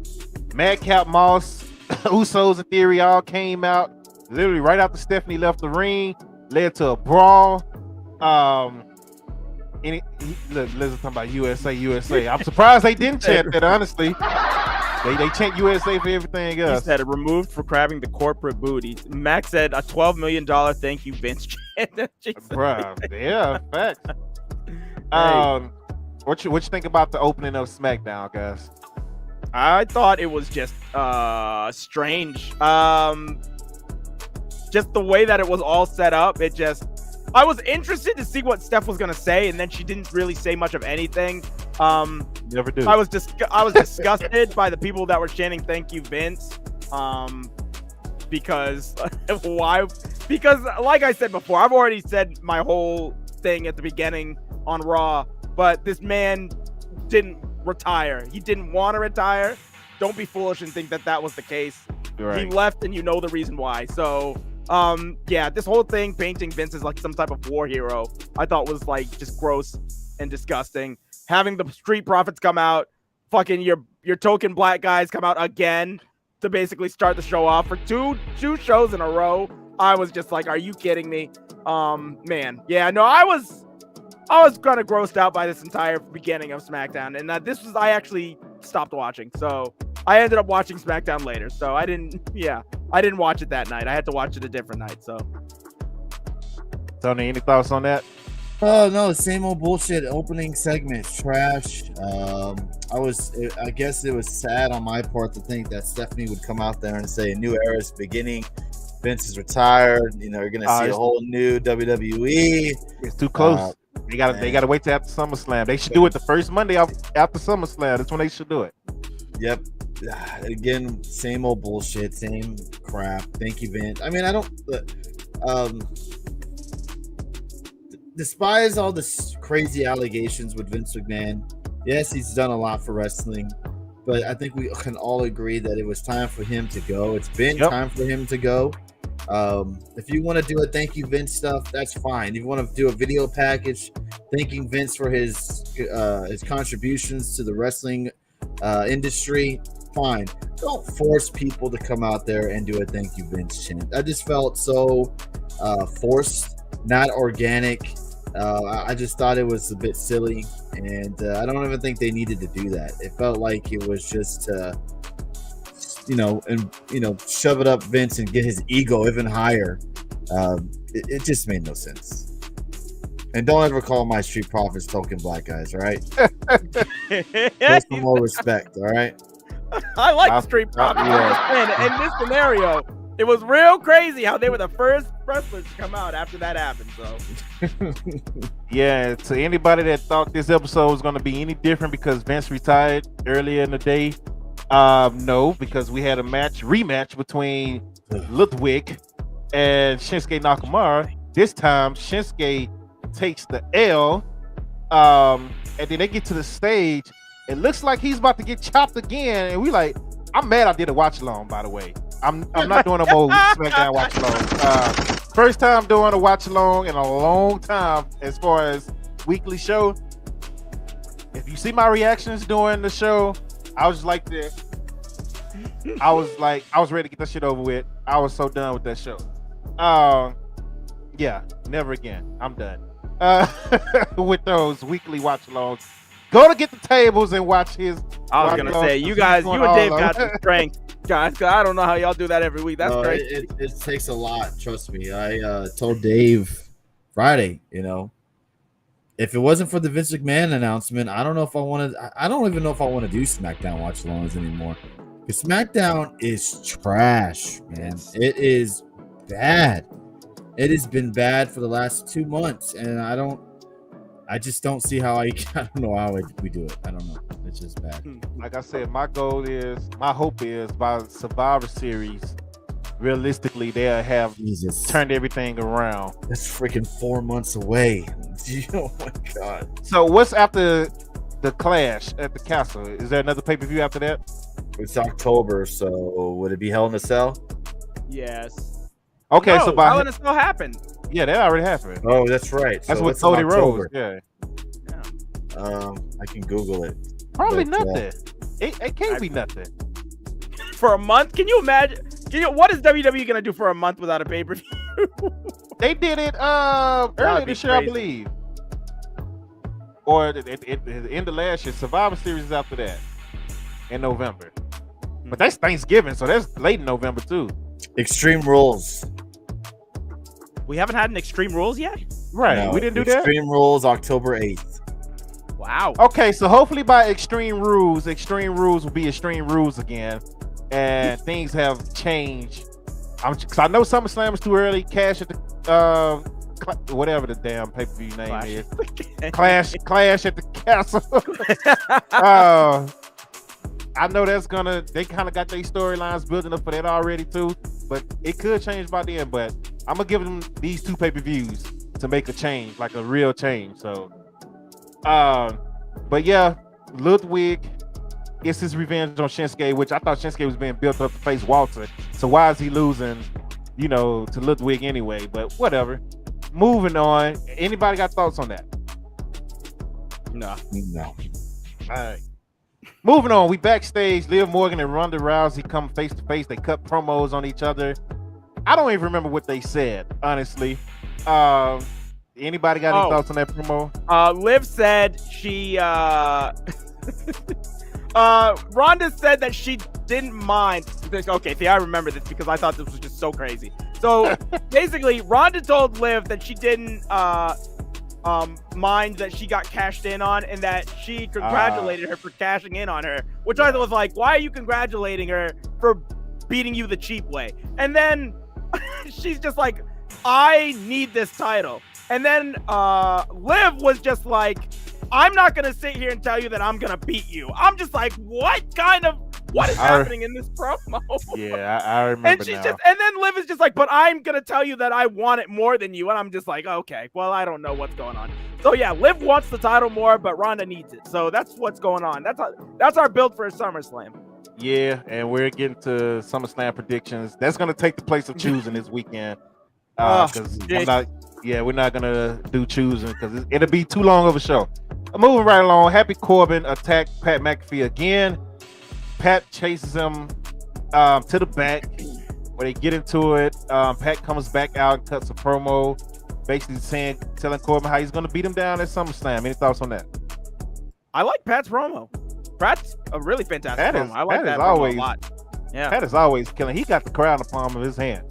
Madcap Moss, Usos, and Theory all came out literally right after Stephanie left the ring. Led to a brawl. Look, let's talk about USA. I'm surprised they didn't chant that. Honestly, they chant USA for everything else. He said removed for grabbing the corporate booty. Max said a $12 million thank you, Vince chant. Bruh, yeah, facts. What you think about the opening of SmackDown, guys? I thought it was just strange. Just the way that it was all set up, I was interested to see what Steph was gonna say, and then she didn't really say much of anything. Never do. I was disgusted by the people that were chanting "Thank you, Vince," because why? Because like I said before, I've already said my whole thing at the beginning on Raw, but this man didn't retire. He didn't want to retire. Don't be foolish and think that was the case. Right. He left, and you know the reason why. So. Yeah, this whole thing painting Vince as like some type of war hero, I thought was like just gross and disgusting. Having the Street Profits come out, fucking your token black guys come out again to basically start the show off for two shows in a row. I was just like, are you kidding me? Man, yeah, no, I was kind of grossed out by this entire beginning of SmackDown, and I actually stopped watching, so I ended up watching SmackDown later. So I didn't watch it that night. I had to watch it a different night. So, Tony, any thoughts on that? Oh no, same old bullshit. Opening segment, trash. I guess it was sad on my part to think that Stephanie would come out there and say a new era is beginning. Vince is retired. You know, you're gonna see a whole new WWE. It's too close. They gotta wait till after SummerSlam. They should do it the first Monday after SummerSlam. That's when they should do it. Yep. Again, same old bullshit, same crap. Thank you, Vince. I mean, I don't despise all this crazy allegations with Vince McMahon. Yes, he's done a lot for wrestling, but I think we can all agree that it was time for him to go. It's been time for him to go. If you want to do a thank you Vince stuff, that's fine. If you want to do a video package thanking Vince for his contributions to the wrestling industry, fine. Don't force people to come out there and do a thank you Vince chant. I just felt so forced, not organic. I just thought it was a bit silly, and I don't even think they needed to do that. It felt like it was just shove it up Vince and get his ego even higher. It just made no sense. And don't ever call my Street Profits token black guys, all right? Show some more respect, all right? I like Street Profits. Yeah. In this scenario, it was real crazy how they were the first wrestlers to come out after that happened. So, yeah, to anybody that thought this episode was going to be any different because Vince retired earlier in the day, no, because we had a rematch between Ludwig and Shinsuke Nakamura. This time, Shinsuke takes the L, and then they get to the stage. It looks like he's about to get chopped again, and we like, I'm mad I did a watch along, by the way. I'm not doing a more SmackDown watch along. First time doing a watch along in a long time as far as weekly show. If you see my reactions during the show, I was like this. I was ready to get that shit over with. I was so done with that show. Yeah, never again. I'm done. With those weekly watch alongs. Go to Get the Tables and watch his. I was gonna say, you and Dave got the strength. guys, 'cause I don't know how y'all do that every week. That's No, great. it takes a lot. Trust me. I told Dave Friday, if it wasn't for the Vince McMahon announcement, I don't know if I wanted. I don't even know if I want to do SmackDown watch alongs anymore. Because SmackDown is trash, man. It is bad. It has been bad for the last 2 months, and I just don't see how I don't know how we do it. I don't know. It's just bad. Like I said, my hope is by Survivor Series, realistically, they'll have turned everything around. That's freaking 4 months away. Oh my god. So what's after the Clash at the Castle? Is there another pay-per-view after that? It's October, so would it be Hell in a Cell? Yes. Okay, no, so by Hell in a Cell happened. Yeah, that already happened. Oh, that's right. That's so with Cody Rhodes. Yeah. I can Google it. Probably nothing. It can't be nothing. For a month? Can you imagine? What is WWE gonna do for a month without a pay-per-view? They did it earlier this year, I believe. Or at the end of last year. Survivor Series is after that in November. But that's Thanksgiving, so that's late in November too. Extreme Rules. We haven't had an Extreme Rules yet? Right. No, we didn't do that? Extreme Rules, October 8th. Wow. Okay, so hopefully by Extreme Rules will be Extreme Rules again. And things have changed. Because I know SummerSlam is too early. Cash at the whatever the damn pay-per-view name is. Clash at the Castle. I know they kind of got their storylines building up for that already too, but it could change by then. But I'm gonna give them these 2 pay-per-views to make a change, like a real change. So, but yeah, Ludwig gets his revenge on Shinsuke, which I thought Shinsuke was being built up to face Walter. So why is he losing, to Ludwig anyway? But whatever. Moving on. Anybody got thoughts on that? No. All right. Moving on, we backstage. Liv Morgan and Ronda Rousey come face to face. They cut promos on each other. I don't even remember what they said, honestly. Anybody got any thoughts on that promo? Liv said she Ronda said that she didn't mind. Okay, see, I remember this because I thought this was just so crazy. So basically, Ronda told Liv that she didn't mind that she got cashed in on, and that she congratulated her for cashing in on her, which I was like, why are you congratulating her for beating you the cheap way? And then she's just like, I need this title. And then Liv was just like, I'm not gonna sit here and tell you that I'm gonna beat you. I'm just like, what is happening in this promo? Yeah, I remember. And she's and then Liv is just like, but I'm gonna tell you that I want it more than you. And I'm just like, okay, well, I don't know what's going on. So yeah, Liv wants the title more, but Ronda needs it. So that's what's going on. That's our build for SummerSlam. Yeah, and we're getting to SummerSlam predictions. That's gonna take the place of choosing this weekend. Because we're not gonna do choosing because it'll be too long of a show. Moving right along, Happy Corbin attacked Pat McAfee again. Pat chases him to the back where they get into it. Pat comes back out and cuts a promo, basically telling Corbin how he's gonna beat him down at SummerSlam. Any thoughts on that? I like Pat's promo. Pat's a really fantastic promo. I like that promo a lot. Yeah, Pat is always killing. He got the crowd in the palm of his hand.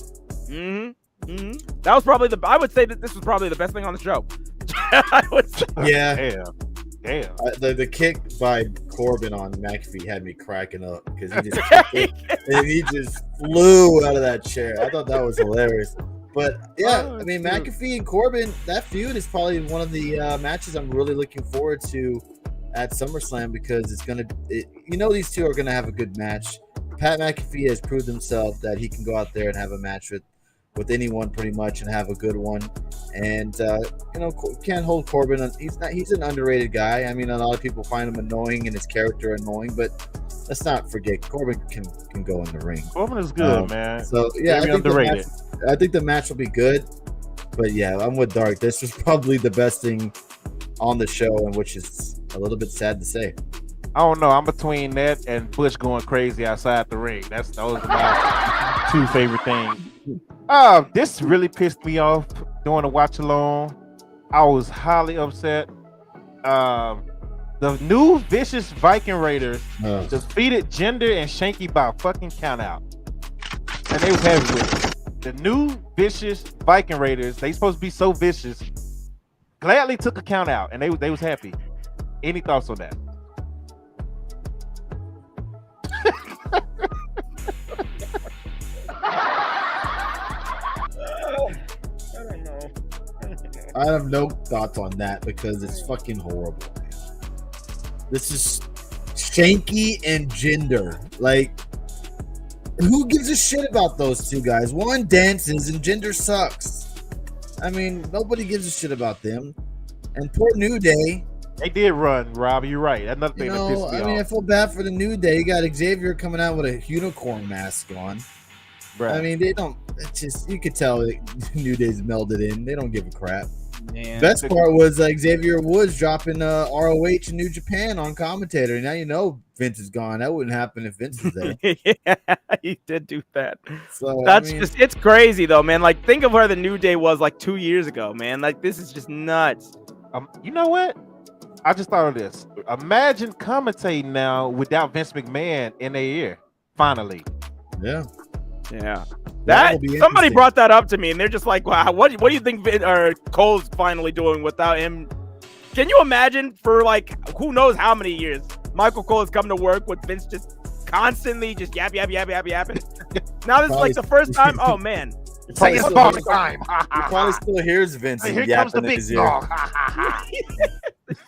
That was probably I would say that this was probably the best thing on the show. I would say. Yeah. Damn. The kick by Corbin on McAfee had me cracking up because he just kicked it, and he just flew out of that chair. I thought that was hilarious. But yeah, I mean, McAfee and Corbin, that feud is probably one of the matches I'm really looking forward to at SummerSlam because these two are gonna have a good match. Pat McAfee has proved himself that he can go out there and have a match with anyone pretty much and have a good one. And can't hold Corbin. He's an underrated guy. I mean, a lot of people find him annoying and his character annoying, but let's not forget Corbin can go in the ring. Corbin is good, man. So yeah, I think the match will be good. But yeah, I'm with Dark. This was probably the best thing on the show, and which is a little bit sad to say. I don't know. I'm between that and Bush going crazy outside the ring. Those are my 2 favorite things. This really pissed me off doing a watch along. I was highly upset. The new vicious Viking Raiders defeated Jinder and Shanky by a fucking count out. And they was happy with it. The new vicious Viking Raiders, they supposed to be so vicious, gladly took a count out, and they was happy. Any thoughts on that? I have no thoughts on that because it's fucking horrible. This is Shanky and Jinder. Like, who gives a shit about those two guys? One dances and Jinder sucks. I mean, nobody gives a shit about them. And poor New Day. They did run, Rob. You're right. That's another thing that pissed me off. I feel bad for the New Day. You got Xavier coming out with a unicorn mask on. Right. I mean, they don't. It's just, you could tell New Day's melded in. They don't give a crap. Man, best part was Xavier Woods dropping ROH in New Japan on commentator. Now you know Vince is gone. That wouldn't happen if Vince was there. Yeah, he did do that. So that's just, it's crazy though, man. Like, think of where the New Day was like 2 years ago, man. Like, this is just nuts. You know what? I just thought of this. Imagine commentating now without Vince McMahon in their ear. Finally. Yeah. Yeah. That somebody brought that up to me, and they're just like, "Wow, what do you think Cole's finally doing without him?" Can you imagine for like who knows how many years Michael Cole has come to work with Vince just constantly just yapping. Now this is like the first time. Oh man, it's like it's about time. He probably still hears Vince. Here comes the big dog.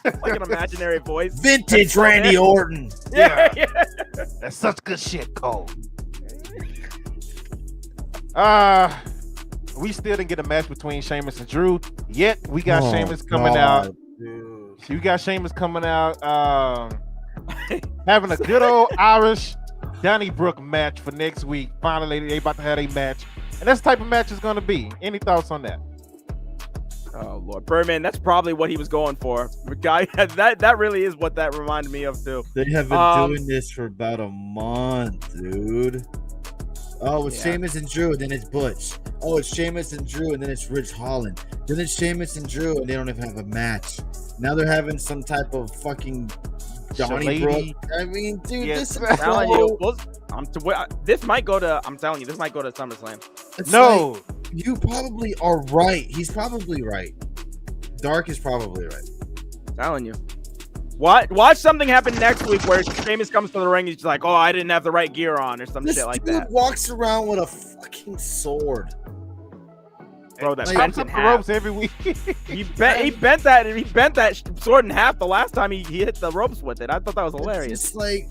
Like an imaginary voice. Vintage Randy Orton. Yeah. That's such good shit, Cole. We still didn't get a match between Sheamus and Drew. Yet we got Sheamus coming out. Dude. You got Sheamus coming out, having a good old Irish Donnybrook match for next week. Finally, they about to have a match, and that's the type of match it's going to be. Any thoughts on that? Oh Lord, Birdman, that's probably what he was going for. Guy, that really is what that reminded me of too. They have been doing this for about a month, dude. Oh, it's Sheamus and Drew, and then it's Butch. Oh, it's Sheamus and Drew, and then it's Rich Holland. Then it's Sheamus and Drew, and they don't even have a match. Now they're having some type of fucking Donnybrook. I mean, dude, this is this might go to. I'm telling you, this might go to SummerSlam. No, like, you probably are right. He's probably right. Dark is probably right. I'm telling you. Watch something happen next week where Sheamus comes to the ring. He's just like, "Oh, I didn't have the right gear on," or some shit like that. This dude walks around with a fucking sword. Bro, that bent bent in the half. ropes every week. he bent that sword in half the last time he hit the ropes with it. I thought that was hilarious. It's like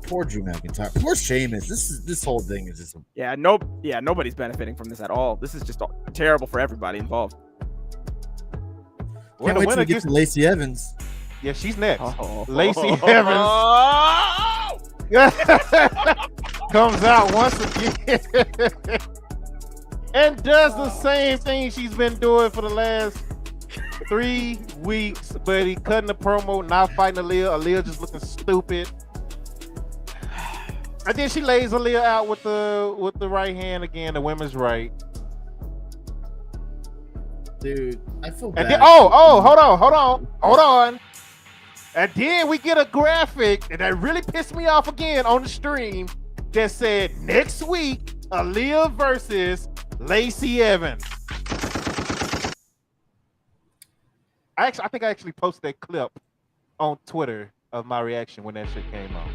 poor Drew McIntyre, poor Sheamus. This whole thing is just nobody's benefiting from this at all. This is just terrible for everybody involved. Can't wait till we get to Lacey Evans. Yeah, she's next. Lacey Evans comes out once again and does the same thing she's been doing for the last 3 weeks, but he cutting the promo, not fighting Aaliyah. Aaliyah just looking stupid. And then she lays Aaliyah out with the right hand again, the women's right. Dude, I feel bad. And then, hold on. And then we get a graphic, and that really pissed me off again on the stream, that said next week, Aaliyah versus Lacey Evans. I think I actually posted that clip on Twitter of my reaction when that shit came on.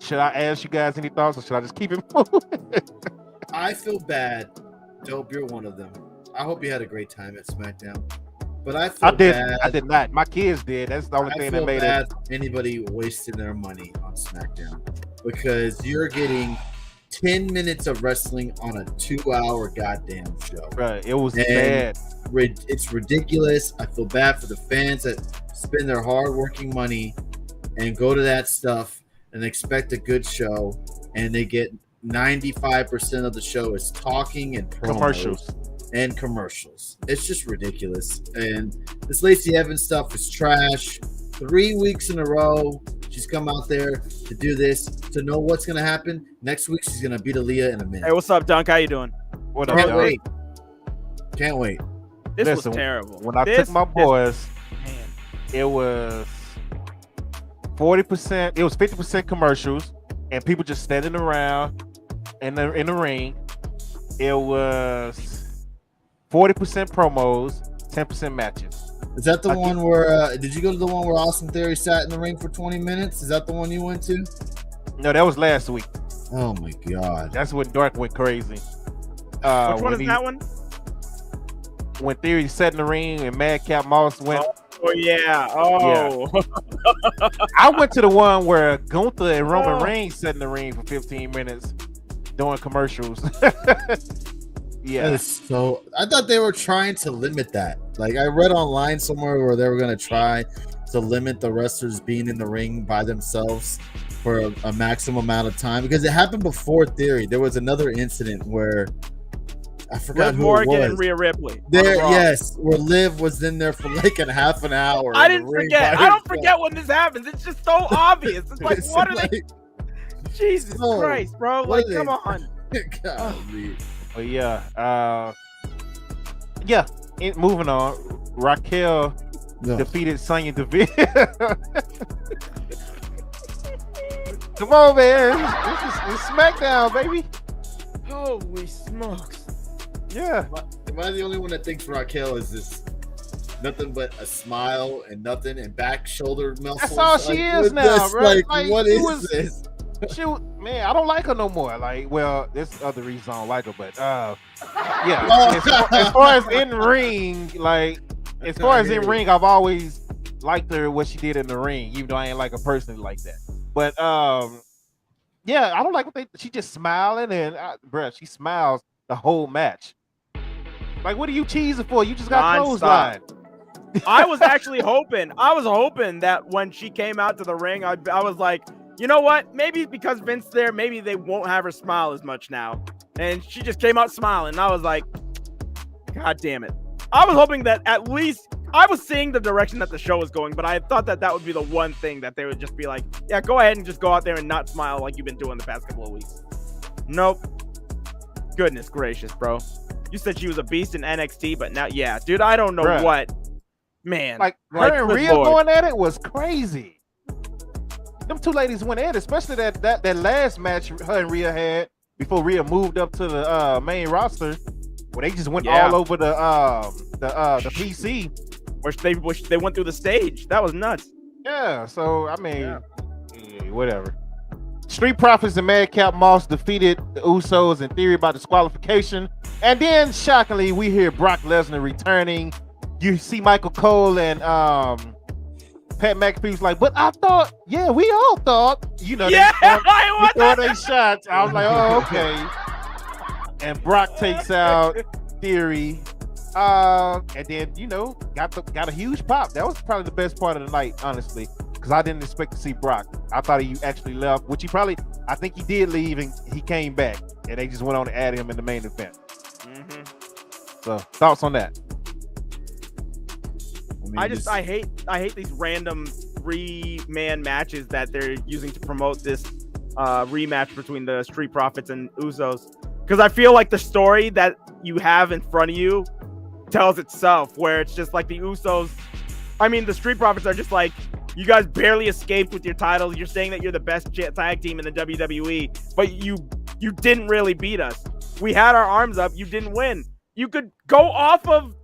Should I ask you guys any thoughts, or should I just keep it moving? I feel bad. Dope, you're one of them. I hope you had a great time at SmackDown. But I did not. My kids did. That's the only thing that made it. Anybody wasting their money on SmackDown, because you're getting 10 minutes of wrestling on a 2-hour goddamn show. Right. It was bad. It's ridiculous. I feel bad for the fans that spend their hard-working money and go to that stuff and expect a good show, and they get 95% of the show is talking and promos and commercials. It's just ridiculous. And this Lacey Evans stuff is trash. 3 weeks in a row, she's come out there to do this, to know what's going to happen. Next week, she's going to beat Aaliyah in a minute. Hey, what's up, Dunk? How you doing? What up, Can't wait. Can't wait. This was terrible. When I took my boys, man, it was 40%. It was 50% commercials and people just standing around in the ring. It was 40% promos, 10% matches. Is that the one where? Did you go to the one where Austin Theory sat in the ring for 20 minutes? Is that the one you went to? No, that was last week. Oh my god! That's when Dark went crazy. Which one is that one? When Theory sat in the ring and Madcap Moss went. Oh yeah. Oh. Yeah. I went to the one where Gunther and Roman Reigns sat in the ring for 15 minutes doing commercials. Yeah. So I thought they were trying to limit that. Like I read online somewhere where they were going to try to limit the wrestlers being in the ring by themselves for a maximum amount of time, because it happened before Theory. There was another incident where I forgot Liv who Morgan it was. and Rhea Ripley. There, yes, where Liv was in there for like a half an hour. I didn't forget. I don't forget when this happens. It's just so obvious. It's like, It's what are like, they? Jesus Christ, bro! Like, come on. Golly. But yeah, moving on. Raquel defeated Sonya Deville. Come on, man. This is SmackDown, baby. Holy smokes. Yeah. Am I the only one that thinks Raquel is this nothing but a smile and nothing and back shoulder muscles? That's all she is now, bro. Like what is this? Man, I don't like her no more. Like, well, there's other reasons I don't like her, but yeah. As far as in ring, I've always liked her what she did in the ring, even though I ain't like her personally like that. But yeah, I don't like what she just smiling and bruh, she smiles the whole match. Like, what are you cheesing for? You just got clothesline. I was actually hoping that when she came out to the ring, I was like, you know what? Maybe because Vince there, maybe they won't have her smile as much now. And she just came out smiling. And I was like, God damn it. I was hoping that at least I was seeing the direction that the show was going, but I thought that would be the one thing that they would just be like, yeah, go ahead and just go out there and not smile like you've been doing the past couple of weeks. Nope. Goodness gracious, bro. You said she was a beast in NXT, but now, yeah, dude, I don't know what. Man. Like her and Rhea going at it was crazy. Them two ladies went at it, especially that last match her and Rhea had before Rhea moved up to the main roster, where they just went all over the PC. Which they went through the stage. That was nuts. Yeah, so I mean, whatever. Street Profits and Madcap Moss defeated the Usos in Theory by disqualification. And then, shockingly, we hear Brock Lesnar returning. You see Michael Cole and Pat McAfee was like, but I thought, we all thought, they throw their shots. I was like, oh, okay. And Brock takes out Theory. And then, got a huge pop. That was probably the best part of the night, honestly, because I didn't expect to see Brock. I thought he actually left, which I think he did leave and he came back, and they just went on to add him in the main event. Mm-hmm. So, thoughts on that? I hate these random 3-man matches that they're using to promote this rematch between the Street Profits and Usos, because I feel like the story that you have in front of you tells itself, where it's just like the Street Profits are just like, you guys barely escaped with your titles. You're saying that you're the best tag team in the WWE, but you didn't really beat us. We had our arms up. You didn't win. You could go off of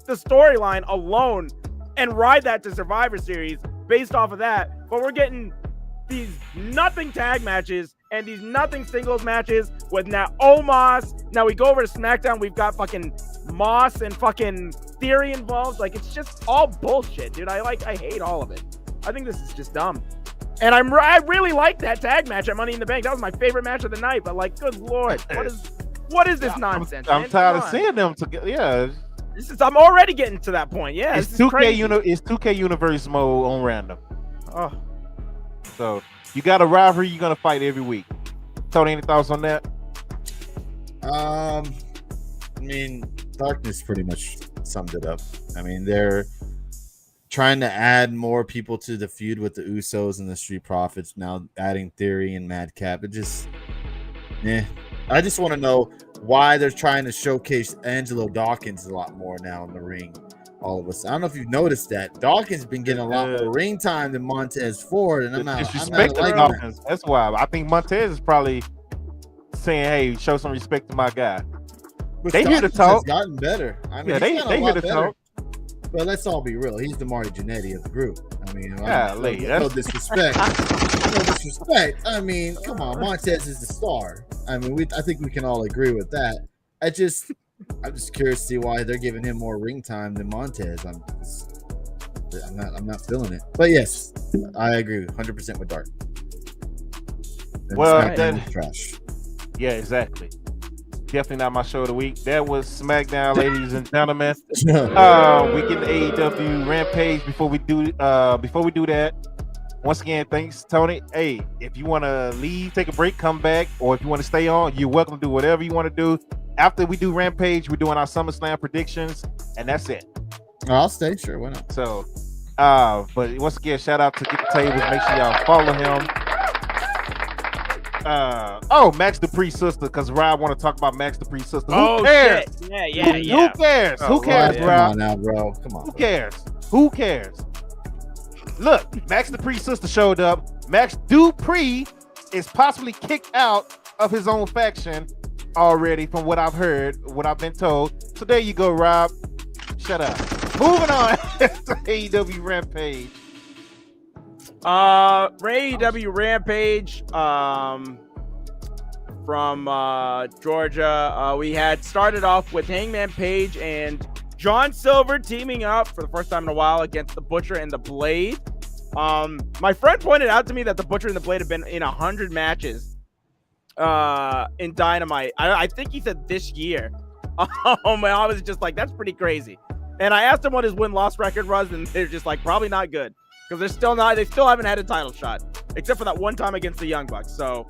the storyline alone and ride that to Survivor Series based off of that, but we're getting these nothing tag matches and these nothing singles matches with now Omos. Now we go over to SmackDown, we've got fucking Moss and fucking Theory involved. Like, it's just all bullshit, dude. I hate all of it. I think this is just dumb. And I really like that tag match at Money in the Bank. That was my favorite match of the night, but like, good Lord, what is this nonsense? I'm tired of seeing them together. Yeah. I'm already getting to that point. Yeah, it's 2K it's 2K Universe mode on random. Oh, so you got a rivalry you're gonna fight every week. Tony, any thoughts on that? I mean, Darkness pretty much summed it up. I mean, they're trying to add more people to the feud with the Usos and the Street Profits. Now adding Theory and Madcap. It just, I just want to know, why they're trying to showcase Angelo Dawkins a lot more now in the ring. All of us. I don't know if you've noticed that Dawkins been getting a lot more ring time than Montez Ford, and I'm not disrespecting Dawkins. That's why I think Montez is probably saying, "Hey, show some respect to my guy." But they hear the talk. Has gotten better. I mean, they hear the talk. But let's all be real. He's the Marty Jannetty of the group. I mean, no disrespect. No disrespect. I mean, come on, Montez is the star. I mean, I think we can all agree with that. I'm just curious to see why they're giving him more ring time than Montez. I'm not feeling it. But yes, I agree 100% with Dart. Well, then trash. Yeah, exactly. Definitely not my show of the week. That was SmackDown, ladies and gentlemen. We get the AEW Rampage. Before we do that, once again, thanks, Tony. Hey, if you want to leave, take a break, come back, or if you want to stay on, you're welcome to do whatever you want to do. After we do Rampage, we're doing our SummerSlam predictions, and that's it. I'll stay, sure. Why not? So, but once again, shout out to Get the Tables. Make sure y'all follow him. Max Dupree's sister, because Rob want to talk about Max Dupree's sister. Who cares? Shit. Yeah. Who cares? Who cares, Rob? Come on now, bro. Come on. Who cares? Who cares? Look, Max Dupree's sister showed up. Max Dupree is possibly kicked out of his own faction already, from what I've heard, what I've been told. So there you go, Rob. Shut up. Moving on to AEW Rampage. AEW Rampage from Georgia. We had started off with Hangman Page and John Silver teaming up for the first time in a while against the Butcher and the Blade. My friend pointed out to me that the Butcher and the Blade have been in 100 matches in Dynamite. I think he said this year. I was just like, that's pretty crazy. And I asked him what his win-loss record was, and they're just like, probably not good, because they still haven't had a title shot, except for that one time against the Young Bucks. So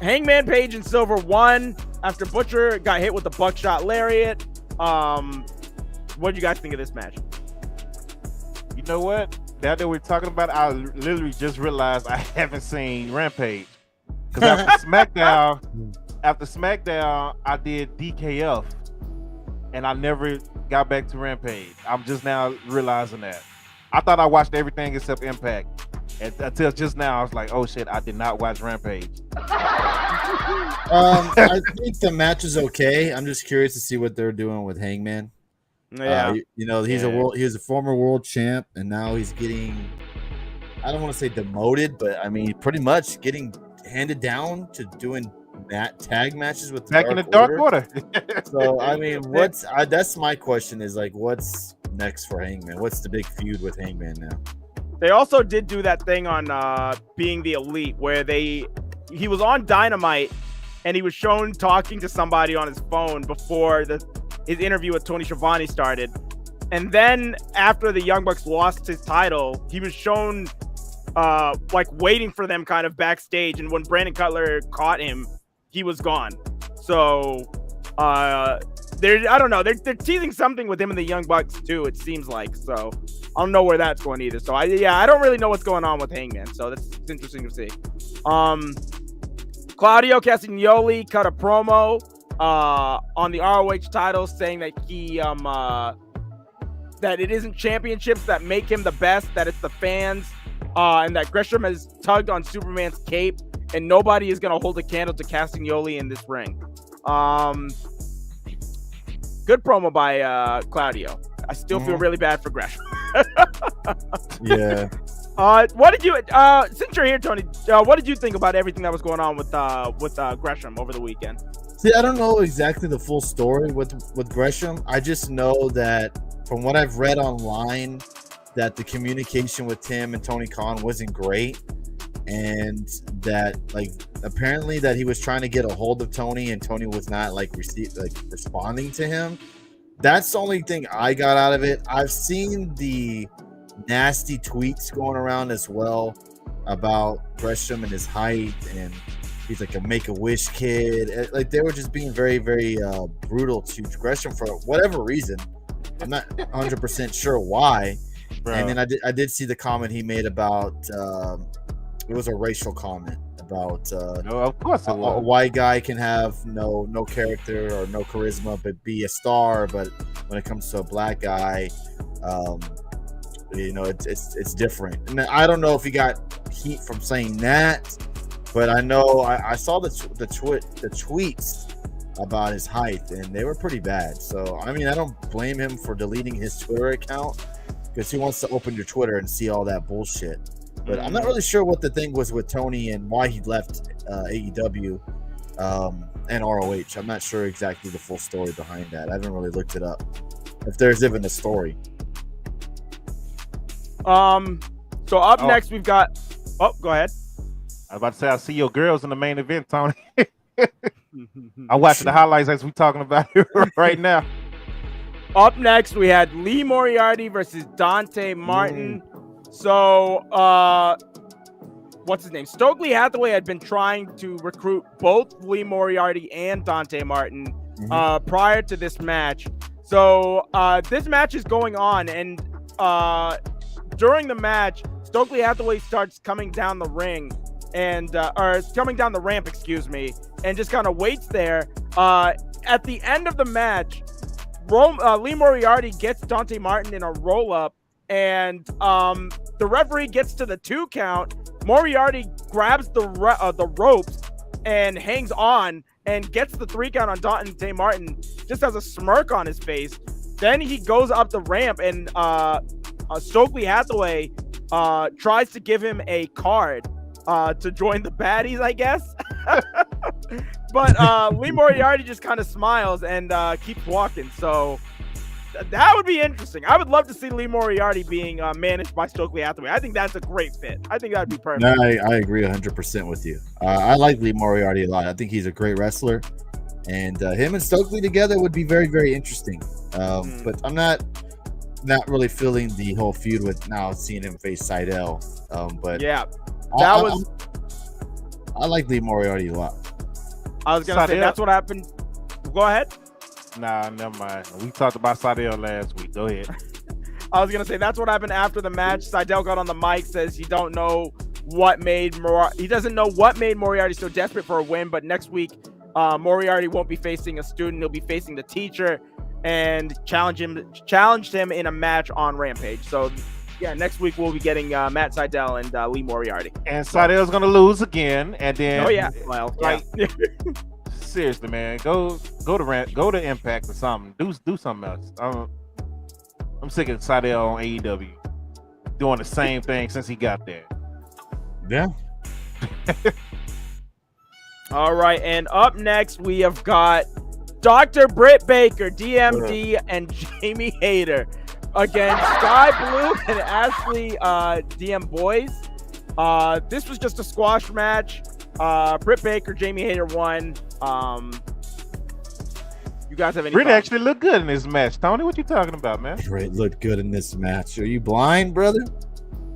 Hangman Page and Silver won after Butcher got hit with the buckshot lariat. What do you guys think of this match? You know what? Now that we're talking about it, I literally just realized I haven't seen Rampage. Because after SmackDown, I did DKF, and I never got back to Rampage. I'm just now realizing that. I thought I watched everything except Impact, and until just now, I was like, "Oh shit, I did not watch Rampage." I think the match is okay. I'm just curious to see what they're doing with Hangman. Yeah, he's a former world champ, and now he's getting, I don't want to say demoted, but I mean pretty much getting handed down to doing tag matches with the Dark Order. So I mean, that's my question is like, what's next for Hangman? What's the big feud with Hangman now? They also did do that thing on Being the Elite, where he was on Dynamite and he was shown talking to somebody on his phone before his interview with Tony Schiavone started. And then after the Young Bucks lost his title, he was shown like waiting for them kind of backstage. And when Brandon Cutler caught him, he was gone. So I don't know. They're teasing something with him and the Young Bucks too, it seems like. So I don't know where that's going either. So I don't really know what's going on with Hangman. So it's interesting to see. Claudio Castagnoli cut a promo on the ROH title, saying that that it isn't championships that make him the best, that it's the fans, and that Gresham has tugged on Superman's cape, and nobody is going to hold a candle to Castagnoli in this ring. Good promo by Claudio. I still feel really bad for Gresham. Yeah. What did you since you're here, Tony, what did you think about everything that was going on with Gresham over the weekend? See, I don't know exactly the full story with Gresham. I just know that from what I've read online, that the communication with Tim and Tony Khan wasn't great, and that apparently that he was trying to get a hold of Tony and Tony was not responding to him. That's the only thing I got out of it. I've seen the nasty tweets going around as well about Gresham and his height, and he's like a Make-A-Wish kid. Like, they were just being very, very brutal to Gresham for whatever reason. I'm not 100% sure why. Bro. And then I did see the comment he made about it was a racial comment about No, of course it a was. white guy can have no charisma or no charisma, but be a star. But when it comes to a black guy, it's different. And I don't know if he got heat from saying that, but I know I saw the tweets about his height, and they were pretty bad. So I mean, I don't blame him for deleting his Twitter account because he wants to open your Twitter and see all that bullshit. But I'm not really sure what the thing was with Tony and why he left AEW and ROH. I'm not sure exactly the full story behind that. I haven't really looked it up, if there's even a story. So up next we've got. Oh, go ahead. I was about to say, I see your girls in the main event, Tony. I'm watching the highlights as we talking about it right now. Up next, we had Lee Moriarty versus Dante Martin. So, what's his name? Stokely Hathaway had been trying to recruit both Lee Moriarty and Dante Martin prior to this match. So, this match is going on, and during the match, Stokely Hathaway starts coming down the ring and or coming down the ramp, excuse me, and just kind of waits there. At the end of the match, Lee Moriarty gets Dante Martin in a roll-up, and the referee gets to the 2 count. Moriarty grabs the ropes and hangs on and gets the 3 count on Dante Martin, just has a smirk on his face. Then he goes up the ramp, and Stokely Hathaway tries to give him a card to join the baddies, I guess. But Lee Moriarty just kind of smiles and keeps walking. So that would be interesting. I would love to see Lee Moriarty being managed by Stokely Hathaway. I think that's a great fit. I think that would be perfect. No, I agree 100% with you. I like Lee Moriarty a lot. I think he's a great wrestler. And him and Stokely together would be very, very interesting. But I'm not really feeling the whole feud with now seeing him face Seidel. But yeah, I like Lee Moriarty a lot. I was gonna say that's what happened. Go ahead. Nah, never mind. We talked about Seidel last week. Go ahead. I was gonna say that's what happened after the match. Seidel got on the mic, says he doesn't know what made Moriarty so desperate for a win. But next week, Moriarty won't be facing a student; he'll be facing the teacher, and challenged him in a match on Rampage. So, yeah, next week we'll be getting Matt Seidel and Lee Moriarty. And Seidel's gonna lose again, and then seriously, man, go to Impact or something. Do something else. I'm sick of Seidel on AEW doing the same thing since he got there. Yeah. All right, and up next we have got Dr. Britt Baker, DMD, and Jamie Hayter against Sky Blue and Ashley DM Boys. This was just a squash match. Britt Baker, Jamie Hayter won. You guys have any? Britt actually looked good in this match. Tony, what you talking about, man? Britt looked good in this match. Are you blind, brother?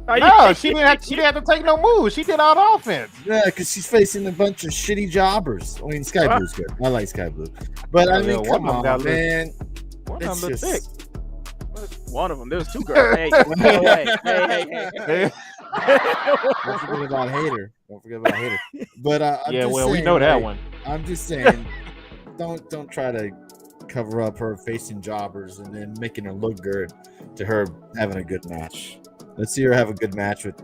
No, she didn't have to take no moves. She did all the offense. Yeah, because she's facing a bunch of shitty jobbers. I mean, Sky Blue's good. I like Sky Blue. But I mean, come on, man. It's just... One of them. There was 2 girls. Hey. Don't forget about Hater. But we know that one. I'm just saying, don't try to cover up her facing jobbers and then making her look good to her having a good match. Let's see her have a good match with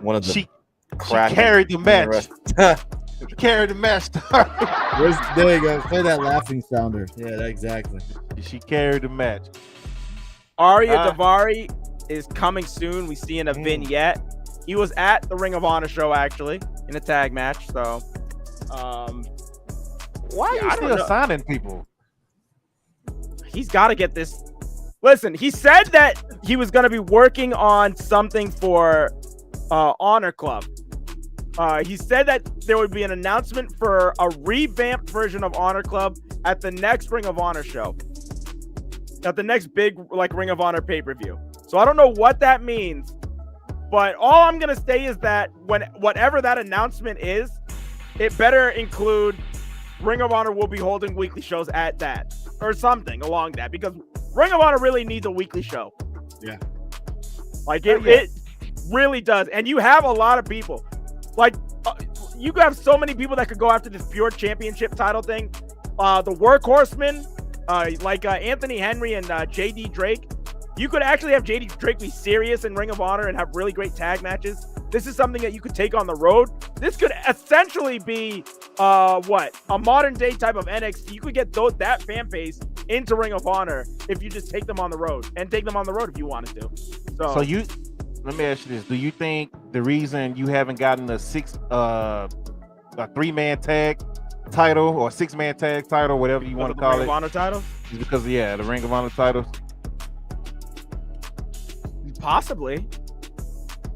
one of the. She carried the match. She carried the match. There you go. Play that laughing sounder. Yeah, exactly. She carried the match. Arya Davari is coming soon. We see in a vignette. He was at the Ring of Honor show actually in a tag match. So, why are you still signing people? He's got to get this. Listen, he said that he was going to be working on something for Honor Club. He said that there would be an announcement for a revamped version of Honor Club at the next Ring of Honor show. At the next big Ring of Honor pay-per-view. So I don't know what that means, but all I'm going to say is that whatever that announcement is, it better include Ring of Honor will be holding weekly shows at that or something along that, because Ring of Honor really needs a weekly show. Yeah. It really does. And you have a lot of people. you could have so many people that could go after this pure championship title thing. The workhorsemen, like Anthony Henry and JD Drake. You could actually have JD Drake be serious in Ring of Honor and have really great tag matches. This is something that you could take on the road. This could essentially be a modern day type of NXT. You could get that fan base into Ring of Honor if you just take them on the road, and take them on the road if you wanted to. So let me ask you this: do you think the reason you haven't gotten a 3-man tag title or 6-man tag title, whatever you want to call it, Ring of Honor title, is because the Ring of Honor titles? Possibly,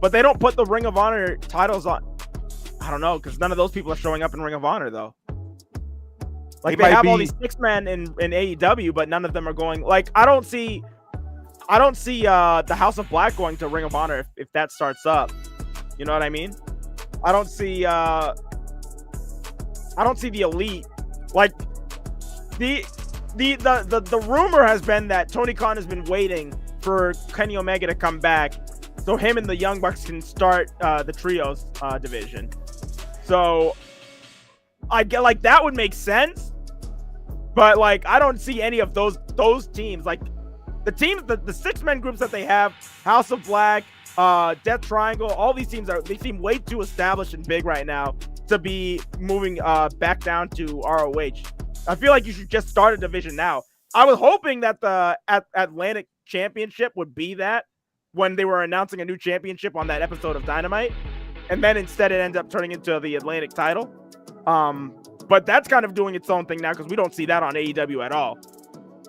but they don't put the Ring of Honor titles on. I don't know, because none of those people are showing up in Ring of Honor though. Like they have all these 6-men in AEW, but none of them are going. Like I don't see the House of Black going to Ring of Honor if that starts up. You know what I mean? I don't see the Elite. Like the rumor has been that Tony Khan has been waiting for Kenny Omega to come back so him and the Young Bucks can start the trios division. So I get like that would make sense, but like I don't see any of those teams. Like the teams, the 6-man groups that they have, House of Black, Death Triangle, all these teams they seem way too established and big right now to be moving back down to ROH. I feel like you should just start a division now. I was hoping that the Atlantic Championship would be that when they were announcing a new championship on that episode of Dynamite, and then instead it ends up turning into the Atlantic title. But that's kind of doing its own thing now because we don't see that on AEW at all.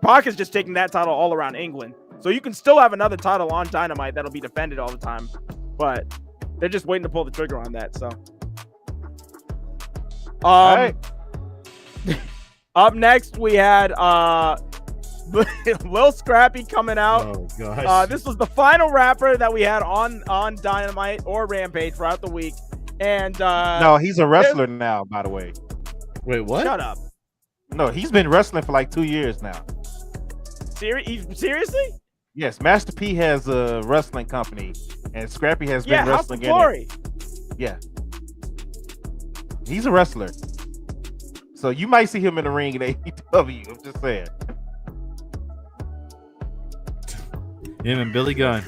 Pac is just taking that title all around England, so you can still have another title on Dynamite that'll be defended all the time, but they're just waiting to pull the trigger on that. So, up next we had Lil Scrappy coming out. Oh gosh. This was the final rapper that we had on Dynamite or Rampage throughout the week. And no, he's a wrestler now, by the way. Wait, what? Shut up. No, he's been wrestling for like 2 years now. Seriously? Yes, Master P has a wrestling company, and Scrappy has been House of wrestling Glory. in it. Yeah. He's a wrestler. So you might see him in the ring in AEW. I'm just saying. Him and Billy Gunn.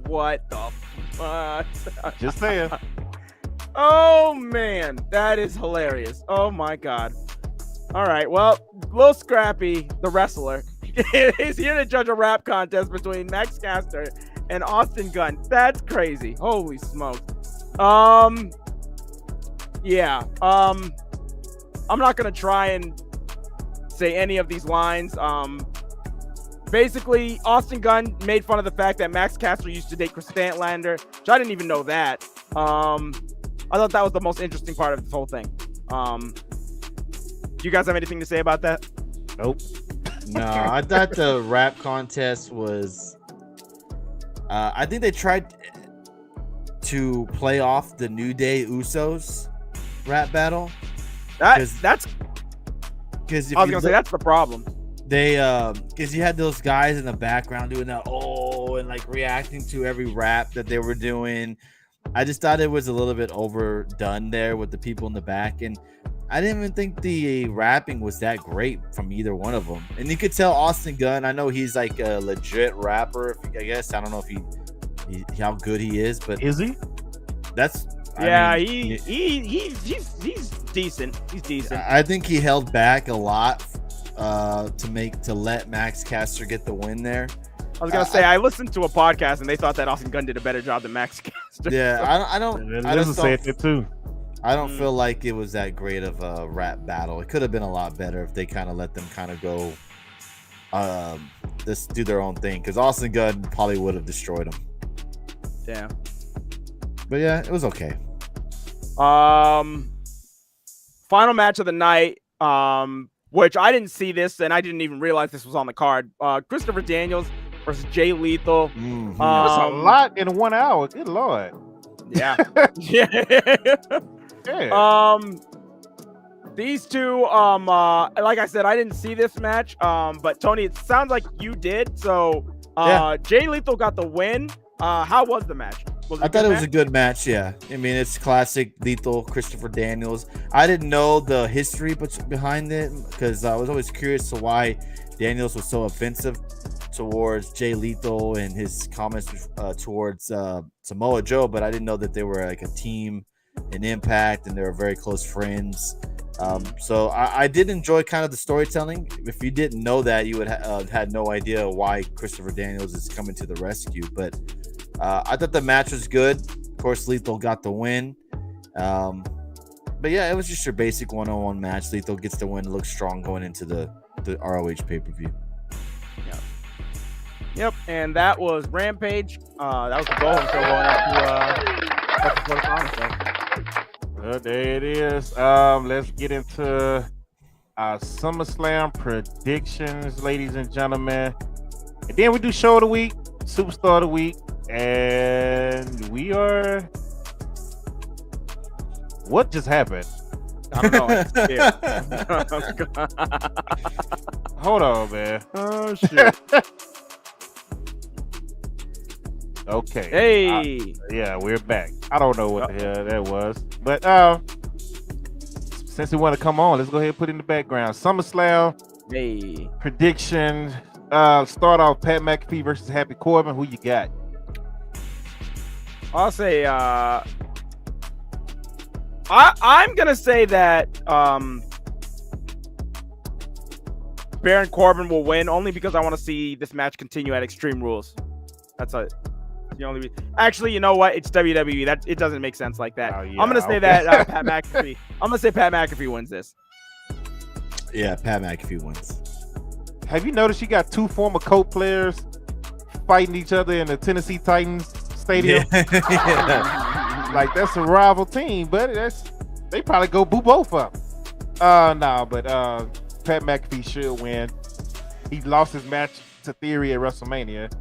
What the fuck? Just saying. Oh man, that is hilarious. Oh my god. All right, well, Lil Scrappy, the wrestler, is here to judge a rap contest between Max Caster and Austin Gunn. That's crazy. Holy smokes. Yeah. I'm not gonna try and say any of these lines. Basically, Austin Gunn made fun of the fact that Max Caster used to date Chris Statlander, which I didn't even know that. I thought that was the most interesting part of this whole thing. Do you guys have anything to say about that? Nope. No, I thought the rap contest was. I think they tried to play off the New Day Usos rap battle. That's because I was gonna say that's the problem. They because you had those guys in the background doing that and like reacting to every rap that they were doing. I just thought it was a little bit overdone there with the people in the back, and I didn't even think the rapping was that great from either one of them. And you could tell Austin Gunn, I know he's like a legit rapper, I guess. I don't know if he how good he is, but is he? That's he's decent. He's decent. I think he held back a lot to let Max Caster get the win there. I was gonna say I listened to a podcast and they thought that Austin Gunn did a better job than Max Caster. Yeah, I don't say it too. I don't feel like it was that great of a rap battle. It could have been a lot better if they kind of let them kind of go just do their own thing, because Austin Gunn probably would have destroyed him. Yeah. But yeah, it was okay. Final match of the night, which I didn't see this and I didn't even realize this was on the card. Christopher Daniels versus Jay Lethal. That's a lot in 1 hour. Good Lord. Yeah. Yeah. These two, like I said, I didn't see this match. But Tony, it sounds like you did. So, Jay Lethal got the win. How was the match? I thought it was a good match. Yeah, I mean it's classic Lethal Christopher Daniels. I didn't know the history behind it because I was always curious to why Daniels was so offensive towards Jay Lethal and his comments towards Samoa Joe, but I didn't know that they were like a team in Impact and they were very close friends. So I did enjoy kind of the storytelling. If you didn't know that, you would had no idea why Christopher Daniels is coming to the rescue. But I thought the match was good. Of course, Lethal got the win. But yeah, it was just your basic one-on-one match. Lethal gets the win, looks strong going into the ROH pay-per-view. Yep, and that was Rampage. That was the goal. So going up to quarterfinals. Well, there it is. Let's get into our SummerSlam predictions, ladies and gentlemen. And then we do show of the week, superstar of the week, and we are. What just happened? I don't know. Hold on, man. Oh shit. Okay. Hey. Yeah, we're back. I don't know what the hell that was, but since we want to come on, let's go ahead and put it in the background. SummerSlam. Hey. Prediction. Start off Pat McAfee versus Happy Corbin. Who you got? I'll say I'm gonna say that Baron Corbin will win only because I want to see this match continue at Extreme Rules. That's the only reason. Actually, you know what? It's WWE. That it doesn't make sense like that. Oh, yeah, I'm gonna say that Pat McAfee. I'm gonna say Pat McAfee wins this. Yeah, Pat McAfee wins. Have you noticed you got two former Colt players fighting each other in the Tennessee Titans stadium? Yeah. Like that's a rival team, but they probably go boo both of them. But Pat McAfee should win. He lost his match to Theory at WrestleMania.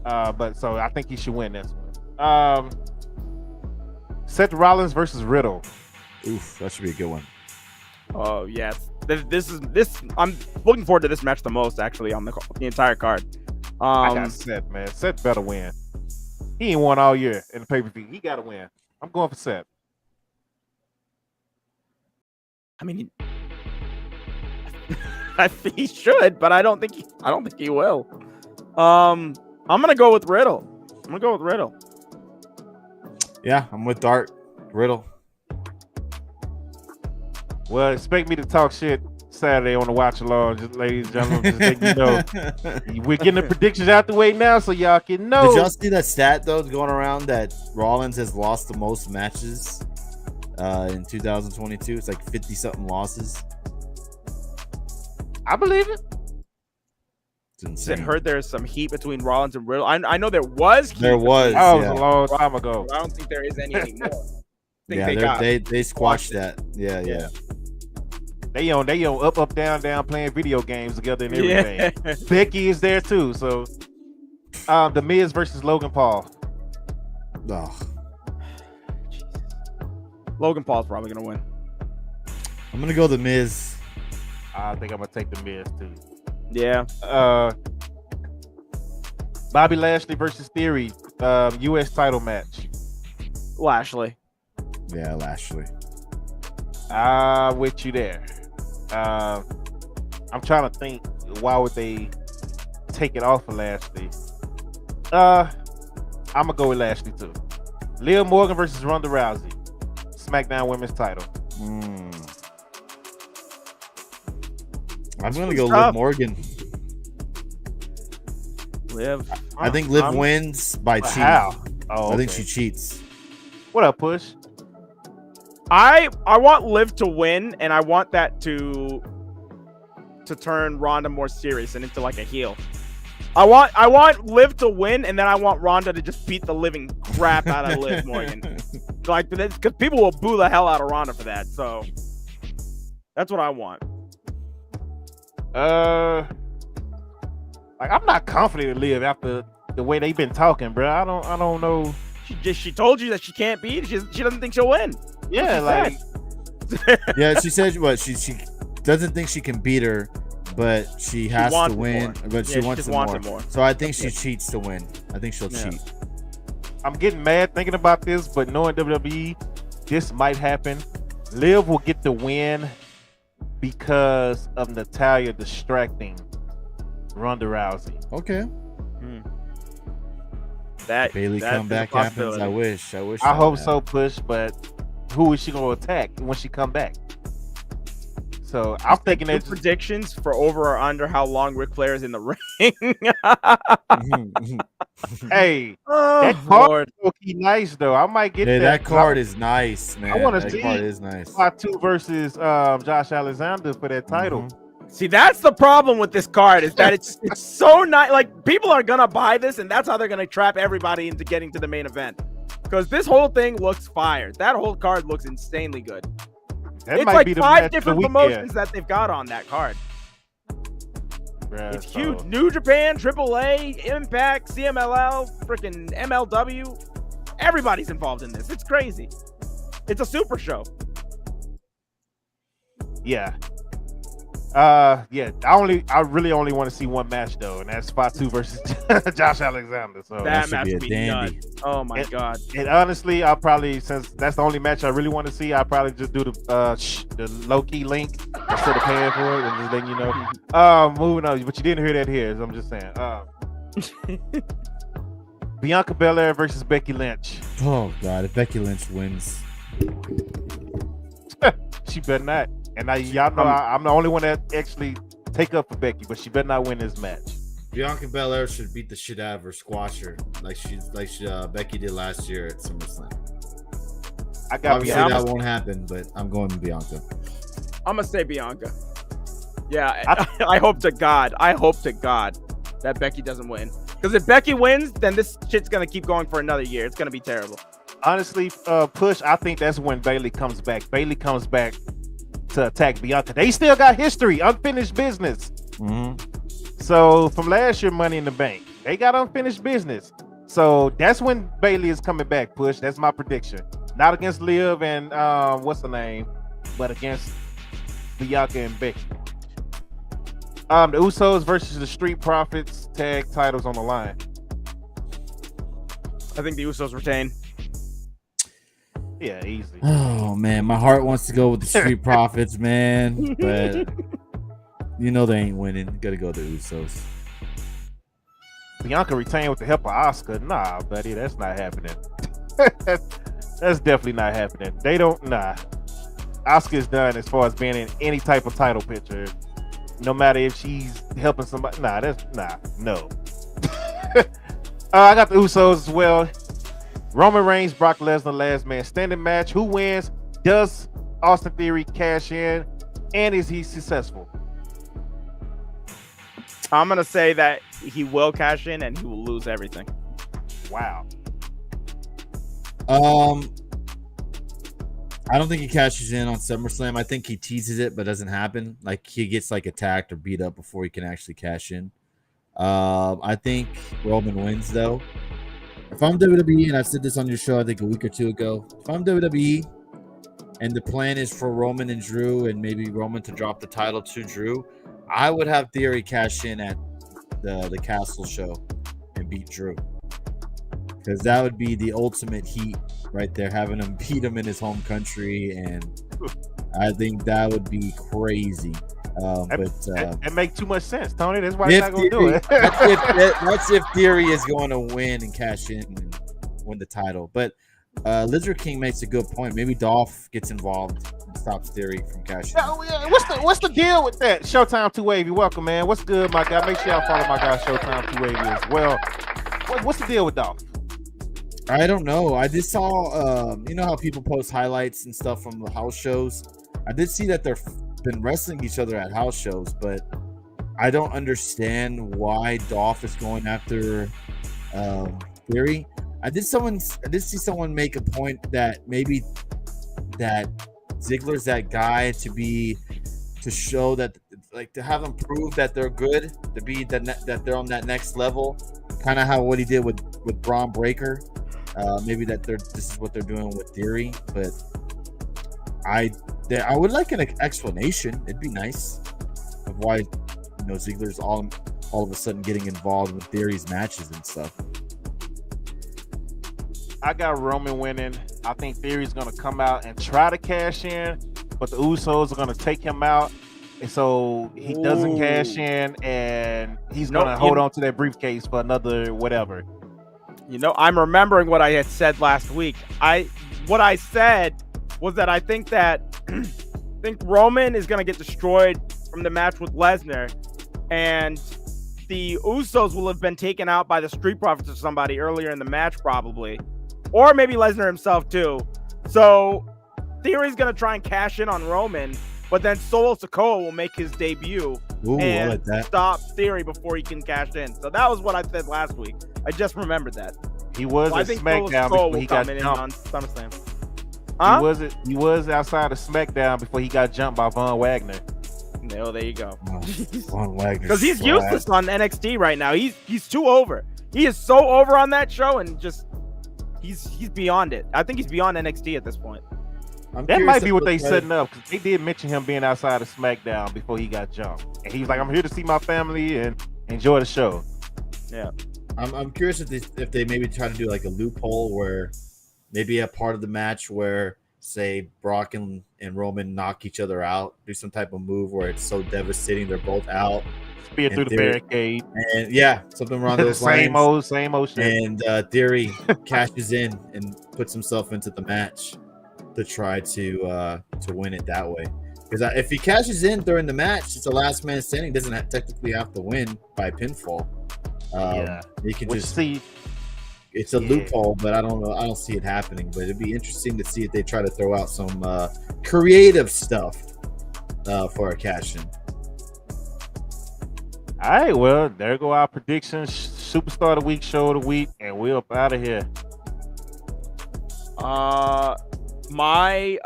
But so I think he should win this one. Seth Rollins versus Riddle. Oof, that should be a good one. Oh yes, this. I'm looking forward to this match the most actually on the entire card. I got Seth, man. Seth better win. He ain't won all year in the pay-per-view. He got to win. I'm going for Seth. I mean, I think he should, but I don't think he will. I'm gonna go with Riddle. Yeah, I'm with Dart. Riddle. Well, expect me to talk shit Saturday on the watch along, just ladies and gentlemen. Just let you know. We're getting the predictions out the way now, so y'all can know. Did y'all see that stat though going around that Rollins has lost the most matches in 2022? It's like 50 something losses. I believe it. It's insane. I heard there's some heat between Rollins and Riddle. I know there was. There was. That was a long time ago. I don't think there is any anymore. They squashed that. Yeah. They on up, down playing video games together and everything. Yeah. Becky is there too. So, The Miz versus Logan Paul. Oh. Logan Paul's probably gonna win. I'm gonna go The Miz. I think I'm gonna take The Miz too. Yeah. Bobby Lashley versus Theory, U.S. title match. Lashley. Yeah, Lashley. With you there. I'm trying to think. Why would they take it off of Lashley? I'm gonna go with Lashley too. Liv Morgan versus Ronda Rousey, SmackDown Women's title. I'm gonna go Liv Morgan. Liv. I think Liv wins by cheating. How? Oh, I think she cheats. What up, Push? I want Liv to win, and I want that to turn Ronda more serious and into like a heel. I want Liv to win, and then I want Ronda to just beat the living crap out of Liv Morgan. Like, because people will boo the hell out of Ronda for that. So that's what I want. Like I'm not confident in Liv after the way they've been talking, bro. I don't know. She told you that she can't beat. She doesn't think she'll win. Yeah, like yeah, she said what she doesn't think she can beat her, but she has to win. But she wants it more. So I think she cheats to win. I think she'll cheat. I'm getting mad thinking about this, but knowing WWE, this might happen. Liv will get the win because of Natalya distracting Ronda Rousey. Okay. That Bailey that's comeback a happens. I wish. I hope so, Push, but who is she going to attack when she come back? So I'm thinking that predictions for over or under how long Ric Flair is in the ring. Hey, Oh, that card Lord. is low-key nice though. I might get Hey, that. that card is nice, man. I want to that see card is nice. Part 2 versus Josh Alexander for that title. See, that's the problem with this card is that it's so nice. Like, people are gonna buy this, and that's how they're gonna trap everybody into getting to the main event. Because this whole thing looks fire. That whole card looks insanely good. That It's might like be the 5 match of the different weekend. promotions that they've got on that card. Bruh, It's so- huge. New Japan, AAA, Impact, CMLL, freaking MLW. Everybody's involved in this. It's crazy. It's a super show. Yeah. Yeah. I really only want to see one match though, and that's Spot 2 versus Josh Alexander. So That should match be a would be dandy. nuts. Oh my god. and honestly, I'll probably, since that's the only match I really want to see, I'll probably just do the low key link instead of paying for it and just letting you know. Moving on, but you didn't hear that here, so I'm just saying. Bianca Belair versus Becky Lynch. Oh God, if Becky Lynch wins, She better not. And y'all know I'm the only one that actually take up for Becky, but she better not win this match. Bianca Belair should beat the shit out of her, squash her like Becky did last year at SummerSlam. I got Obviously, Bianca. that won't happen, but I'm going with Bianca. I'm gonna say Bianca. Yeah, I hope to God that Becky doesn't win. Because if Becky wins, then this shit's gonna keep going for another year. It's gonna be terrible. Honestly, Push, I think that's when Bayley comes back. Bayley comes back to attack Bianca. They still got history, unfinished business. So from last year, Money in the Bank, they got unfinished business. So that's when Bayley is coming back. Push. That's my prediction. Not against Liv and what's her name, but against Bianca and Becky. The Usos versus the Street Profits, tag titles on the line. I think the Usos retain. Yeah, easy. Oh man, my heart wants to go with the Street Profits, man, but you know they ain't winning. Gotta go to the Usos. Bianca retained with the help of Oscar. Nah, buddy, that's not happening. That's definitely not happening. They don't. Nah, Oscar's done as far as being in any type of title picture. No matter if she's helping somebody. No. I got the Usos as well. Roman Reigns, Brock Lesnar, last man standing match. Who wins? Does Austin Theory cash in? And is he successful? I'm gonna say that he will cash in and he will lose everything. Wow. I don't think he cashes in on SummerSlam. I think he teases it, but doesn't happen. Like he gets like attacked or beat up before he can actually cash in. I think Roman wins though. If I'm WWE, and I said this on your show, I think a week or two ago, if I'm WWE and the plan is for Roman and Drew and maybe Roman to drop the title to Drew, I would have Theory cash in at the Castle show and beat Drew. Because that would be the ultimate heat right there, having him beat him in his home country. And I think that would be crazy. That makes too much sense, Tony. That's why he's not going to do it. That's if Theory is going to win and cash in and win the title. But Lizard King makes a good point. Maybe Dolph gets involved and stops Theory from cashing in. What's the deal with that? Showtime 2 Wavy, welcome, man. What's good, my guy? Make sure y'all follow my guy Showtime 2 Wavy as well. What's the deal with Dolph? I don't know. I just saw, you know how people post highlights and stuff from the house shows? I did see that they've been wrestling each other at house shows, but I don't understand why Dolph is going after Theory. I did see someone make a point that maybe that Ziggler's that guy to show that, like, to have them prove that they're good, to be that they're on that next level, kind of how what he did with Braun Breaker. Maybe this is what they're doing with Theory, but I would like an explanation. It'd be nice of why Ziggler's all of a sudden getting involved with Theory's matches and stuff. I got Roman winning. I think Theory's gonna come out and try to cash in, but the Usos are gonna take him out, and so he doesn't cash in, and he's gonna hold on to that briefcase for another whatever. You know, I'm remembering what I had said last week. What I said was that I think Roman is gonna get destroyed from the match with Lesnar, and the Usos will have been taken out by the Street Profits or somebody earlier in the match, probably, or maybe Lesnar himself too. So Theory's gonna try and cash in on Roman, but then Solo Sikoa will make his debut and stop Theory before he can cash in. So that was what I said last week. I just remembered that. He was at SmackDown before he got jumped on SummerSlam. He was outside of SmackDown before he got jumped by Von Wagner. No, there you go. Von Wagner. Because he's useless on NXT right now. He's too over. He is so over on that show, and just he's beyond it. I think he's beyond NXT at this point. That might be what they setting up, because they did mention him being outside of SmackDown before he got jumped, and he was like, "I'm here to see my family and enjoy the show." Yeah, I'm curious if they maybe try to do like a loophole where maybe a part of the match where, say, Brock and Roman knock each other out, do some type of move where it's so devastating they're both out. Spear through the barricade. And yeah, something around those same lines. Same old shit. And Theory cashes in and puts himself into the match to try to win it that way. Because if he cashes in during the match, it's a last man standing. Doesn't technically have to win by pinfall. He can just see. It's a loophole, but I don't know. I don't see it happening. But it'd be interesting to see if they try to throw out some creative stuff for a cash in. All right, well, there go our predictions. Superstar of the week, show of the week, and we're up out of here. My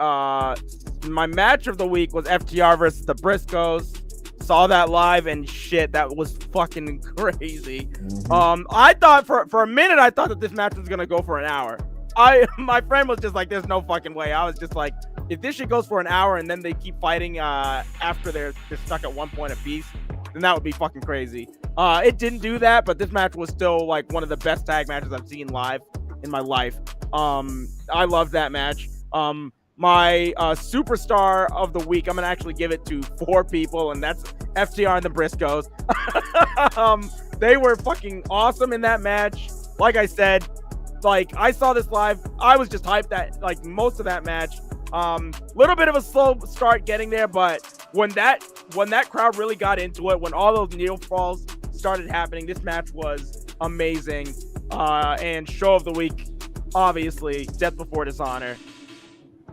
match of the week was FTR versus the Briscoes. Saw that live, and shit, that was fucking crazy. I thought for a minute, I thought that this match was gonna go for an hour. My friend was just like, "There's no fucking way." I was just like, if this shit goes for an hour and then they keep fighting after they're stuck at 1 point apiece, then that would be fucking crazy. It didn't do that, but this match was still like one of the best tag matches I've seen live in my life. I love that match. My superstar of the week, I'm gonna actually give it to 4 people, and that's FTR and the Briscoes. They were fucking awesome in that match. Like I said, like I saw this live, I was just hyped that like most of that match. Little bit of a slow start getting there, but when that crowd really got into it, when all those needle falls started happening, this match was amazing. And show of the week, obviously, Death Before Dishonor.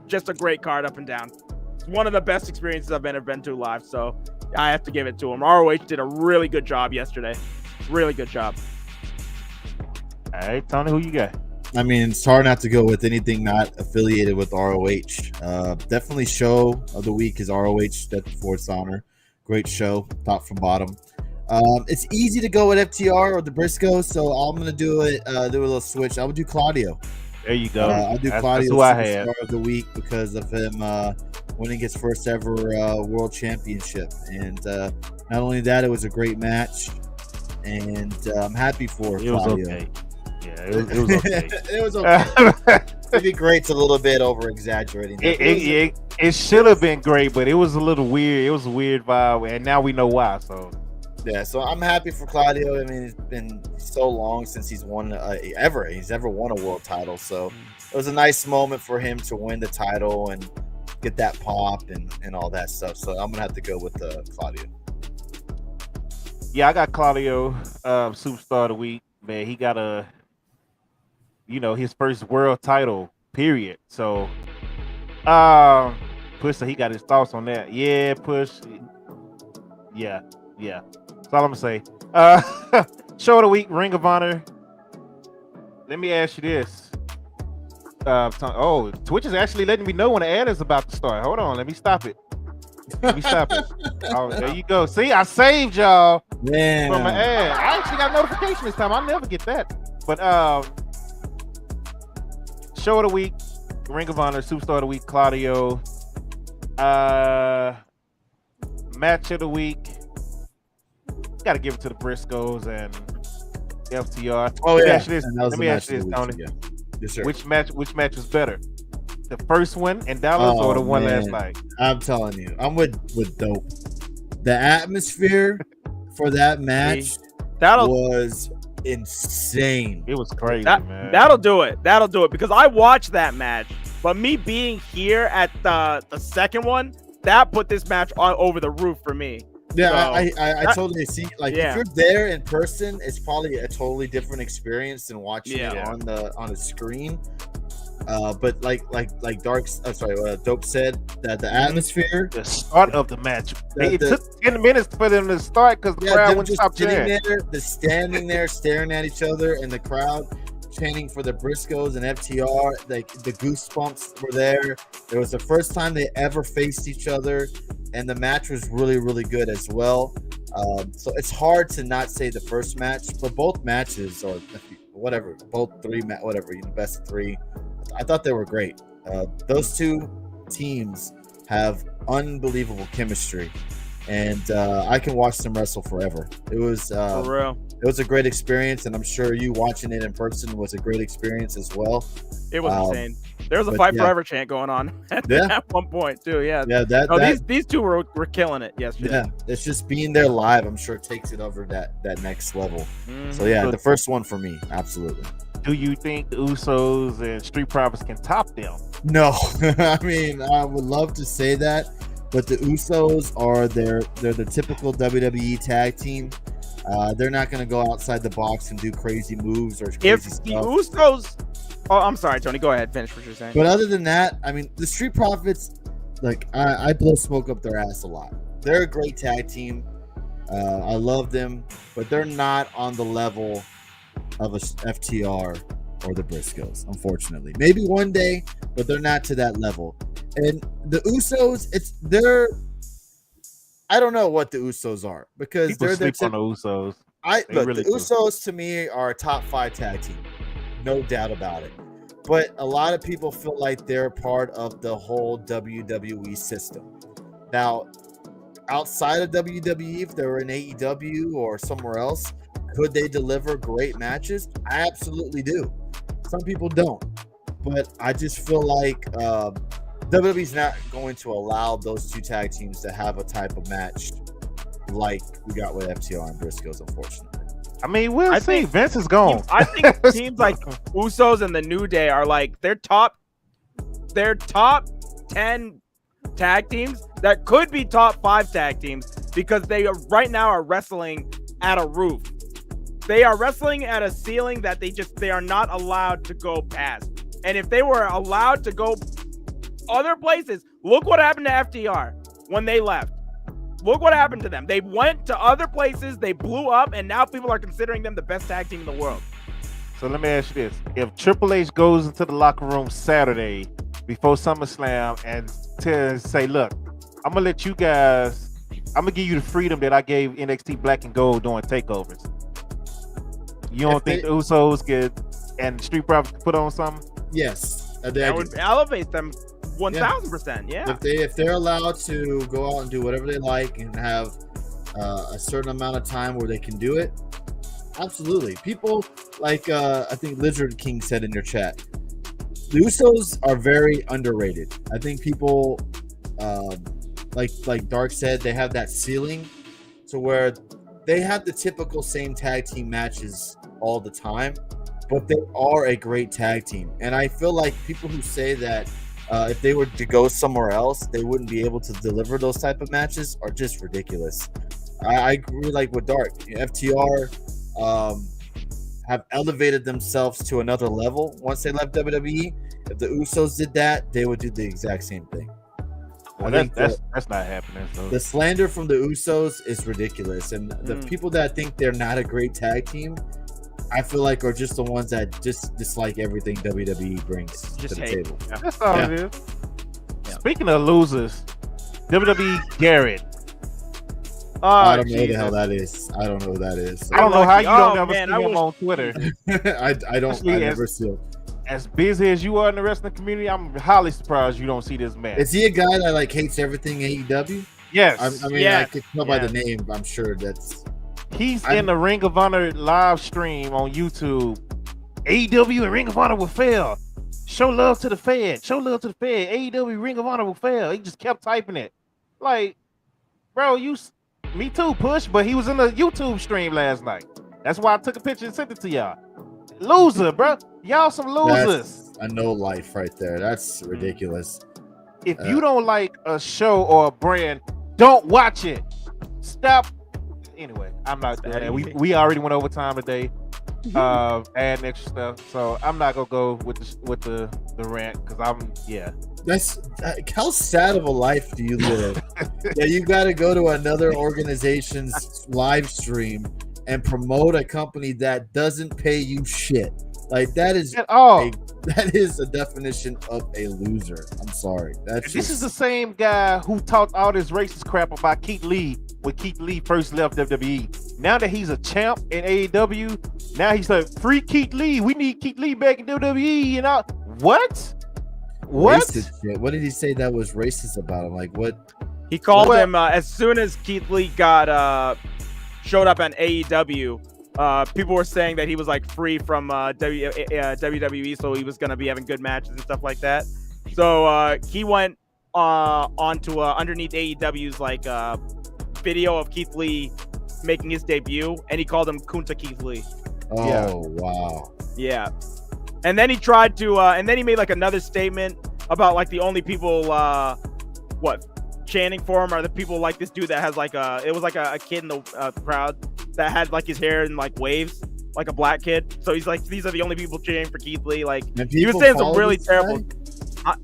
Just a great card up and down. It's one of the best experiences I've ever been to live, so I have to give it to him. ROH did a really good job yesterday. Really good job. All right, Tony, who you got? I mean, it's hard not to go with anything not affiliated with ROH. Definitely show of the week is ROH Death Before Dishonor. Great show, top from bottom. It's easy to go with FTR or the Briscoes, so I'm going to do a little switch. I would do Claudio. There you go. I'll do Claudio Superstar of the week because of him winning his first ever world championship. And not only that, it was a great match. And I'm happy for Claudio. It was okay. Yeah, it was okay. It was okay. Maybe great's a little bit over exaggerating. It should have been great, but it was a little weird. It was a weird vibe, and now we know why. So yeah, so I'm happy for Claudio. I mean, it's been so long since he's won he's ever won a world title. So it was a nice moment for him to win the title and get that pop and all that stuff. So I'm gonna have to go with Claudio. Yeah, I got Claudio, superstar of the week. Man, he got his first world title, period. So, Push said he got his thoughts on that. Yeah, Push. Yeah. That's all I'm gonna say. Show of the week, Ring of Honor. Let me ask you this. Twitch is actually letting me know when the ad is about to start. Hold on, let me stop it. Oh, there you go. See, I saved y'all from an ad. I actually got a notification this time. I never get that. But show of the week, Ring of Honor, superstar of the week, Claudio. Match of the week. Got to give it to the Briscoes and FTR. Oh, Let me yeah. ask you this, Tony. Yes, sir. Which match was better? The first one in Dallas or the one last night? I'm telling you, I'm with Dope. The atmosphere for that match was insane. It was crazy, man. That'll do it. That'll do it because I watched that match, but me being here at the second one, that put this match over the roof for me. Yeah, So, I totally see. Like, if you're there in person, it's probably a totally different experience than watching it on a screen. But like Dope said, that the atmosphere, the start of the match, it took 10 minutes for them to start because the crowd wouldn't stop cheering. The standing there staring at each other, and the crowd chanting for the Briscoes and FTR. Like, the goosebumps were there. It was the first time they ever faced each other, and the match was really, really good as well. So it's hard to not say the first match, but both matches, or whatever, best of three, I thought they were great. Those two teams have unbelievable chemistry, and I can watch them wrestle forever. It was for real. It was a great experience, and I'm sure you watching it in person was a great experience as well. It was insane. There was a Fight Forever chant going on at one point too. Yeah. These two were killing it yesterday. Yeah, it's just being there live. I'm sure takes it over that next level. So yeah, the first one for me, absolutely. Do you think the Usos and Street Profits can top them? No, I mean, I would love to say that, but the Usos are they're the typical WWE tag team. They're not going to go outside the box and do crazy moves or crazy stuff. The Usos, I'm sorry, Tony, go ahead, finish what you're saying. But other than that, I mean, the Street Profits, like, I blow smoke up their ass a lot. They're a great tag team. I love them, but they're not on the level of a FTR or the Briscoes, unfortunately. Maybe one day, but they're not to that level. And the Usos, I don't know what the Usos are, because people sleep on the Usos. The Usos to me are a top 5 tag team, no doubt about it. But a lot of people feel like they're part of the whole WWE system. Now, outside of WWE, if they were in AEW or somewhere else, could they deliver great matches? I absolutely do. Some people don't, but I just feel like WWE's not going to allow those two tag teams to have a type of match like we got with FTR and Briscoes, unfortunately. I mean, we'll see. Vince is gone. I think teams like Usos and the New Day are like their top 10 tag teams that could be top 5 tag teams, because they are right now are wrestling at a roof. They are wrestling at a ceiling that they are not allowed to go past. And if they were allowed to go other places, look what happened to FTR when they left. Look what happened to them. They went to other places, they blew up, and now people are considering them the best tag team in the world. So let me ask you this. If Triple H goes into the locker room Saturday before SummerSlam and say, look, I'm going to let you guys, I'm going to give you the freedom that I gave NXT Black and Gold during takeovers. You don't think the Usos and Street Profits put on something? Yes. That would elevate them 1,000%. Yeah. If they're allowed to go out and do whatever they like and have a certain amount of time where they can do it, absolutely. People like I think Lizard King said in your chat, the Usos are very underrated. I think people like Dark said, they have that ceiling to where they have the typical same tag team matches all the time, but they are a great tag team. And I feel like people who say that if they were to go somewhere else, they wouldn't be able to deliver those type of matches are just ridiculous. I agree, like with Dark. FTR have elevated themselves to another level once they left WWE. If the Usos did that, they would do the exact same thing. Well, that's not happening. So. The slander from the Usos is ridiculous, and the people that think they're not a great tag team, I feel like are just the ones that just dislike everything WWE brings to the table. Yeah. That's all it is. Yeah. Speaking of losers, WWE Garrett. I don't know who the hell that is. I don't know who that is. I don't know how you don't ever see him on Twitter. I never see him. As busy as you are in the wrestling community, I'm highly surprised you don't see this man. Is he a guy that like hates everything AEW? Yes. I mean, I could tell by the name, but I'm sure that's. He's in the Ring of Honor live stream on YouTube AEW and Ring of Honor will fail. Show love to the Fed. Show love to the Fed. AEW Ring of Honor will fail. He just kept typing it. Like, bro, me too, Push, but he was in a YouTube stream last night. That's why I took a picture and sent it to y'all. Loser, bro. Y'all some losers. That's a no life right there. That's ridiculous. If you don't like a show or a brand, don't watch it. Stop. Anyway, I'm not doing that. We already went over time today. Adding extra stuff, so I'm not gonna go with the rant because That's how sad of a life do you live? Yeah, you got to go to another organization's live stream and promote a company that doesn't pay you shit. Like that is at all. That is a definition of a loser. I'm sorry. This is the same guy who talked all this racist crap about Keith Lee when Keith Lee first left WWE. Now that he's a champ in AEW, now he's like, free Keith Lee. We need Keith Lee back in WWE. And all. What? Racist shit. What did he say that was racist about him? Like what? He called him as soon as Keith Lee showed up on AEW. People were saying that he was like free from WWE, so he was gonna be having good matches and stuff like that. So he went onto underneath AEW's like video of Keith Lee making his debut, and he called him Kunta Keith Lee. Oh yeah. Wow. Yeah. And then he tried to, and then he made like another statement about like the only people, chanting for him are the people like this dude that has like it was like a kid in the crowd that had like his hair in like waves, like a black kid. So he's like, these are the only people cheering for Keith Lee. Like he was saying some really terrible.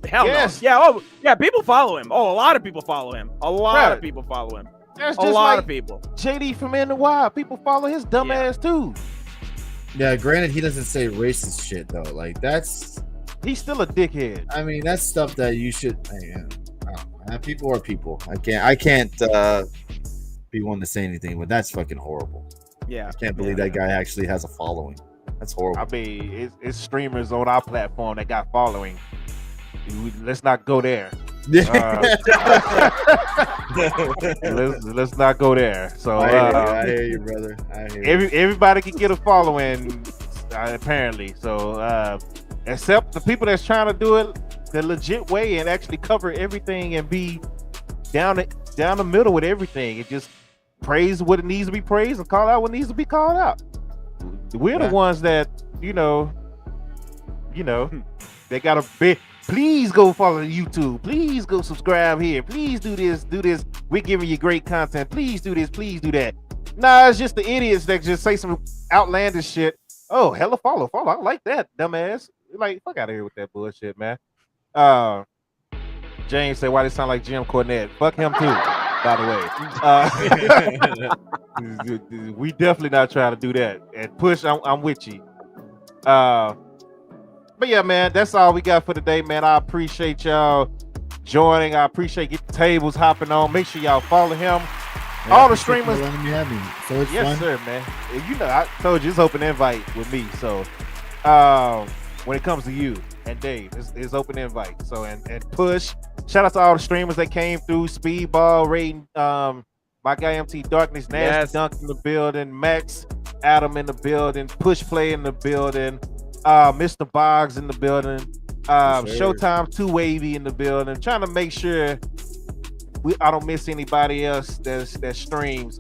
Hell yes. No. Yeah. Oh yeah. People follow him. Oh, a lot of people follow him. A lot of people follow him. There's a lot of people. JD from In the Wild. People follow his dumb ass too. Yeah, granted, he doesn't say racist shit though. Like he's still a dickhead. I mean, that's stuff that you should. People are people. I can't be one to say anything, but that's fucking horrible. Yeah, I can't believe that guy actually has a following. That's horrible. I mean, it's streamers on our platform that got following. Let's not go there. Let's not go there. So I hear you, brother. I hear you. Everybody can get a following, apparently. So except the people that's trying to do it the legit way and actually cover everything and be down the middle with everything and just praise what it needs to be praised and call out what needs to be called out. We're the ones that they got a big. Please go follow YouTube. Please go subscribe here. Please do this. We're giving you great content. Please do this. Please do that. Nah, it's just the idiots that just say some outlandish shit. Oh, hella follow. I like that, dumbass. Like, fuck out of here with that bullshit, man. James said, why they sound like Jim Cornette? Fuck him too, by the way. We definitely not trying to do that. And Push, I'm with you. But yeah, man, that's all we got for today, man. I appreciate y'all joining. I appreciate getting tables hopping on. Make sure y'all follow him. Yeah, all the streamers. So it's yes, fun. sir, man. I told you it's open invite with me. So when it comes to you and Dave, it's open invite. So and Push. Shout out to all the streamers that came through. Speedball, Rating, my guy MT Darkness, Nasty Dunk in the building, Max, Adam in the building, Push Play in the building. Mr. Boggs in the building, Showtime 2 Wavy in the building. Trying to make sure I don't miss anybody else that streams.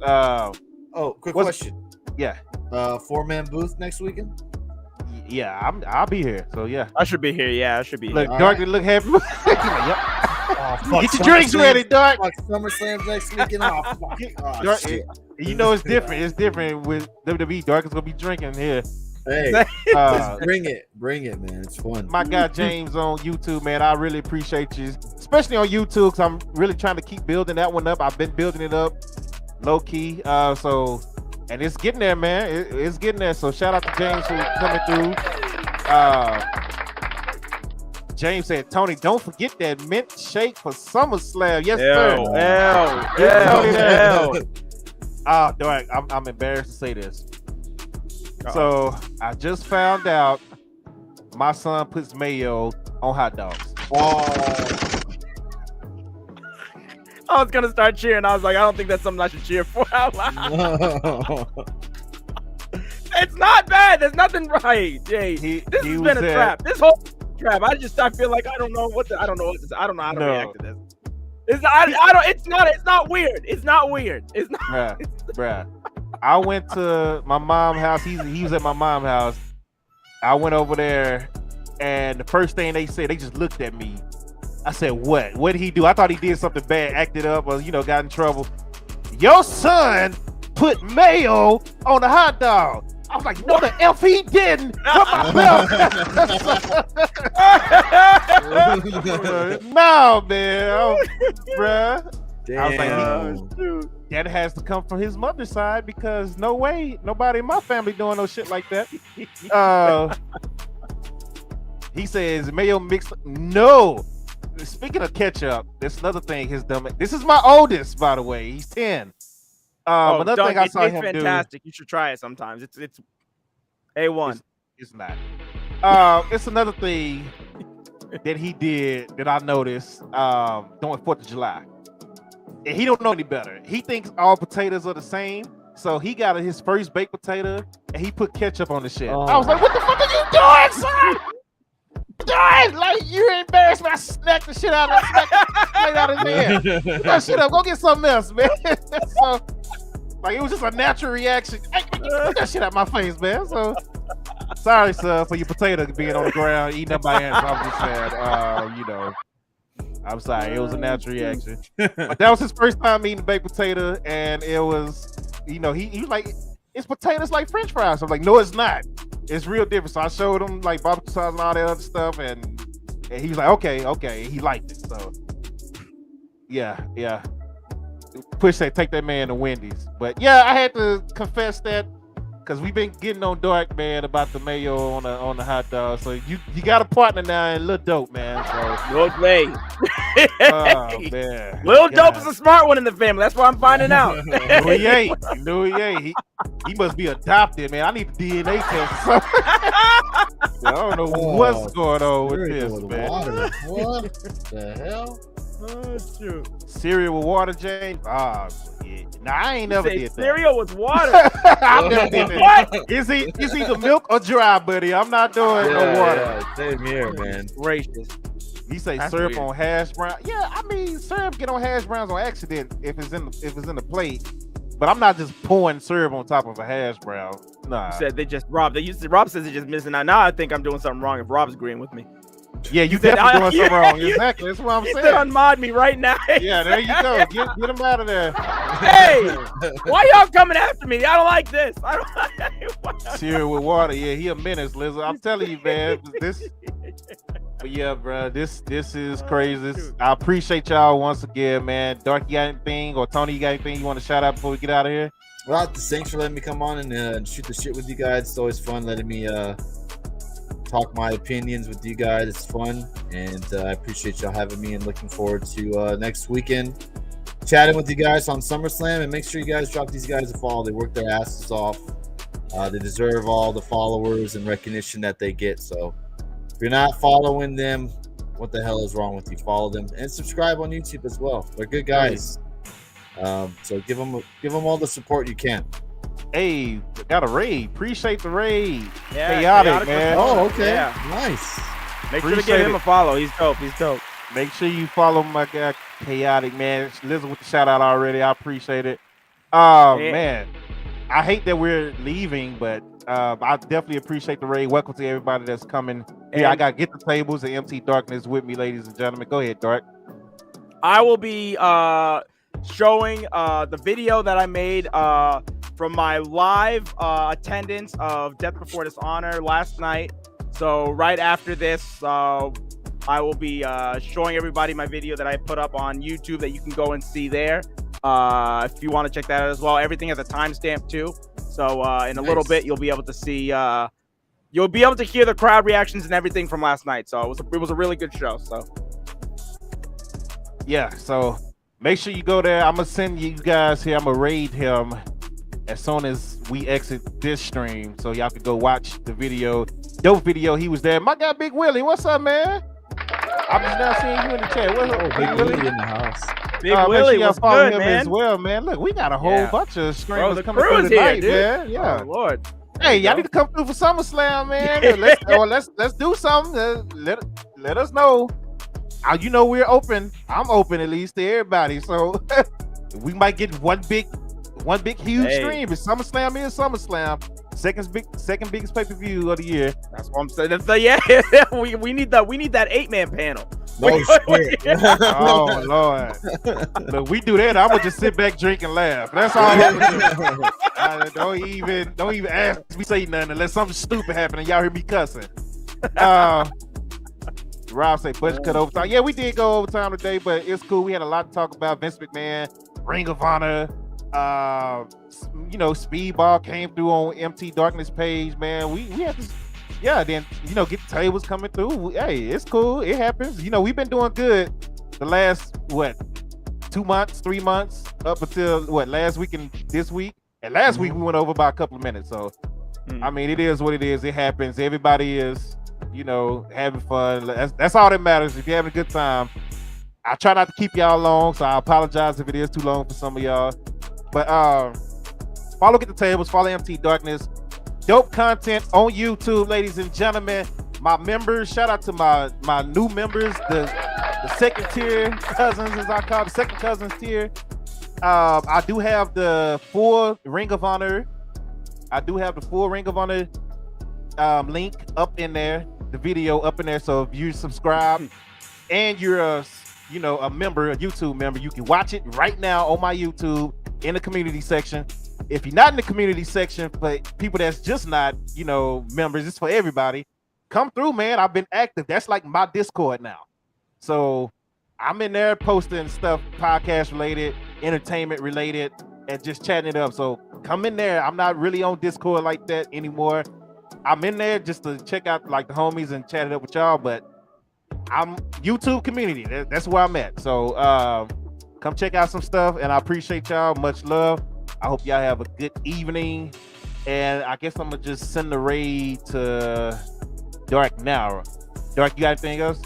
Quick question. Yeah. 4-man booth next weekend? Yeah, I'll be here. So yeah. I should be here. Yeah, I should be look, here. Dark, look happy. Yep. Get your drinks ready, Dark. Fuck SummerSlam next weekend. Fuck. Dark, Shit. It's different. It's different with WWE. Dark is gonna be drinking here. Hey, just bring it, man. It's fun. My guy James on YouTube, man. I really appreciate you, especially on YouTube, because I'm really trying to keep building that one up. I've been building it up low key. And it's getting there, man. It's getting there. So shout out to James for coming through. James said, Tony, don't forget that mint shake for SummerSlam. Yes, sir. Oh, Dark, I'm embarrassed to say this. So I just found out my son puts mayo on hot dogs. Oh, I was gonna start cheering. I was like, I don't think that's something I should cheer for out loud. It's not bad. There's nothing right, Jay. This has been a trap. This whole trap. I feel like I don't know how to react to this. It's not weird. It's not weird. It's not. Bruh. I went to my mom's house. He was at my mom's house. I went over there, and the first thing they said, they just looked at me. I said, "What? What did he do?" I thought he did something bad, acted up, or got in trouble. Your son put mayo on a hot dog. I was like, no, the F he didn't. No, man. Bruh. Damn. I was like, that has to come from his mother's side because no way, nobody in my family doing no shit like that. He says mayo mixed. No. Speaking of ketchup, that's another thing. This is my oldest, by the way. He's 10. Another thing I saw him do. It's fantastic. You should try it sometimes. It's A1. It's not. It's another thing that he did that I noticed during 4th of July. And he don't know any better. He thinks all potatoes are the same. So he got his first baked potato and he put ketchup on the shit. Oh. I was like, what the fuck are you doing, son? Like, you embarrassed me. I snacked the shit out of his head. That shit up. Go get something else, man. So, like, it was just a natural reaction. Hey, get that shit out my face, man. So, sorry, sir, for your potato being on the ground, eating up my ants. I'm just saying, I'm sorry. It was a natural reaction. But that was his first time eating baked potato, and it was, he was like, it's potatoes like French fries. I'm like, no, it's not. It's real different. So I showed him like barbecue sauce and all that other stuff, and he was like, okay. He liked it. So yeah. Take that man to Wendy's. But yeah, I had to confess that because we've been getting on Dark, man, about the mayo on the hot dog. So you got a partner now in Lil Dope, man. So Lil Dope. Oh man. Lil Dope is a smart one in the family. That's what I'm finding out. No, he ain't. He must be adopted, man. I need a DNA test. I don't know what's going on with this, man. Water. What the hell? Oh, shoot. Cereal with water, James? Yeah. Nah, I ain't never did that. Cereal with water. I never did that. What? Is either milk or dry, buddy? I'm not doing no water. Yeah, same here, man. Gracious. He say That's syrup weird. on hash brown. Yeah, I mean syrup get on hash browns on accident if it's in the plate. But I'm not just pouring syrup on top of a hash brown. Nah. You said Rob says they're just missing out. Now I think I'm doing something wrong if Rob's agreeing with me. Yeah, you definitely doing something wrong. Exactly. That's what I'm saying. You said unmod me right now. Yeah, there you go. Get him out of there. Hey, why y'all coming after me? I don't like this. I don't like Cereal with water. Yeah, he a menace, Lizzo. I'm telling you, man. But yeah, bro, this is crazy. I appreciate y'all once again, man. Dark, you got anything, or Tony, you got anything you want to shout out before we get out of here? Well, thanks for letting me come on and shoot the shit with you guys. It's always fun letting me talk my opinions with you guys. It's fun, and I appreciate y'all having me and looking forward to next weekend chatting with you guys on SummerSlam. And make sure you guys drop these guys a follow. They work their asses off. They deserve all the followers and recognition that they get. So if you're not following them, what the hell is wrong with you? Follow them and subscribe on YouTube as well. They're good guys. So give them all the support you can. Hey, got a raid. Appreciate the raid. Yeah, Chaotic, man. Oh, okay. Yeah. Nice. Make sure to give him a follow. He's dope. Make sure you follow my guy Chaotic, man. Listen with the shout out already. I appreciate it. Man, I hate that we're leaving, but I definitely appreciate the raid. Welcome to everybody that's coming. Here, I got Get the Tables and MT Darkness with me, ladies and gentlemen. Go ahead, Dark. I will be showing the video that I made from my live attendance of Death Before Dishonor last night. So right after this, I will be showing everybody my video that I put up on YouTube that you can go and see there. If you want to check that out as well. Everything has a timestamp too. So in a little bit, you'll be able to see, you'll be able to hear the crowd reactions and everything from last night. So it was a really good show. So yeah, so make sure you go there. I'm gonna send you guys here. I'm gonna raid him as soon as we exit this stream, so y'all can go watch the video. Dope video. He was there. My guy, Big Willie. What's up, man? I'm just now seeing you in the chat. What's up, Big Willie in the house. Big Willie, was good, him man. as well, man. Look, we got a whole bunch of streamers the coming crew through is here, tonight, dude. man. Yeah. Oh, Lord. Hey, y'all need to come through for SummerSlam, man. Let's do something. Let us know. You know we're open. I'm open at least to everybody. So we might get one big huge stream. If SummerSlam is SummerSlam, second biggest pay-per-view of the year. That's what I'm saying. We need that 8-man panel. No shit. Oh Lord. Look, we do that. I'm gonna just sit back, drink, and laugh. That's all I'm gonna do. Don't even ask me say nothing unless something stupid happen and y'all hear me cussing. Rob say budget cut overtime. Yeah, we did go overtime today, but it's cool. We had a lot to talk about. Vince McMahon, Ring of Honor, Speedball came through on MT Darkness page, man. We had to, then get the tables coming through. Hey, it's cool. It happens. We've been doing good the last 2 months, 3 months, up until last week and this week. And last week we went over by a couple of minutes. So I mean, it is what it is. It happens. Everybody is having fun. That's all that matters. If you're having a good time, I try not to keep y'all long, so I apologize if it is too long for some of y'all. But follow Get the Tables, follow MT Darkness. Dope content on YouTube, ladies and gentlemen. My members, shout out to my new members, the second tier cousins, as I call it, the second cousins tier. I do have the full Ring of Honor. Link up in there, the video up in there. So if you subscribe and you're a YouTube member, you can watch it right now on my YouTube in the community section. If you're not in the community section, but people that's just not, members, it's for everybody. Come through, man. I've been active. That's like my Discord now. So I'm in there posting stuff, podcast related, entertainment related, and just chatting it up. So come in there. I'm not really on Discord like that anymore. I'm in there just to check out like the homies and chat it up with y'all, but I'm YouTube community. That's where I'm at. So come check out some stuff, and I appreciate y'all. Much love. I hope y'all have a good evening, and I guess I'm gonna just send the raid to Dark now. Dark, you got anything else?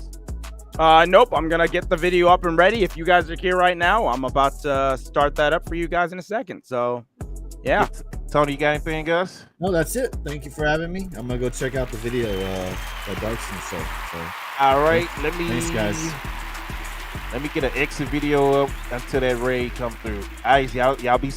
Nope. I'm gonna get the video up and ready. If you guys are here right now, I'm about to start that up for you guys in a second. So, yeah. Tony, you got anything else? No, that's it. Thank you for having me. I'm gonna go check out the video that Dark's and stuff. So. All right, Thanks, guys. Let me get an exit video up until that raid come through. All right, y'all be.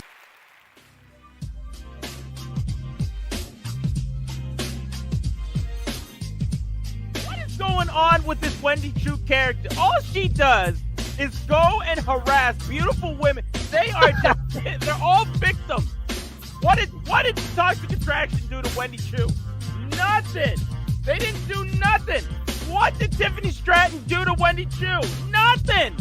What is going on with this Wendy Chu character? All she does is go and harass beautiful women. They're all victims. What did Toxic Attraction do to Wendy Chu? Nothing. They didn't do nothing. What did Tiffany Stratton do to Wendy Chu? Nothing.